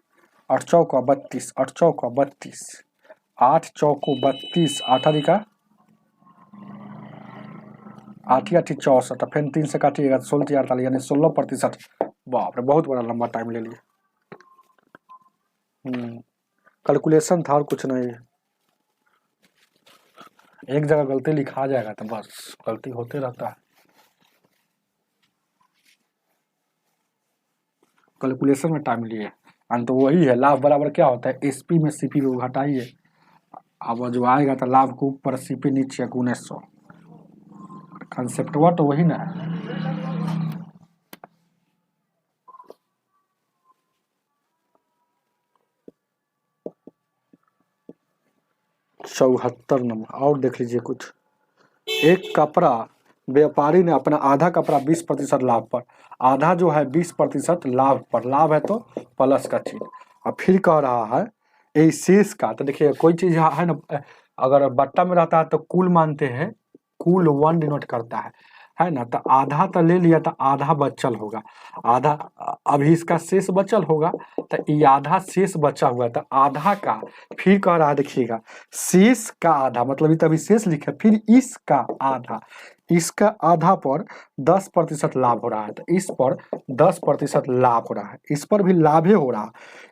8 चौका 32, 8 चौका 32, 8 चौको 32, 8 अधिका 8 8 64, फिर 3 से काटिएगा 16 48, यानी 16%। बाप रे, बहुत बड़ा लंबा टाइम ले लिए। कैलकुलेशन था और कुछ नहीं। एक जगह गलती लिखा जाएगा तो बस गलती होते रहता है। कैलकुलेशन में टाइम लिए, तो वही है लाभ बराबर क्या होता है, एसपी में सीपी को घटाइए, अब जो आएगा तो लाभ को ऊपर सीपी नीचे 1900। कंसेप्ट हुआ तो वही ना है। चौहत्तर नंबर और देख लीजिए कुछ। एक कपड़ा व्यापारी ने अपना आधा कपड़ा 20% लाभ पर, आधा जो है 20% लाभ पर, लाभ है तो प्लस का चीज। अब फिर कह रहा है ये शेष का, तो देखिए कोई चीज है ना, अगर बट्टा में रहता है तो कुल मानते हैं, कुल 1 डिनोट करता है ना, तो आधा तो ले लिया तो आधा बचल होगा, आधा अभी इसका शेष बचल होगा, तो ये आधा शेष बचा हुआ है, तो आधा का फिर कह रहा है देखिएगा, शेष का आधा मतलब ये तभी शेष लिखा, फिर इसका आधा, इसका आधा पर 10% लाभ हो रहा है, तो इस पर 10% लाभ हो रहा है, इस पर भी लाभ ही हो रहा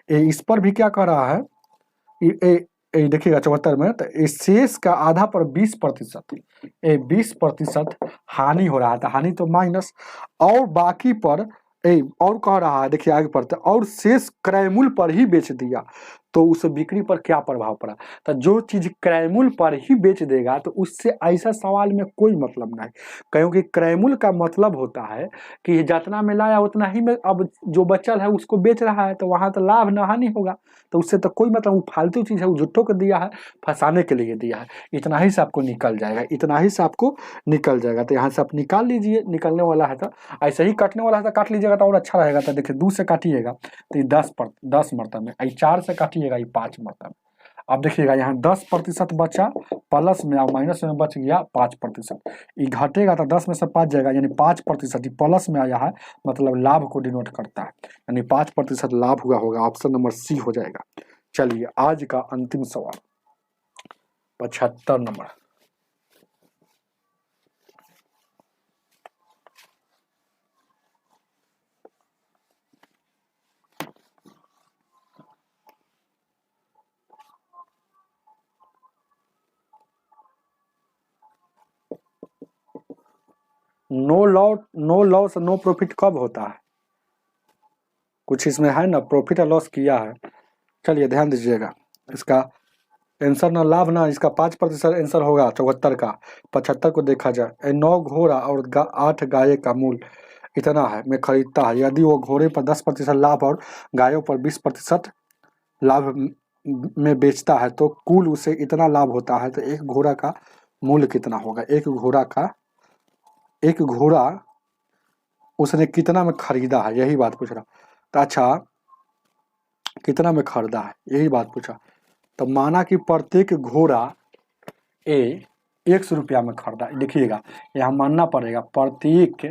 है, इस पर भी क्या कह रहा है, देखिएगा 74 में, तो इस शेष का आधा पर 20%, 20% हानि हो रहा है, तो हानि तो माइनस, और बाकी पर और कह रहा है देखिए आगे पढ़ते, और शेष क्रय मूल्य पर ही बेच दिया, तो उस बिक्री पर क्या प्रभाव पड़ा, तो जो चीज क्रय मूल्य पर ही बेच देगा तो उससे ऐसा सवाल में कोई मतलब नहीं, क्योंकि क्रय मूल्य का मतलब होता है कि जितना में लाया उतना ही में अब जो बचल है उसको बेच रहा है, तो वहां तो लाभ न हानि होगा, तो उससे तो कोई मतलब, वो फालतू चीज है, वो झूठों को दिया है, फंसाने के लिए दिया है, इतना ही से आपको निकल जाएगा, इतना ही से आपको निकल जाएगा, तो यहाँ से आप निकाल लीजिए, निकलने वाला है तो ऐसे ही कटने वाला है तो काट लीजिएगा तो और अच्छा रहेगा, तो देखिए 2 से काटिएगा तो ये 10 मरतबे में, 4 से काटिएगा ये 5 मरतबे। अब देखिएगा यहाँ 10% बचा, प्लस में और माइनस में बच गया 5%, ये घटेगा तो 10 में से 5 जाएगा, यानी 5% प्लस में आया है, मतलब लाभ को डिनोट करता है, यानी 5% लाभ हुआ होगा, ऑप्शन नंबर सी हो जाएगा। चलिए आज का अंतिम सवाल 75 number. No loss no profit कब होता है, कुछ इसमें है ना, प्रॉफिट और लॉस किया है। चलिए ध्यान दीजिएगा, इसका आंसर ना लाभ ना, इसका 5% आंसर होगा 74 का। 75 को देखा जाए, 9 घोड़ा और 8 गाय का मूल्य इतना है, मैं खरीदता है, यदि वो घोड़े पर 10% लाभ और गायों पर 20% लाभ में बेचता है तो कुल उसे इतना लाभ होता है, तो एक घोड़ा का मूल्य कितना होगा, एक घोड़ा उसने कितना में खरीदा है, यही बात पूछ रहा। तो अच्छा कितना में खरीदा है, यही बात पूछा, तो माना कि प्रत्येक घोड़ा 100 रुपया में खरीदा, देखिएगा यहाँ मानना पड़ेगा प्रत्येक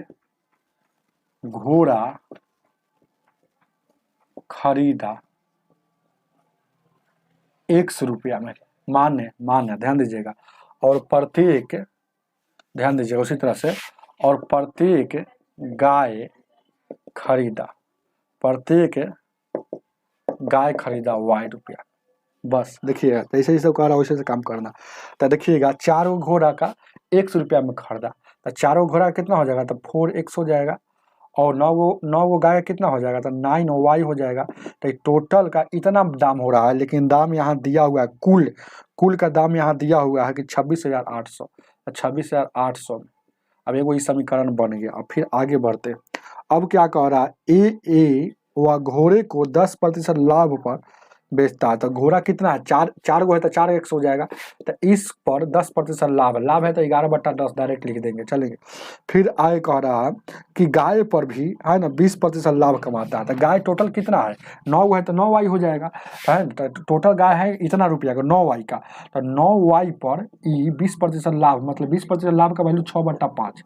घोड़ा खरीदा 100 रुपया में, मान्य ध्यान दीजिएगा, और प्रत्येक, ध्यान दीजिएगा उसी तरह से, और प्रत्येक गाय खरीदा, प्रत्येक गाय खरीदा y रुपया, बस देखिएगा जैसे ही सब कह रहा वैसे से काम करना। तो देखिएगा 4 घोड़ा का 100 रुपया में खरीदा, तो 4 घोड़ा कितना हो जाएगा, तो 4x हो जाएगा, और 9 गाय कितना हो जाएगा, तो 9y हो जाएगा, तो टोटल का इतना दाम हो रहा है, लेकिन दाम यहाँ दिया हुआ है, कुल का दाम यहाँ दिया हुआ है कि 26,800, 26,800। अब एक वही समीकरण बन गया। अब फिर आगे बढ़ते, अब क्या कह रहा है, ए वह घोड़े को 10% लाभ पर बेचता है, तो घोड़ा कितना है, 4 गो है तो 4x हो जाएगा, तो इस पर 10% लाभ है तो 11/10 डायरेक्ट लिख देंगे, चलेंगे। फिर आगे कह रहा है कि गाय पर भी है ना 20% लाभ कमाता है। तो गाय टोटल कितना है 9 है तो 9y हो जाएगा, है ना। तो टोटल गाय है इतना रुपया का 9y का, तो 9y पर ई 20% लाभ, मतलब 20% लाभ का वैल्यू 6/5।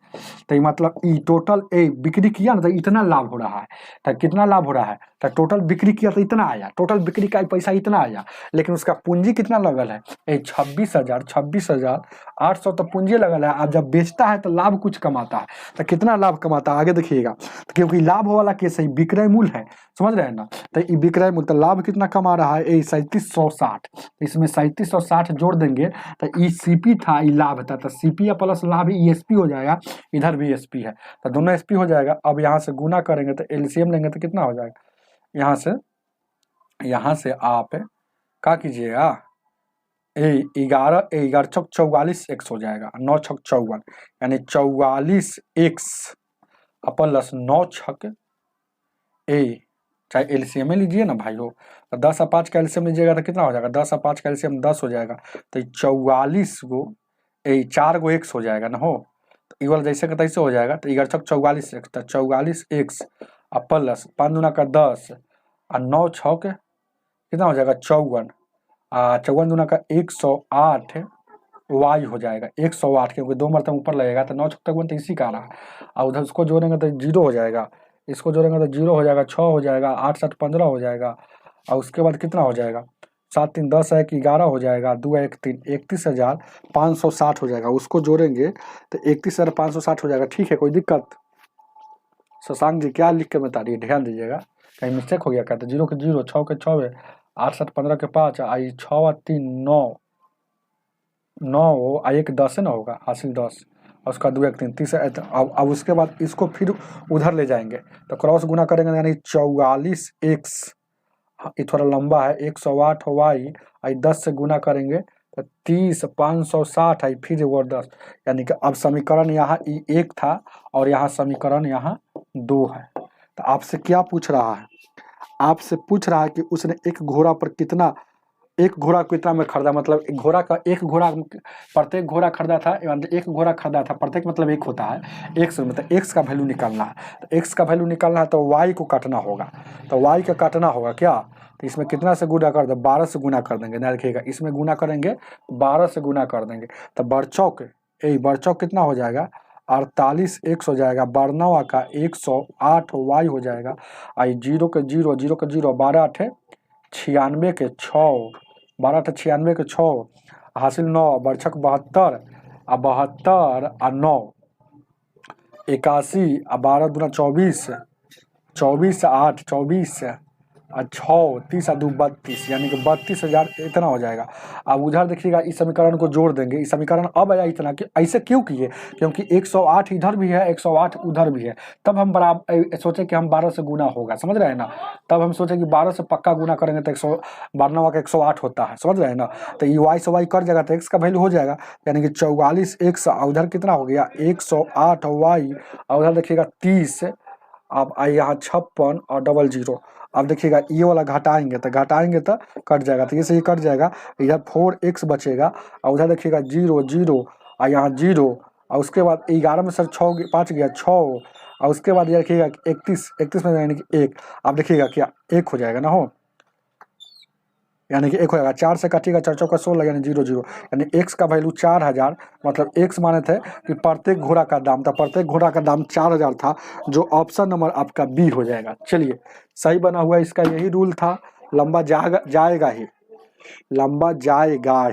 तो ये मतलब ई टोटल बिक्री किया ना तो इतना लाभ हो रहा है। तो कितना लाभ हो रहा है, तो टोटल बिक्री किया तो इतना आया, टोटल बिक्री का पैसा इतना आया, लेकिन उसका पूंजी कितना लगल है 26,800 तो पूंजी लगल है। अब जब बेचता है तो लाभ कुछ कमाता है, तो कितना लाभ कमाता है आगे देखिएगा। तो क्योंकि लाभ वाला केस है, विक्रय मूल्य है, समझ रहे हैं ना। तो ये विक्रय मूल्य, तो लाभ कितना कमा रहा है 3760, इसमें 3760 जोड़ देंगे तो ई सीपी था, ई लाभ था, तो सीपी प्लस लाभ ईएसपी हो जाएगा, इधर भी एसपी है तो दोनों एसपी हो जाएगा। अब यहाँ से गुना करेंगे तो एलसीएम लेंगे तो कितना हो जाएगा, यहाँ से आप क्या कीजिएगा 11 छक 44x हो जाएगा, 9 छक 54, यानी 44x प्लस 9 छक चाहे एलसीएम लीजिए ना भाई हो, तो 10 और 5 का एलसीएम लीजिएगा तो कितना हो जाएगा, 10 और 5 का एलसीएम 10 हो जाएगा, तो 44 गो 4 गो x हो जाएगा ना हो, तो इक्वल जैसे का तैसे हो जाएगा। तो 11 छक 44x, तो 44x प्लस 5 दूना का 10 और 9 छक कितना हो जाएगा 54, 54 दूना का 108 y हो जाएगा, 108 क्योंकि 2 मरतबा ऊपर लगेगा, तो 9 छक तक तो इसी का आ रहा है। और उधर उसको जोड़ेंगे तो 0 हो जाएगा, इसको जोड़ेंगे तो 0 हो जाएगा, 6 हो जाएगा, 8 7 15 हो जाएगा, और उसके बाद कितना हो जाएगा 7 3 10 है कि 11 हो जाएगा, 2 1 3 31,560 हो जाएगा। उसको जोड़ेंगे तो 31,560 हो जाएगा। ठीक है, कोई दिक्कत? शशांक जी क्या लिख के बता रही है, ध्यान दीजिएगा, कहीं मिस्टेक हो गया क्या? तो 0 के 0, 6 के 6, 8 7 15 के 5, आई 6 और 3 9 9 1 10 है ना होगा, हासिल 10, और उसका 2 1 3 30। अब उसके बाद इसको फिर उधर ले जाएंगे तो क्रॉस गुना करेंगे, यानी 44x, ये थोड़ा लंबा है, 108 y, आई 10 से गुना करेंगे तो 30,560 है, फिर वो 10, यानी कि अब समीकरण यहाँ 1 था और यहाँ समीकरण यहाँ 2 है। तो आपसे क्या पूछ रहा है, आपसे पूछ रहा है कि उसने एक घोड़ा पर कितना, एक घोड़ा कितना में खरीदा, मतलब घोड़ा का एक घोड़ा, प्रत्येक घोड़ा खरीदा था, एक घोड़ा खरीदा था, प्रत्येक मतलब एक होता है, एक्स मतलब एक्स का वैल्यू निकालना है। तो एक्स का वैल्यू निकालना है तो वाई को काटना होगा, तो वाई का काटना होगा क्या, तो इसमें कितना से गुना कर दो, 12 से गुना कर देंगे ना, रखिएगा इसमें गुना करेंगे 12 से गुना कर देंगे, तो बरचौक बरचौक कितना हो जाएगा 48x हो जाएगा, 12 का 108 वाई हो जाएगा, आई 0 के 0, 0 के 0, 12 8 96 के 6, 12 8 96 के 6, हासिल 9, बरछक 72, आ 72 आ 9 81, आ 12 दूना 24, 24 8 24 और 6 30 और 2 32, यानी कि 32,000 इतना हो जाएगा। अब उधर देखिएगा इस समीकरण को जोड़ देंगे, इस समीकरण अब आया इतना, कि ऐसे क्यों किए, क्योंकि 108 इधर भी है 108 उधर भी है, तब हम बराबर सोचे कि हम 12 से गुना होगा, समझ रहे हैं ना, तब हम सोचे कि 12 से पक्का गुना करेंगे तो 192 का 108 होता है, समझ रहे हैं ना। तो ये वाई से वाई कर जाएगा तो एक्स का वैल्यू हो जाएगा, यानी कि 44x, उधर कितना हो गया 108 वाई, और उधर देखिएगा 30, अब आई यहाँ 56 और 00। अब देखिएगा ये वाला घटाएंगे तो कट जाएगा, तो ये से ही कट जाएगा, इधर 4x बचेगा, और उधर देखिएगा 0 0 और यहाँ 0, और उसके बाद 11 में सर 6 5 गया 6, और उसके बाद ये देखिएगा 31 में यानी कि 1, अब देखिएगा क्या 1 हो जाएगा ना हो, यानी कि 1 हो जाएगा, 4 से कटिएगा 4 चौका 16, यानी 0 0, यानी x का वैल्यू 4000, मतलब x माने थे कि प्रत्येक घोड़ा का दाम था, प्रत्येक घोड़ा का दाम 4000 था, जो ऑप्शन नंबर आपका बी हो जाएगा। चलिए सही बना हुआ, इसका यही रूल था, लंबा जाएगा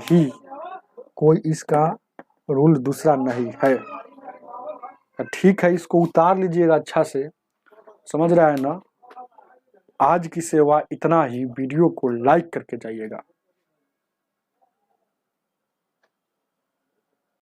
ही, कोई इसका रूल दूसरा नहीं है। ठीक है, इसको उतार लीजिएगा अच्छा से, समझ रहा है ना। आज की सेवा इतना ही, वीडियो को लाइक करके जाइएगा।